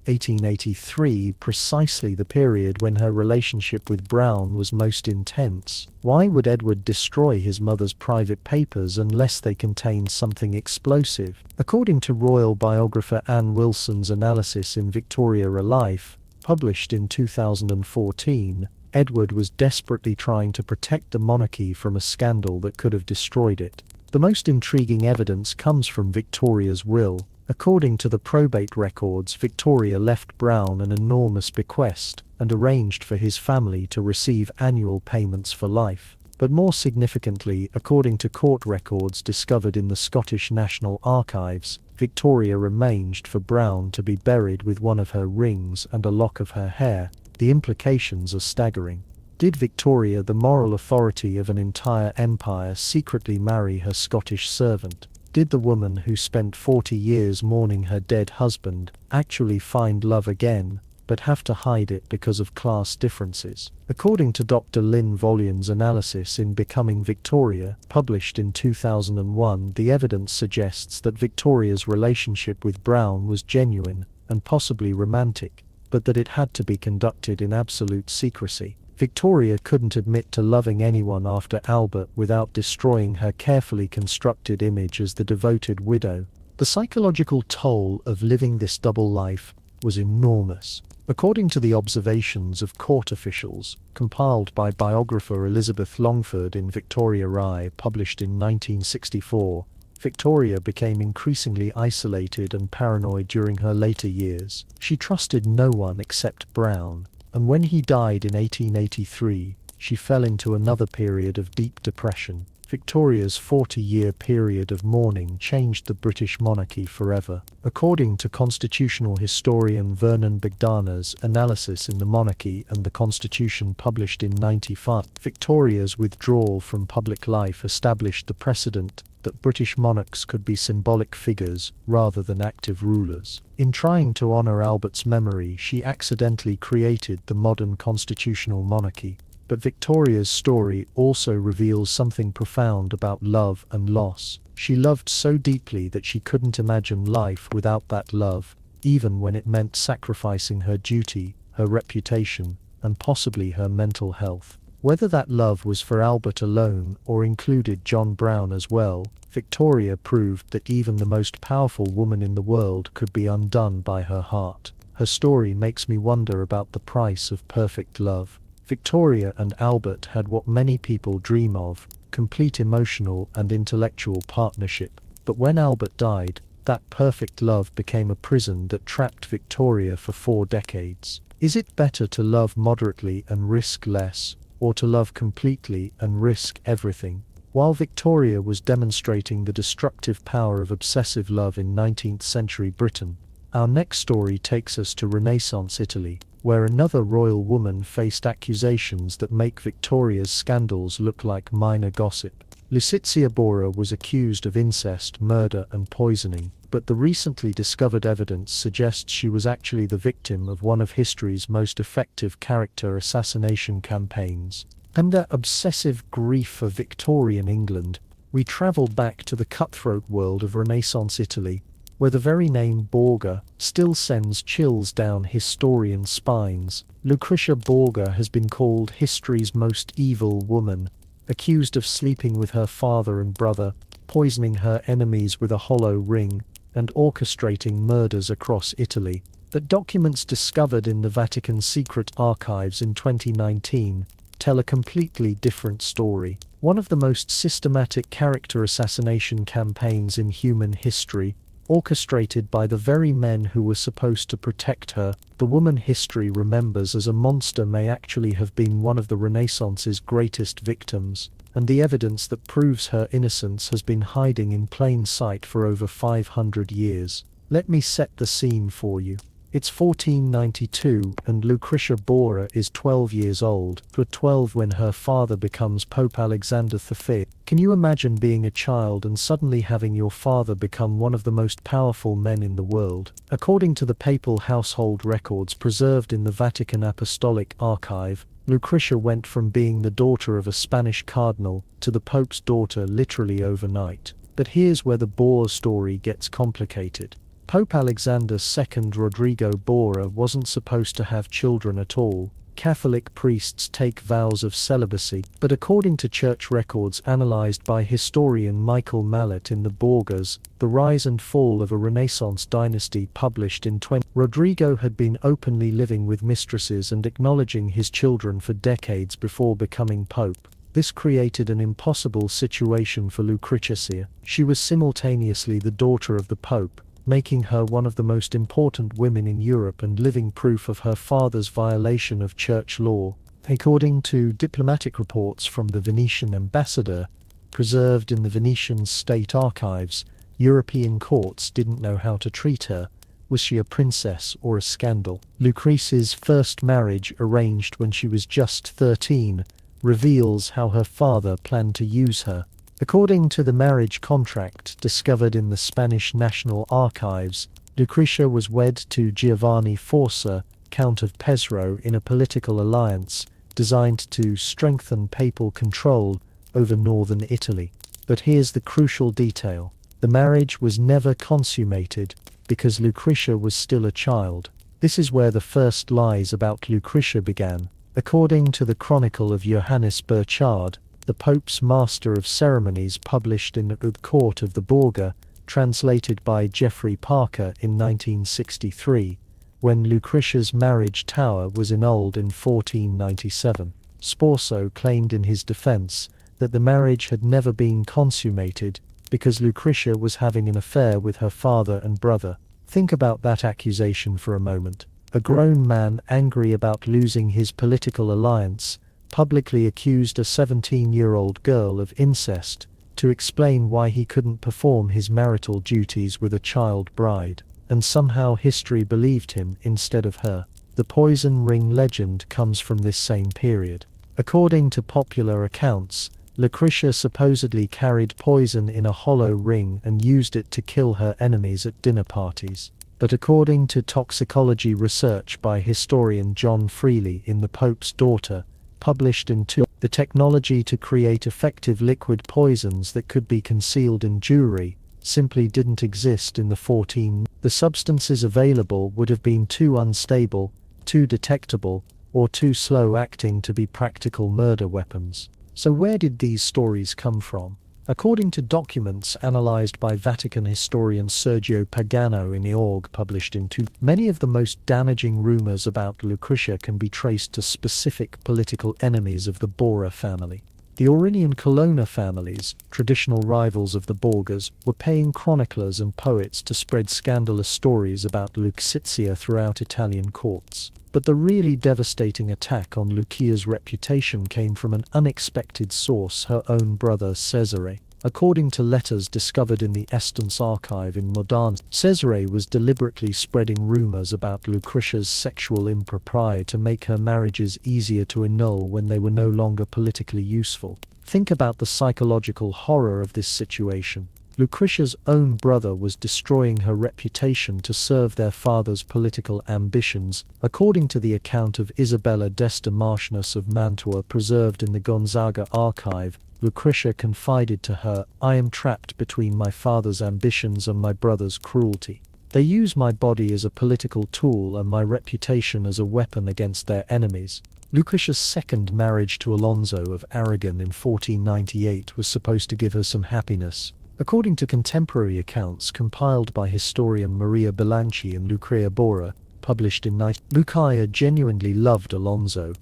1883, precisely the period when her relationship with Brown was most intense. Why would Edward destroy his mother's private papers unless they contained something explosive? According to royal biographer Anne Wilson's analysis in Victoria a Life, published in 2014, Edward was desperately trying to protect the monarchy from a scandal that could have destroyed it. The most intriguing evidence comes from Victoria's will. According to the probate records, Victoria left Brown an enormous bequest and arranged for his family to receive annual payments for life. But more significantly, according to court records discovered in the Scottish National Archives, Victoria arranged for Brown to be buried with one of her rings and a lock of her hair. The implications are staggering. Did Victoria, the moral authority of an entire empire, secretly marry her Scottish servant? Did the woman who spent 40 years mourning her dead husband actually find love again, but have to hide it because of class differences? According to Dr. Lynn Vollion's analysis in Becoming Victoria, published in 2001, the evidence suggests that Victoria's relationship with Brown was genuine and possibly romantic, but that it had to be conducted in absolute secrecy. Victoria couldn't admit to loving anyone after Albert without destroying her carefully constructed image as the devoted widow. The psychological toll of living this double life was enormous. According to the observations of court officials, compiled by biographer Elizabeth Longford in Victoria Rye, published in 1964, Victoria became increasingly isolated and paranoid during her later years. She trusted no one except Brown, and when he died in 1883, she fell into another period of deep depression. Victoria's 40-year period of mourning changed the British monarchy forever. According to constitutional historian Vernon Bagdana's analysis in The Monarchy and the Constitution published in 1995, Victoria's withdrawal from public life established the precedent that British monarchs could be symbolic figures rather than active rulers. In trying to honour Albert's memory, she accidentally created the modern constitutional monarchy. But Victoria's story also reveals something profound about love and loss. She loved so deeply that she couldn't imagine life without that love, even when it meant sacrificing her duty, her reputation, and possibly her mental health. Whether that love was for Albert alone or included John Brown as well, Victoria proved that even the most powerful woman in the world could be undone by her heart. Her story makes me wonder about the price of perfect love. Victoria and Albert had what many people dream of, complete emotional and intellectual partnership. But when Albert died, that perfect love became a prison that trapped Victoria for 4 decades. Is it better to love moderately and risk less, or to love completely and risk everything? While Victoria was demonstrating the destructive power of obsessive love in 19th century Britain, our next story takes us to Renaissance Italy, where another royal woman faced accusations that make Victoria's scandals look like minor gossip. Letizia Borra was accused of incest, murder and poisoning, but the recently discovered evidence suggests she was actually the victim of one of history's most effective character assassination campaigns. Under obsessive grief for Victorian England, we travel back to the cutthroat world of Renaissance Italy, where the very name Borgia still sends chills down historian spines. Lucretia Borgia has been called history's most evil woman, accused of sleeping with her father and brother, poisoning her enemies with a hollow ring, and orchestrating murders across Italy. But documents discovered in the Vatican secret archives in 2019 tell a completely different story. One of the most systematic character assassination campaigns in human history, orchestrated by the very men who were supposed to protect her. The woman history remembers as a monster may actually have been one of the Renaissance's greatest victims, and the evidence that proves her innocence has been hiding in plain sight for over 500 years. Let me set the scene for you. It's 1492 and Lucretia Borgia is 12 years old, 12 when her father becomes Pope Alexander V. Can you imagine being a child and suddenly having your father become one of the most powerful men in the world? According to the papal household records preserved in the Vatican Apostolic Archive, Lucretia went from being the daughter of a Spanish cardinal to the Pope's daughter literally overnight. But here's where the Borgia story gets complicated. Pope Alexander II Rodrigo Borgia wasn't supposed to have children at all. Catholic priests take vows of celibacy, but according to church records analyzed by historian Michael Mallet in the Borgias, The Rise and Fall of a Renaissance Dynasty published in 20, Rodrigo had been openly living with mistresses and acknowledging his children for decades before becoming pope. This created an impossible situation for Lucretia. She was simultaneously the daughter of the pope, making her one of the most important women in Europe and living proof of her father's violation of church law. According to diplomatic reports from the Venetian ambassador, preserved in the Venetian state archives, European courts didn't know how to treat her. Was she a princess or a scandal? Lucretia's first marriage, arranged when she was just 13, reveals how her father planned to use her. According to the marriage contract discovered in the Spanish National Archives, Lucretia was wed to Giovanni Forza, Count of Pesaro, in a political alliance designed to strengthen papal control over northern Italy. But here's the crucial detail. The marriage was never consummated because Lucretia was still a child. This is where the first lies about Lucretia began. According to the Chronicle of Johannes Burchard, the Pope's Master of Ceremonies published in the Court of the Borgia, translated by Geoffrey Parker in 1963, when Lucretia's marriage tower was annulled in 1497. Sforza claimed in his defense that the marriage had never been consummated because Lucretia was having an affair with her father and brother. Think about that accusation for a moment. A grown man angry about losing his political alliance publicly accused a 17-year-old girl of incest to explain why he couldn't perform his marital duties with a child bride, and somehow history believed him instead of her. The poison ring legend comes from this same period. According to popular accounts, Lucretia supposedly carried poison in a hollow ring and used it to kill her enemies at dinner parties. But according to toxicology research by historian John Freely in The Pope's Daughter, published in the technology to create effective liquid poisons that could be concealed in jewelry simply didn't exist in the 14. The substances available would have been too unstable, too detectable, or too slow-acting to be practical murder weapons. So where did these stories come from? According to documents analyzed by Vatican historian Sergio Pagano in Org published in many of the most damaging rumors about Lucretia can be traced to specific political enemies of the Borgia family. The Aurigny Colonna families, traditional rivals of the Borgias, were paying chroniclers and poets to spread scandalous stories about Lucrezia throughout Italian courts. But the really devastating attack on Lucia's reputation came from an unexpected source, her own brother Cesare. According to letters discovered in the Estance archive in Modane, Cesare was deliberately spreading rumors about Lucretia's sexual impropriety to make her marriages easier to annul when they were no longer politically useful. Think about the psychological horror of this situation. Lucretia's own brother was destroying her reputation to serve their father's political ambitions. According to the account of Isabella d'Este Martius of Mantua preserved in the Gonzaga archive, Lucretia confided to her, "I am trapped between my father's ambitions and my brother's cruelty. They use my body as a political tool and my reputation as a weapon against their enemies." Lucretia's second marriage to Alonso of Aragon in 1498 was supposed to give her some happiness. According to contemporary accounts compiled by historian Maria Bilanci and Lucrea Borgia, published in Lucia genuinely loved Alonso,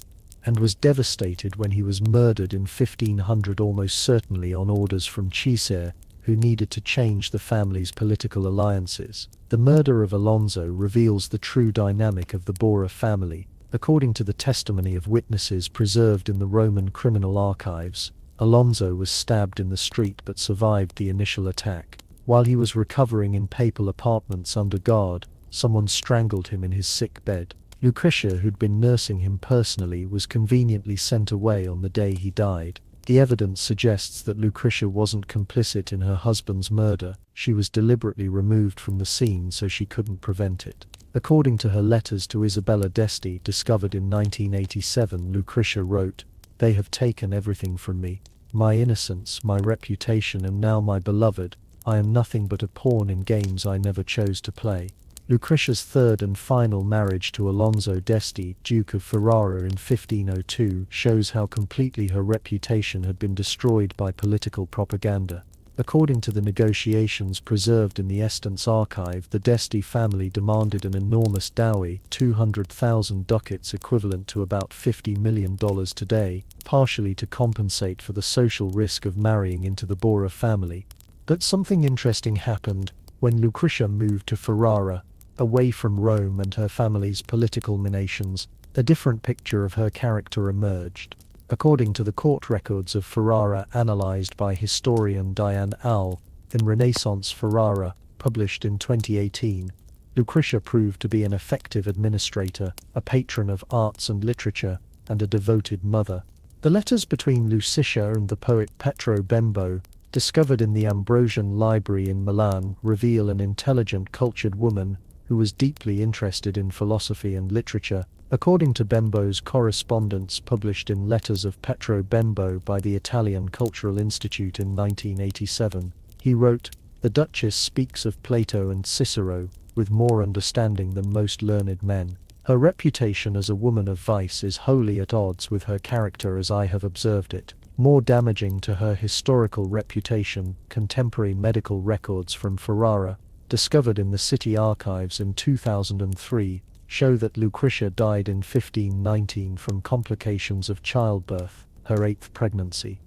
and was devastated when he was murdered in 1500, almost certainly on orders from Cesare, who needed to change the family's political alliances. The murder of Alonso reveals the true dynamic of the Borgia family. According to the testimony of witnesses preserved in the Roman criminal archives, Alonso was stabbed in the street but survived the initial attack. While he was recovering in papal apartments under guard, someone strangled him in his sick bed. Lucretia, who'd been nursing him personally, was conveniently sent away on the day he died. The evidence suggests that Lucretia wasn't complicit in her husband's murder. She was deliberately removed from the scene so she couldn't prevent it. According to her letters to Isabella d'Este, discovered in 1987, Lucretia wrote, "They have taken everything from me. My innocence, my reputation, and now my beloved. I am nothing but a pawn in games I never chose to play." Lucretia's third and final marriage to Alonso d'Este, Duke of Ferrara in 1502, shows how completely her reputation had been destroyed by political propaganda. According to the negotiations preserved in the Estance archive, the d'Este family demanded an enormous dowry, 200,000 ducats equivalent to about $50 million today, partially to compensate for the social risk of marrying into the Borgia family. But something interesting happened. When Lucretia moved to Ferrara, away from Rome and her family's political machinations, a different picture of her character emerged. According to the court records of Ferrara analyzed by historian Diane Owl in Renaissance Ferrara, published in 2018, Lucretia proved to be an effective administrator, a patron of arts and literature, and a devoted mother. The letters between Lucicia and the poet Pietro Bembo, discovered in the Ambrosian Library in Milan, reveal an intelligent, cultured woman who was deeply interested in philosophy and literature. According to Bembo's correspondence published in Letters of Pietro Bembo by the Italian Cultural Institute in 1987, he wrote, "The Duchess speaks of Plato and Cicero with more understanding than most learned men. Her reputation as a woman of vice is wholly at odds with her character as I have observed it. More damaging to her historical reputation, contemporary medical records from Ferrara, discovered in the city archives in 2003, show that Lucretia died in 1519 from complications of childbirth, her 8th pregnancy.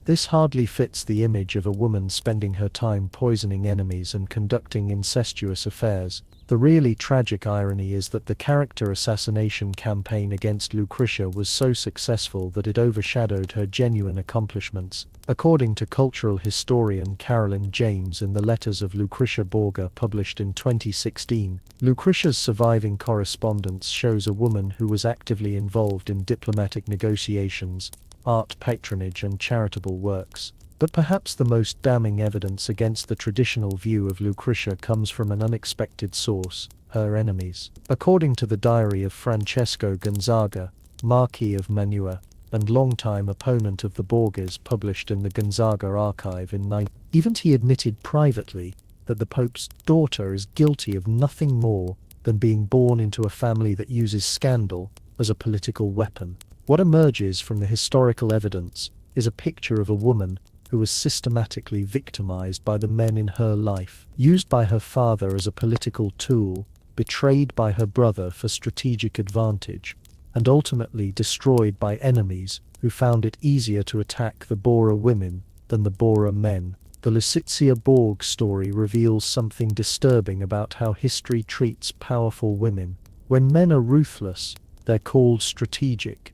This hardly fits the image of a woman spending her time poisoning enemies and conducting incestuous affairs. The really tragic irony is that the character assassination campaign against Lucretia was so successful that it overshadowed her genuine accomplishments. According to cultural historian Carolyn James in the Letters of Lucretia Borgia published in 2016, Lucretia's surviving correspondence shows a woman who was actively involved in diplomatic negotiations, art patronage and charitable works. But perhaps the most damning evidence against the traditional view of Lucretia comes from an unexpected source: her enemies. According to the diary of Francesco Gonzaga, Marquis of Mantua, and longtime opponent of the Borgias, published in the Gonzaga archive in 9, even he admitted privately that the Pope's daughter is guilty of nothing more than being born into a family that uses scandal as a political weapon. What emerges from the historical evidence is a picture of a woman who was systematically victimized by the men in her life, used by her father as a political tool, betrayed by her brother for strategic advantage, and ultimately destroyed by enemies who found it easier to attack the Bora women than the Bora men. The Lucrezia Borg story reveals something disturbing about how history treats powerful women. When men are ruthless, they're called strategic.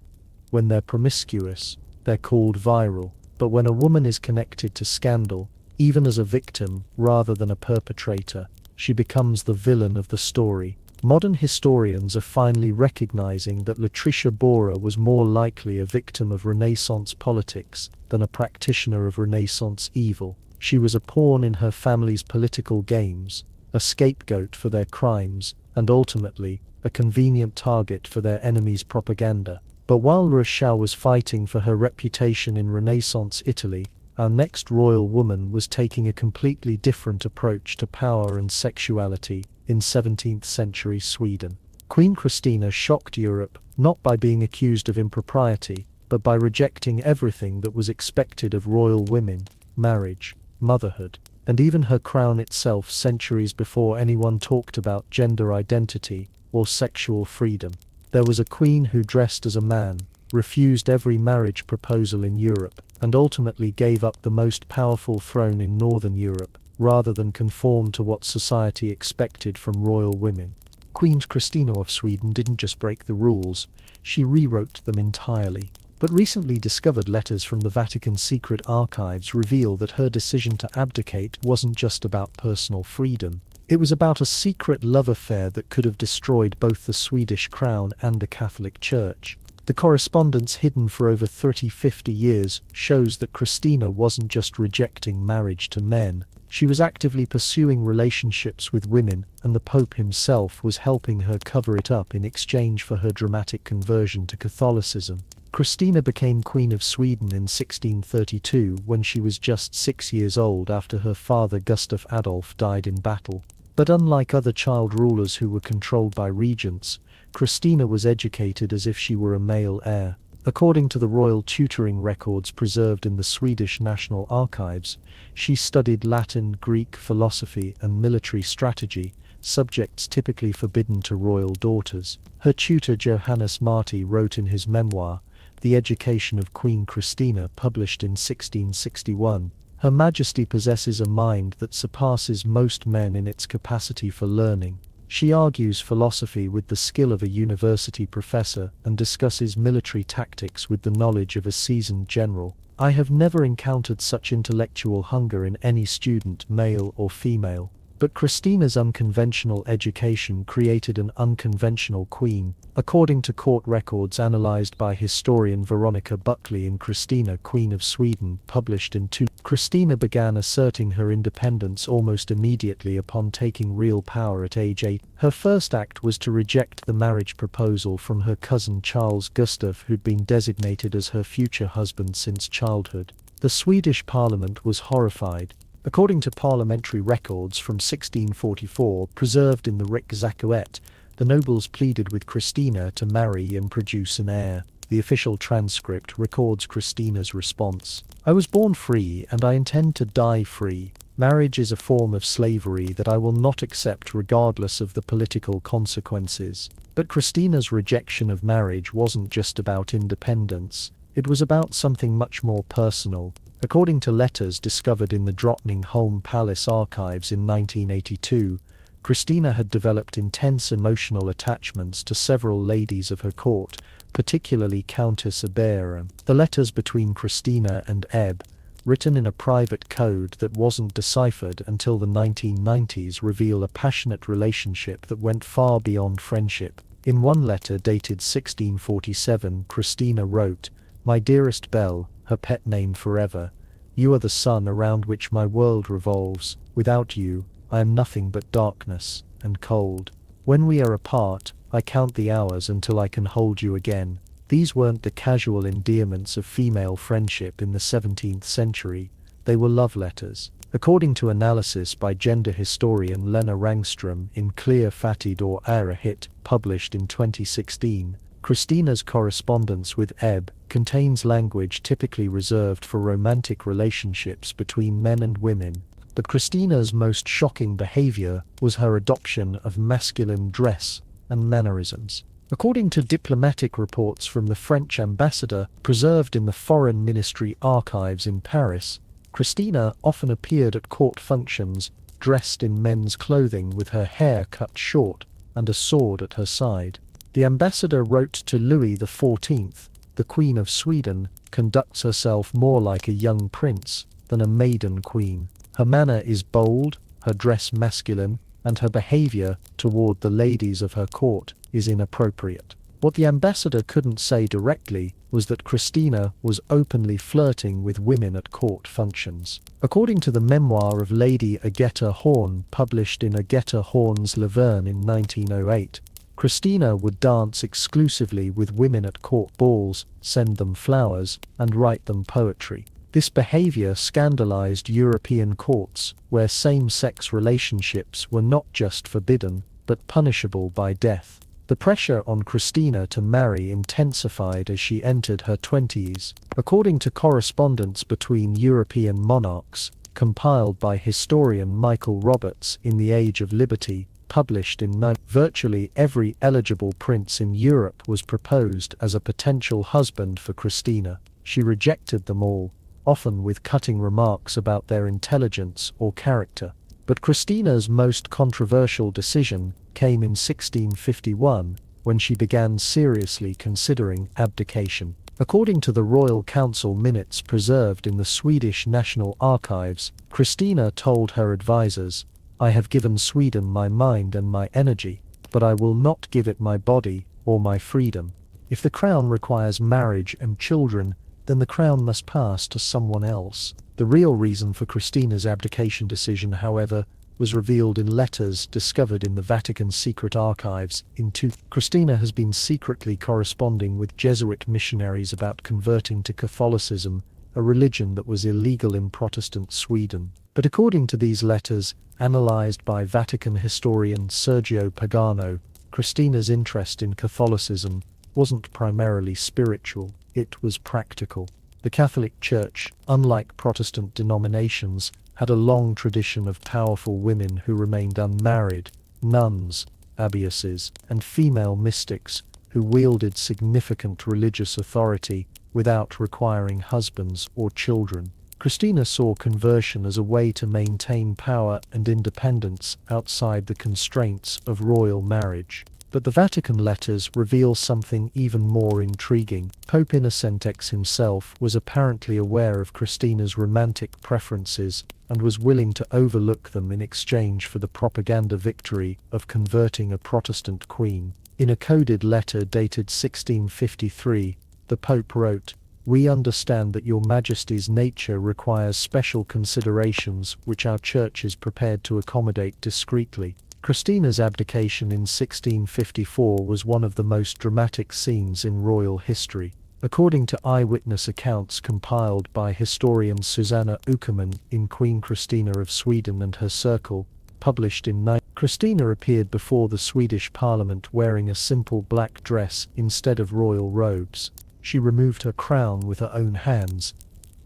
When they're promiscuous, they're called virile. But when a woman is connected to scandal, even as a victim rather than a perpetrator, she becomes the villain of the story. Modern historians are finally recognizing that Lucretia Borgia was more likely a victim of Renaissance politics than a practitioner of Renaissance evil. She was a pawn in her family's political games, a scapegoat for their crimes, and ultimately, a convenient target for their enemies' propaganda. But while Rochelle was fighting for her reputation in Renaissance Italy, our next royal woman was taking a completely different approach to power and sexuality in 17th century Sweden. Queen Christina shocked Europe, not by being accused of impropriety, but by rejecting everything that was expected of royal women: marriage, motherhood, and even her crown itself, centuries before anyone talked about gender identity or sexual freedom. There was a queen who dressed as a man, refused every marriage proposal in Europe, and ultimately gave up the most powerful throne in Northern Europe, rather than conform to what society expected from royal women. Queen Christina of Sweden didn't just break the rules, she rewrote them entirely. But recently discovered letters from the Vatican's secret archives reveal that her decision to abdicate wasn't just about personal freedom. It was about a secret love affair that could have destroyed both the Swedish crown and the Catholic Church. The correspondence, hidden for over 50 years, shows that Christina wasn't just rejecting marriage to men. She was actively pursuing relationships with women, and the Pope himself was helping her cover it up in exchange for her dramatic conversion to Catholicism. Christina became Queen of Sweden in 1632 when she was just 6 years old after her father Gustav Adolf died in battle. But unlike other child rulers who were controlled by regents, Christina was educated as if she were a male heir. According to the royal tutoring records preserved in the Swedish National Archives, she studied Latin, Greek, philosophy, and military strategy, subjects typically forbidden to royal daughters. Her tutor Johannes Marti wrote in his memoir, The Education of Queen Christina, published in 1661, "Her Majesty possesses a mind that surpasses most men in its capacity for learning. She argues philosophy with the skill of a university professor and discusses military tactics with the knowledge of a seasoned general. I have never encountered such intellectual hunger in any student, male or female." But Christina's unconventional education created an unconventional queen. According to court records analyzed by historian Veronica Buckley in Christina, Queen of Sweden, published in 2000, Christina began asserting her independence almost immediately upon taking real power at age 8. Her first act was to reject the marriage proposal from her cousin Charles Gustaf, who'd been designated as her future husband since childhood. The Swedish parliament was horrified. According to parliamentary records from 1644 preserved in the Riksarkivet, the nobles pleaded with Christina to marry and produce an heir. The official transcript records Christina's response: "I was born free and I intend to die free. Marriage is a form of slavery that I will not accept regardless of the political consequences." But Christina's rejection of marriage wasn't just about independence. It was about something much more personal. According to letters discovered in the Drottningholm Palace archives in 1982, Christina had developed intense emotional attachments to several ladies of her court, particularly Countess Ibera. The letters between Christina and Eb, written in a private code that wasn't deciphered until the 1990s, reveal a passionate relationship that went far beyond friendship. In one letter dated 1647, Christina wrote, "My dearest Belle," her pet name forever, "you are the sun around which my world revolves. Without you, I am nothing but darkness and cold. When we are apart, I count the hours until I can hold you again." These weren't the casual endearments of female friendship in the 17th century, they were love letters. According to analysis by gender historian Lena Rangström in Clear Fattig or Ära Hit, published in 2016, Christina's correspondence with Eb contains language typically reserved for romantic relationships between men and women. But Christina's most shocking behavior was her adoption of masculine dress and mannerisms. According to diplomatic reports from the French ambassador preserved in the Foreign Ministry archives in Paris, Christina often appeared at court functions dressed in men's clothing with her hair cut short and a sword at her side. The ambassador wrote to Louis XIV, "The Queen of Sweden conducts herself more like a young prince than a maiden queen. Her manner is bold, her dress masculine, and her behavior toward the ladies of her court is inappropriate." What the ambassador couldn't say directly was that Christina was openly flirting with women at court functions. According to the memoir of Lady Agatha Horn, published in Agatha Horn's Laverne in 1908, Christina would dance exclusively with women at court balls, send them flowers, and write them poetry. This behavior scandalized European courts, where same-sex relationships were not just forbidden, but punishable by death. The pressure on Christina to marry intensified as she entered her 20s. According to correspondence between European monarchs, compiled by historian Michael Roberts in The Age of Liberty, published in virtually every eligible prince in Europe was proposed as a potential husband for Christina. She rejected them all, often with cutting remarks about their intelligence or character. But Christina's most controversial decision came in 1651, when she began seriously considering abdication. According to the Royal Council minutes preserved in the Swedish National Archives, Christina told her advisors, "I have given Sweden my mind and my energy, but I will not give it my body or my freedom. If the crown requires marriage and children, then the crown must pass to someone else." The real reason for Christina's abdication decision, however, was revealed in letters discovered in the Vatican's secret archives in Christina has been secretly corresponding with Jesuit missionaries about converting to Catholicism, a religion that was illegal in Protestant Sweden. But according to these letters, analyzed by Vatican historian Sergio Pagano, Christina's interest in Catholicism wasn't primarily spiritual, it was practical. The Catholic Church, unlike Protestant denominations, had a long tradition of powerful women who remained unmarried, nuns, abbesses, and female mystics who wielded significant religious authority without requiring husbands or children. Christina saw conversion as a way to maintain power and independence outside the constraints of royal marriage. But the Vatican letters reveal something even more intriguing. Pope Innocent X himself was apparently aware of Christina's romantic preferences and was willing to overlook them in exchange for the propaganda victory of converting a Protestant queen. In a coded letter dated 1653, the Pope wrote, "We understand that your Majesty's nature requires special considerations which our Church is prepared to accommodate discreetly." Christina's abdication in 1654 was one of the most dramatic scenes in royal history. According to eyewitness accounts compiled by historian Susanna Uckerman in Queen Christina of Sweden and Her Circle, published in Christina appeared before the Swedish Parliament wearing a simple black dress instead of royal robes. She removed her crown with her own hands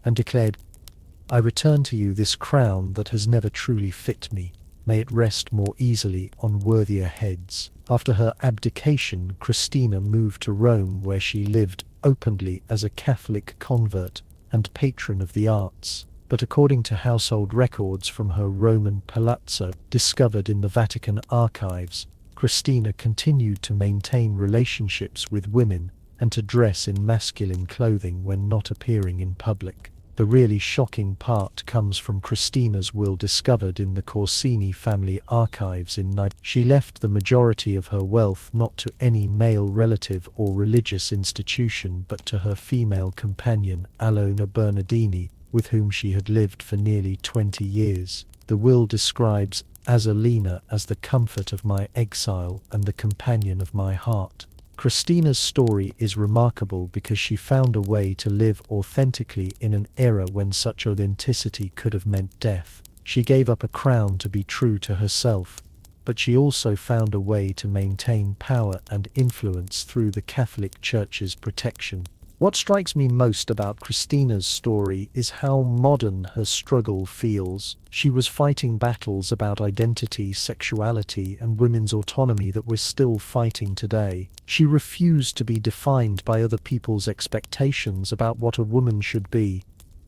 and declared, "I return to you this crown that has never truly fit me. May it rest more easily on worthier heads." After her abdication, Christina moved to Rome, where she lived openly as a Catholic convert and patron of the arts. But according to household records from her Roman palazzo, discovered in the Vatican archives, Christina continued to maintain relationships with women and to dress in masculine clothing when not appearing in public. The really shocking part comes from Christina's will discovered in the Corsini family archives in Nice. She left the majority of her wealth not to any male relative or religious institution but to her female companion Alona Bernardini, with whom she had lived for nearly 20 years. The will describes Azzalina as the comfort of my exile and the companion of my heart. Christina's story is remarkable because she found a way to live authentically in an era when such authenticity could have meant death. She gave up a crown to be true to herself, but she also found a way to maintain power and influence through the Catholic Church's protection. What strikes me most about Christina's story is how modern her struggle feels. She was fighting battles about identity, sexuality, and women's autonomy that we're still fighting today. She refused to be defined by other people's expectations about what a woman should be,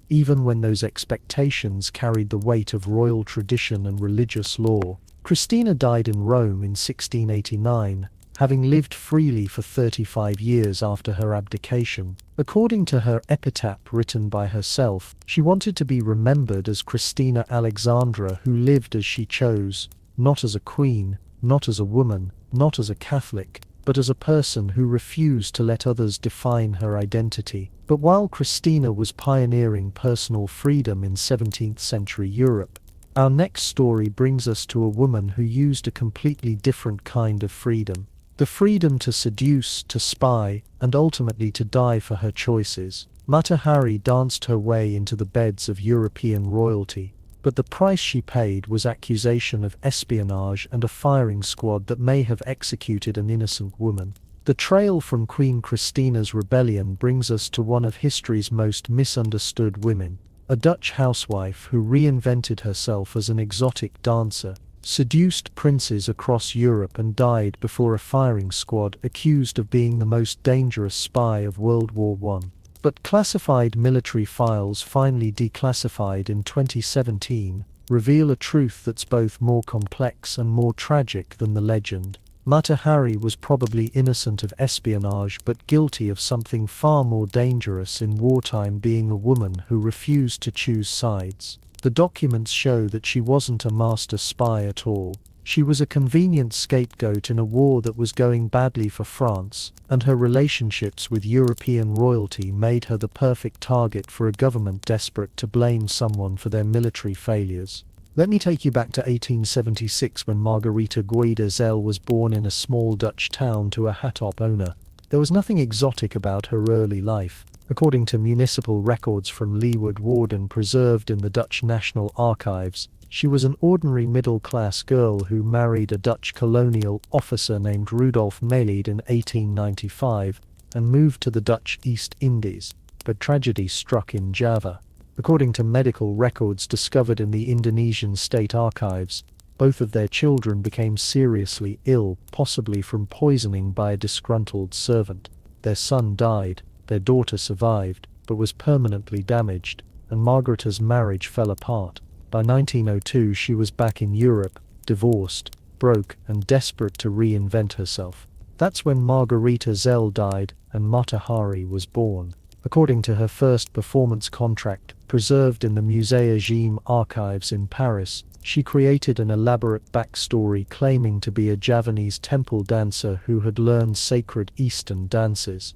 even when those expectations carried the weight of royal tradition and religious law. Christina died in Rome in 1689. Having lived freely for 35 years after her abdication. According to her epitaph written by herself, she wanted to be remembered as Christina Alexandra who lived as she chose, not as a queen, not as a woman, not as a Catholic, but as a person who refused to let others define her identity. But while Christina was pioneering personal freedom in 17th century Europe, our next story brings us to a woman who used a completely different kind of freedom. The freedom to seduce, to spy, and ultimately to die for her choices. Mata Hari danced her way into the beds of European royalty, but the price she paid was accusation of espionage and a firing squad that may have executed an innocent woman. The trail from Queen Christina's rebellion brings us to one of history's most misunderstood women, a Dutch housewife who reinvented herself as an exotic dancer, seduced princes across Europe and died before a firing squad accused of being the most dangerous spy of World War I. But classified military files finally declassified in 2017 reveal a truth that's both more complex and more tragic than the legend. Mata Hari was probably innocent of espionage but guilty of something far more dangerous in wartime, being a woman who refused to choose sides. The documents show that she wasn't a master spy at all. She was a convenient scapegoat in a war that was going badly for France, and her relationships with European royalty made her the perfect target for a government desperate to blame someone for their military failures. Let me take you back to 1876 when Margarita Guida Zell was born in a small Dutch town to a hat-top owner. There was nothing exotic about her early life. According to municipal records from Leeward Warden preserved in the Dutch National Archives, she was an ordinary middle-class girl who married a Dutch colonial officer named Rudolf Melied in 1895 and moved to the Dutch East Indies, but tragedy struck in Java. According to medical records discovered in the Indonesian State Archives, both of their children became seriously ill, possibly from poisoning by a disgruntled servant. Their son died. Their daughter survived, but was permanently damaged, and Margarita's marriage fell apart. By 1902 she was back in Europe, divorced, broke, and desperate to reinvent herself. That's when Margarita Zell died, and Mata Hari was born. According to her first performance contract, preserved in the Musée Gim archives in Paris, she created an elaborate backstory claiming to be a Javanese temple dancer who had learned sacred Eastern dances.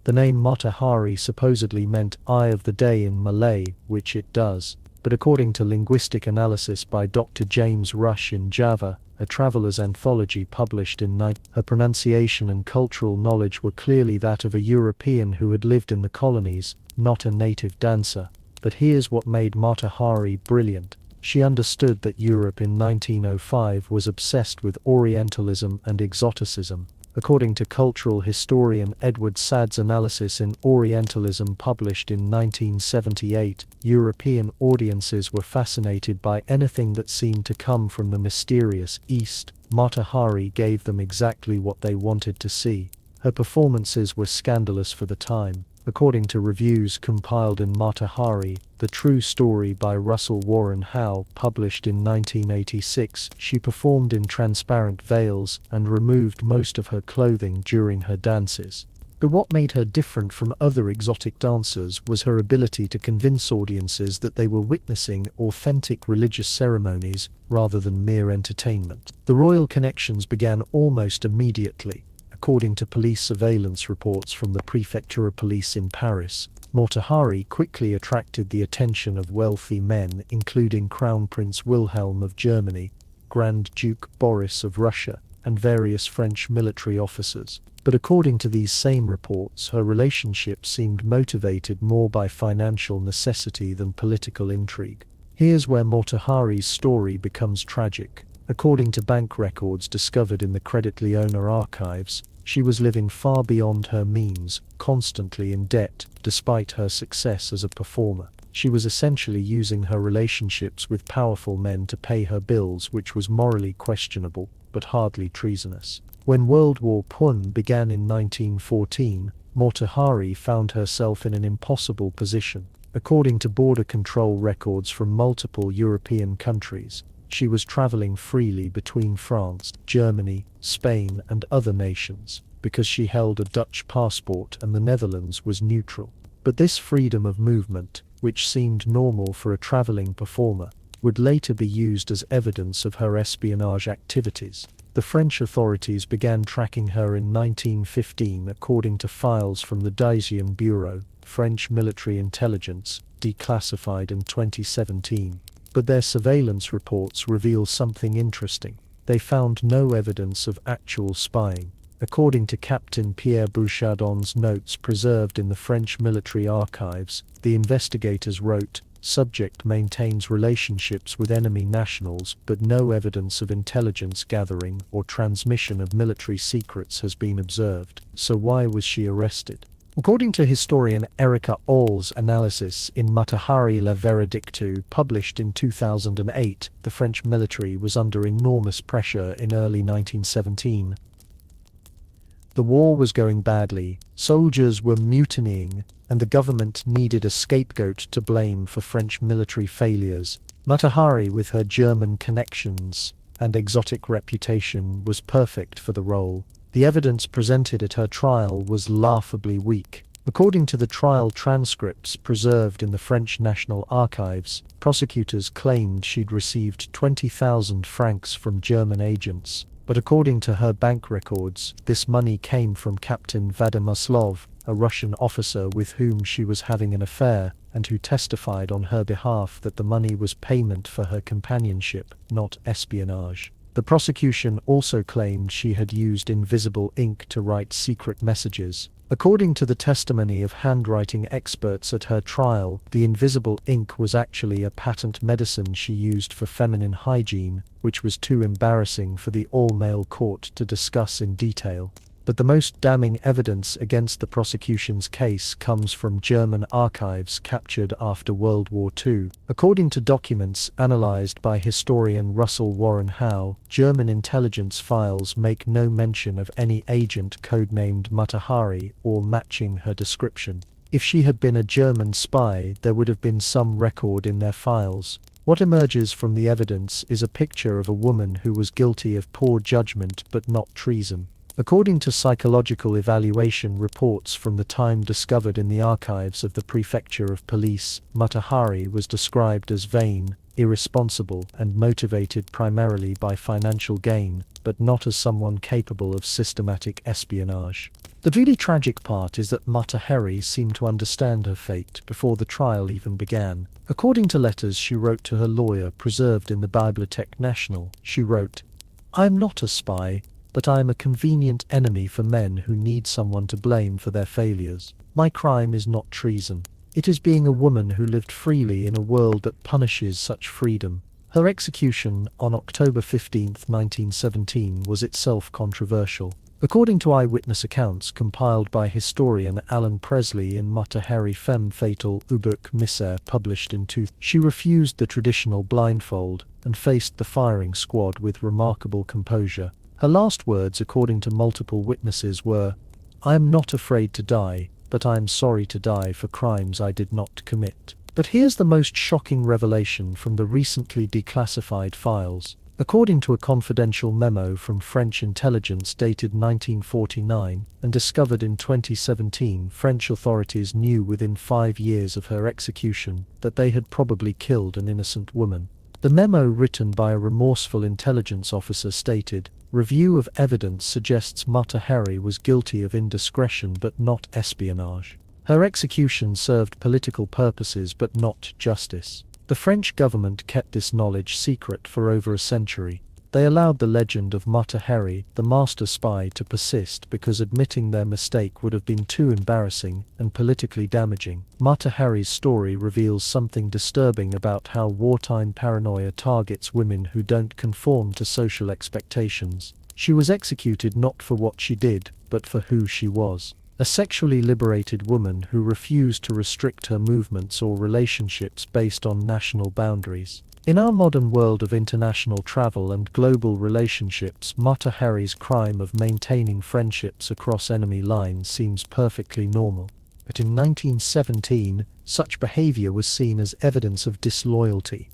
The name Mata Hari supposedly meant Eye of the Day in Malay, which it does, but according to linguistic analysis by Dr. James Rush in Java, a traveler's anthology published in 19, her pronunciation and cultural knowledge were clearly that of a European who had lived in the colonies, not a native dancer. But here's what made Mata Hari brilliant. She understood that Europe in 1905 was obsessed with Orientalism and exoticism. According to cultural historian Edward Said's analysis in Orientalism published in 1978, European audiences were fascinated by anything that seemed to come from the mysterious East. Mata Hari gave them exactly what they wanted to see. Her performances were scandalous for the time. According to reviews compiled in Mata Hari, the true story by Russell Warren Howe, published in 1986, she performed in transparent veils and removed most of her clothing during her dances. But what made her different from other exotic dancers was her ability to convince audiences that they were witnessing authentic religious ceremonies rather than mere entertainment. The royal connections began almost immediately. According to police surveillance reports from the Prefecture of Police in Paris, Mata Hari quickly attracted the attention of wealthy men, including Crown Prince Wilhelm of Germany, Grand Duke Boris of Russia, and various French military officers. But according to these same reports, her relationship seemed motivated more by financial necessity than political intrigue. Here's where Mata Hari's story becomes tragic. According to bank records discovered in the Credit Leona archives, she was living far beyond her means, constantly in debt, despite her success as a performer. She was essentially using her relationships with powerful men to pay her bills, which was morally questionable, but hardly treasonous. When World War I began in 1914, Mata Hari found herself in an impossible position. According to border control records from multiple European countries, she was traveling freely between France, Germany, Spain, and other nations, because she held a Dutch passport and the Netherlands was neutral. But this freedom of movement, which seemed normal for a traveling performer, would later be used as evidence of her espionage activities. The French authorities began tracking her in 1915 according to files from the Daisian Bureau, French military intelligence, declassified in 2017. But their surveillance reports reveal something interesting. They found no evidence of actual spying. According to Captain Pierre Bouchardon's notes preserved in the French military archives, the investigators wrote, "Subject maintains relationships with enemy nationals, but no evidence of intelligence gathering or transmission of military secrets has been observed. So why was she arrested?" According to historian Erica All's analysis in Mata Hari la Veredictu, published in 2008, the French military was under enormous pressure in early 1917. The war was going badly, soldiers were mutinying, and the government needed a scapegoat to blame for French military failures. Mata Hari, with her German connections and exotic reputation, was perfect for the role. The evidence presented at her trial was laughably weak. According to the trial transcripts preserved in the French National Archives, prosecutors claimed she'd received 20,000 francs from German agents. But according to her bank records, this money came from Captain Vadimaslov, a Russian officer with whom she was having an affair, and who testified on her behalf that the money was payment for her companionship, not espionage. The prosecution also claimed she had used invisible ink to write secret messages. According to the testimony of handwriting experts at her trial, the invisible ink was actually a patent medicine she used for feminine hygiene, which was too embarrassing for the all-male court to discuss in detail. But the most damning evidence against the prosecution's case comes from German archives captured after World War II. According to documents analyzed by historian Russell Warren Howe, German intelligence files make no mention of any agent codenamed Mata Hari or matching her description. If she had been a German spy, there would have been some record in their files. What emerges from the evidence is a picture of a woman who was guilty of poor judgment but not treason. According to psychological evaluation reports from the time discovered in the archives of the Prefecture of Police, Mata Hari was described as vain, irresponsible, and motivated primarily by financial gain, but not as someone capable of systematic espionage. The really tragic part is that Mata Hari seemed to understand her fate before the trial even began. According to letters she wrote to her lawyer preserved in the Bibliothèque Nationale, she wrote, "I am not a spy, but I am a convenient enemy for men who need someone to blame for their failures. My crime is not treason. It is being a woman who lived freely in a world that punishes such freedom." Her execution on October 15, 1917 was itself controversial. According to eyewitness accounts compiled by historian Alan Presley in Mata Hari Femme Fatale Uberk Misère, published in 2000, she refused the traditional blindfold and faced the firing squad with remarkable composure. Her last words, according to multiple witnesses, were, "I am not afraid to die. but I am sorry to die for crimes I did not commit. But here's the most shocking revelation from the recently declassified files. According to a confidential memo from French intelligence dated 1949 and discovered in 2017, French authorities knew within 5 years of her execution that they had probably killed an innocent woman. The memo, written by a remorseful intelligence officer, stated, "Review of evidence suggests Mata-Hari was guilty of indiscretion but not espionage. Her execution served political purposes but not justice." The French government kept this knowledge secret for over a century. They allowed the legend of Mata-Hari, the master spy, to persist because admitting their mistake would have been too embarrassing and politically damaging. Mata-Hari's story reveals something disturbing about how wartime paranoia targets women who don't conform to social expectations. She was executed not for what she did, but for who she was. A sexually liberated woman who refused to restrict her movements or relationships based on national boundaries. In our modern world of international travel and global relationships, Mata-Hari's crime of maintaining friendships across enemy lines seems perfectly normal. But in 1917, such behavior was seen as evidence of disloyalty.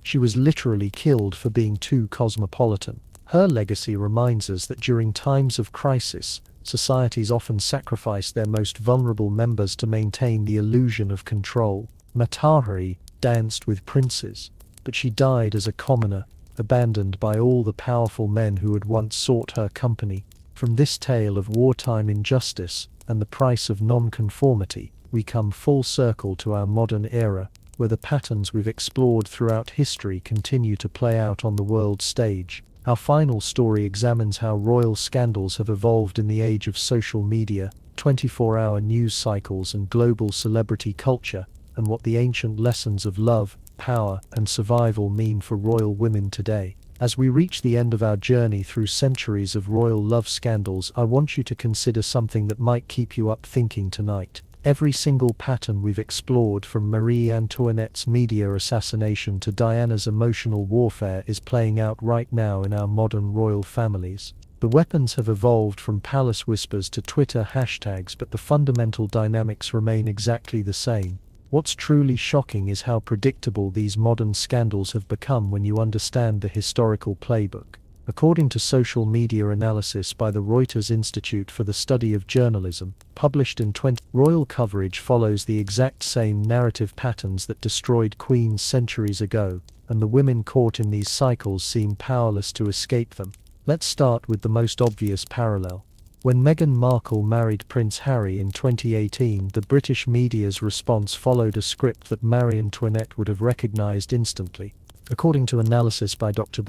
She was literally killed for being too cosmopolitan. Her legacy reminds us that during times of crisis, societies often sacrifice their most vulnerable members to maintain the illusion of control. Mata-Hari danced with princes, but she died as a commoner, abandoned by all the powerful men who had once sought her company. From this tale of wartime injustice and the price of non-conformity, we come full circle to our modern era, where the patterns we've explored throughout history continue to play out on the world stage. Our final story examines how royal scandals have evolved in the age of social media, 24-hour news cycles and global celebrity culture, and what the ancient lessons of love, power, and survival mean for royal women today. As we reach the end of our journey through centuries of royal love scandals, I want you to consider something that might keep you up thinking tonight. Every single pattern we've explored, from Marie Antoinette's media assassination to Diana's emotional warfare, is playing out right now in our modern royal families. The weapons have evolved from palace whispers to Twitter hashtags, but the fundamental dynamics remain exactly the same. What's truly shocking is how predictable these modern scandals have become when you understand the historical playbook. According to social media analysis by the Reuters Institute for the Study of Journalism, published in 20, royal coverage follows the exact same narrative patterns that destroyed queens centuries ago, and the women caught in these cycles seem powerless to escape them. Let's start with the most obvious parallel. When Meghan Markle married Prince Harry in 2018, the British media's response followed a script that Marie Antoinette would have recognized instantly. According to analysis by Dr.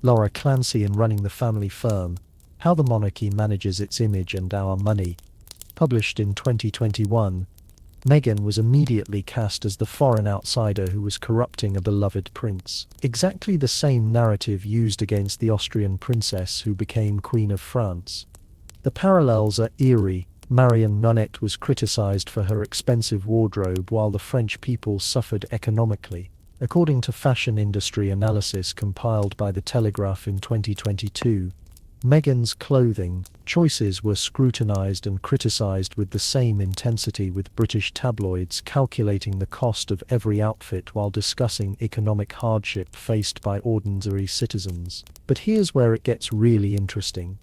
Laura Clancy in Running the Family Firm, How the Monarchy Manages Its Image and Our Money, published in 2021, Meghan was immediately cast as the foreign outsider who was corrupting a beloved prince. Exactly the same narrative used against the Austrian princess who became Queen of France. The parallels are eerie. Marie Antoinette was criticized for her expensive wardrobe while the French people suffered economically. According to fashion industry analysis compiled by The Telegraph in 2022, Meghan's clothing choices were scrutinized and criticized with the same intensity, with British tabloids calculating the cost of every outfit while discussing economic hardship faced by ordinary citizens. But here's where it gets really interesting.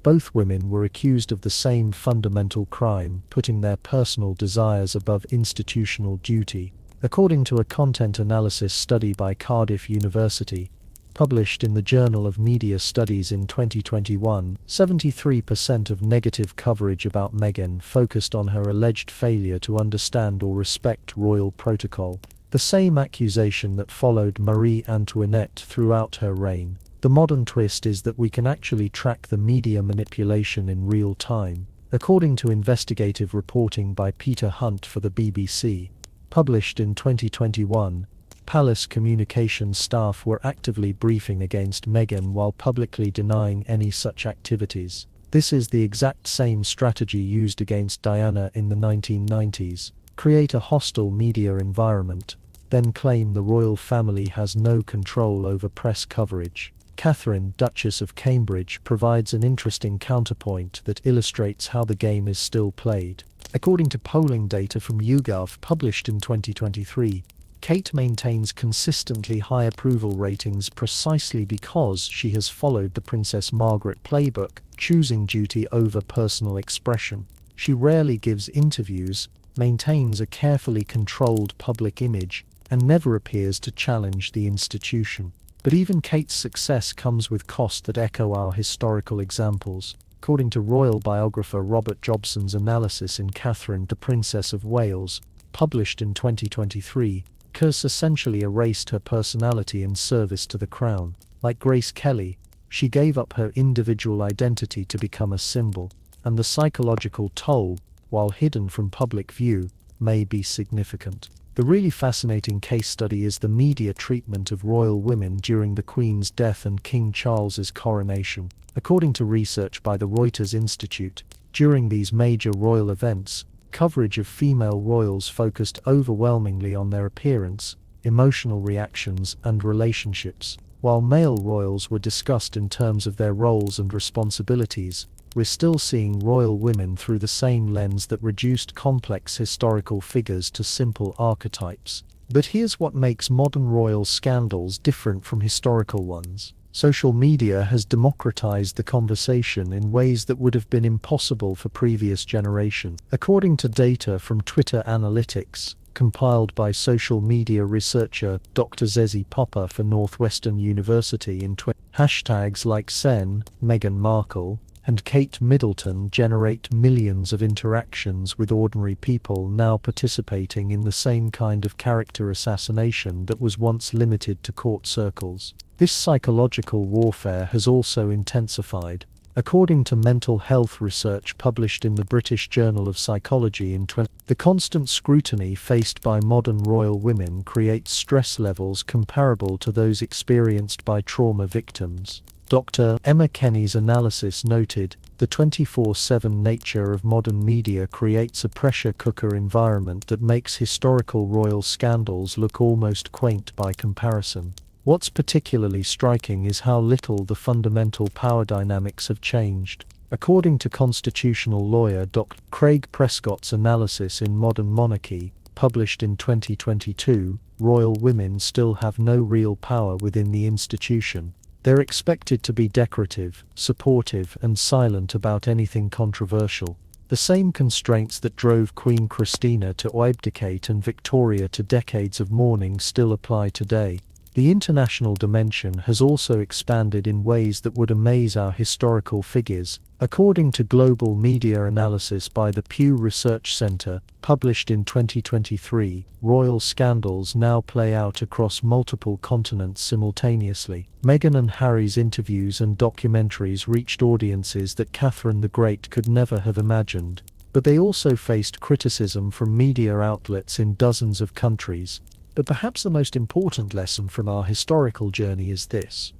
Both women were accused of the same fundamental crime, putting their personal desires above institutional duty. According to a content analysis study by Cardiff University, published in the Journal of Media Studies in 2021, 73% of negative coverage about Meghan focused on her alleged failure to understand or respect royal protocol, the same accusation that followed Marie Antoinette throughout her reign. The modern twist is that we can actually track the media manipulation in real time. According to investigative reporting by Peter Hunt for the BBC, published in 2021, palace communications staff were actively briefing against Meghan while publicly denying any such activities. This is the exact same strategy used against Diana in the 1990s. Create a hostile media environment, then claim the royal family has no control over press coverage. Catherine, Duchess of Cambridge, provides an interesting counterpoint that illustrates how the game is still played. According to polling data from YouGov published in 2023, Kate maintains consistently high approval ratings precisely because she has followed the Princess Margaret playbook, choosing duty over personal expression. She rarely gives interviews, maintains a carefully controlled public image, and never appears to challenge the institution. But even Kate's success comes with costs that echo our historical examples. According to royal biographer Robert Jobson's analysis in Catherine, the Princess of Wales, published in 2023, Curse essentially erased her personality in service to the crown. Like Grace Kelly, she gave up her individual identity to become a symbol, and the psychological toll, while hidden from public view, may be significant. The really fascinating case study is the media treatment of royal women during the Queen's death and King Charles's coronation. According to research by the Reuters Institute, during these major royal events, coverage of female royals focused overwhelmingly on their appearance, emotional reactions, and relationships, while male royals were discussed in terms of their roles and responsibilities. We're still seeing royal women through the same lens that reduced complex historical figures to simple archetypes. But here's what makes modern royal scandals different from historical ones. Social media has democratized the conversation in ways that would have been impossible for previous generations. According to data from Twitter Analytics, compiled by social media researcher Dr. Zezi Popper for Northwestern University in hashtags like Sen, Meghan Markle, and Kate Middleton generate millions of interactions with ordinary people now participating in the same kind of character assassination that was once limited to court circles. This psychological warfare has also intensified. According to mental health research published in the British Journal of Psychology in the constant scrutiny faced by modern royal women creates stress levels comparable to those experienced by trauma victims. Dr. Emma Kenny's analysis noted, the 24/7 nature of modern media creates a pressure cooker environment that makes historical royal scandals look almost quaint by comparison. What's particularly striking is how little the fundamental power dynamics have changed. According to constitutional lawyer Dr. Craig Prescott's analysis in Modern Monarchy, published in 2022, royal women still have no real power within the institution. They're expected to be decorative, supportive, and silent about anything controversial. The same constraints that drove Queen Christina to abdicate and Victoria to decades of mourning still apply today. The international dimension has also expanded in ways that would amaze our historical figures. According to global media analysis by the Pew Research Center, published in 2023, royal scandals now play out across multiple continents simultaneously. Meghan and Harry's interviews and documentaries reached audiences that Catherine the Great could never have imagined, but they also faced criticism from media outlets in dozens of countries. But perhaps the most important lesson from our historical journey is this.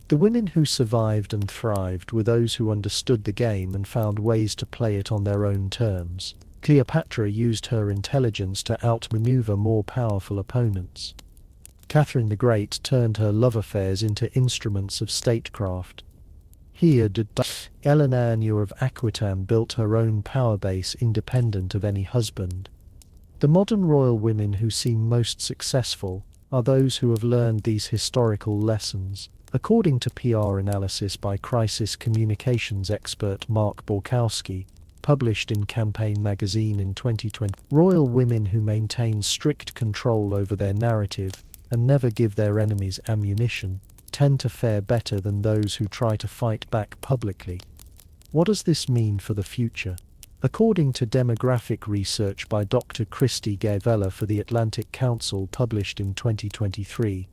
The women who survived and thrived were those who understood the game and found ways to play it on their own terms. Cleopatra used her intelligence to outmaneuver more powerful opponents. Catherine the Great turned her love affairs into instruments of statecraft. Here did Eleanor of Aquitaine built her own power base independent of any husband. The modern royal women who seem most successful are those who have learned these historical lessons. According to PR analysis by crisis communications expert Mark Borkowski, published in Campaign magazine in 2020, royal women who maintain strict control over their narrative and never give their enemies ammunition tend to fare better than those who try to fight back publicly. What does this mean for the future? According to demographic research by Dr. Christy Gavella for the Atlantic Council published in 2023,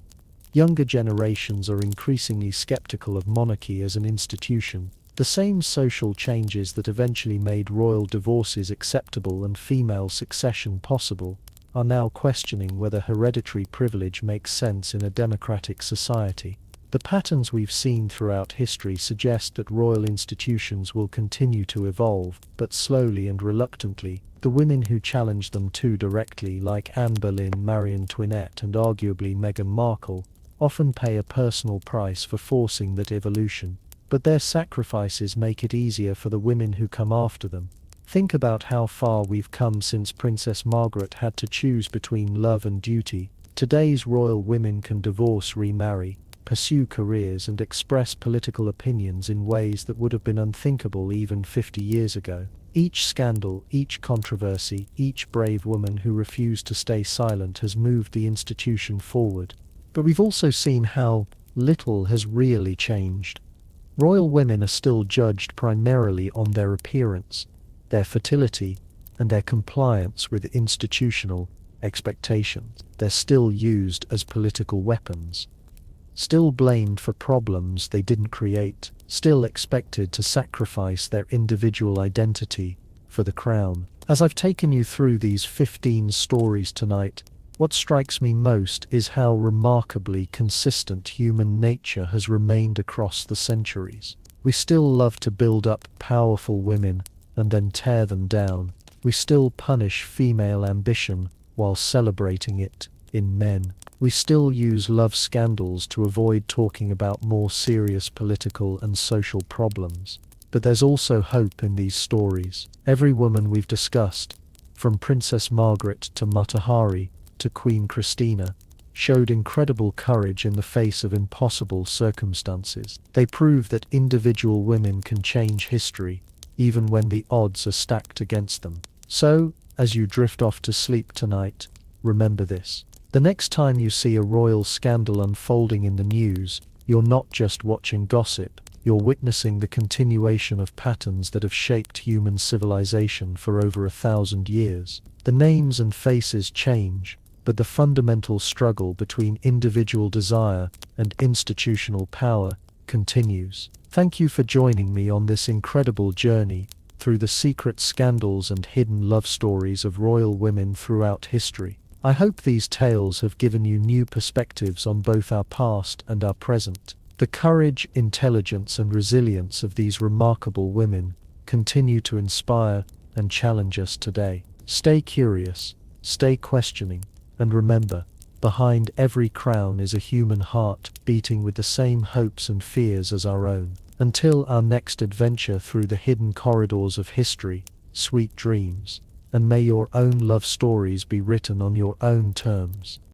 younger generations are increasingly skeptical of monarchy as an institution. The same social changes that eventually made royal divorces acceptable and female succession possible are now questioning whether hereditary privilege makes sense in a democratic society. The patterns we've seen throughout history suggest that royal institutions will continue to evolve, but slowly and reluctantly. The women who challenge them too directly, like Anne Boleyn, Marie Antoinette, and arguably Meghan Markle, often pay a personal price for forcing that evolution. But their sacrifices make it easier for the women who come after them. Think about how far we've come since Princess Margaret had to choose between love and duty. Today's royal women can divorce, remarry, pursue careers, and express political opinions in ways that would have been unthinkable even 50 years ago. Each scandal, each controversy, each brave woman who refused to stay silent has moved the institution forward. But we've also seen how little has really changed. Royal women are still judged primarily on their appearance, their fertility, and their compliance with institutional expectations. They're still used as political weapons, still blamed for problems they didn't create, still expected to sacrifice their individual identity for the crown. As I've taken you through these 15 stories tonight, what strikes me most is how remarkably consistent human nature has remained across the centuries. We still love to build up powerful women and then tear them down. We still punish female ambition while celebrating it in men. We still use love scandals to avoid talking about more serious political and social problems. But there's also hope in these stories. Every woman we've discussed, from Princess Margaret to Mata Hari to Queen Christina, showed incredible courage in the face of impossible circumstances. They prove that individual women can change history, even when the odds are stacked against them. So, as you drift off to sleep tonight, remember this. The next time you see a royal scandal unfolding in the news, you're not just watching gossip, you're witnessing the continuation of patterns that have shaped human civilization for over 1,000 years. The names and faces change, but the fundamental struggle between individual desire and institutional power continues. Thank you for joining me on this incredible journey through the secret scandals and hidden love stories of royal women throughout history. I hope these tales have given you new perspectives on both our past and our present. The courage, intelligence, and resilience of these remarkable women continue to inspire and challenge us today. Stay curious, stay questioning, and remember, behind every crown is a human heart beating with the same hopes and fears as our own. Until our next adventure through the hidden corridors of history, sweet dreams, and may your own love stories be written on your own terms.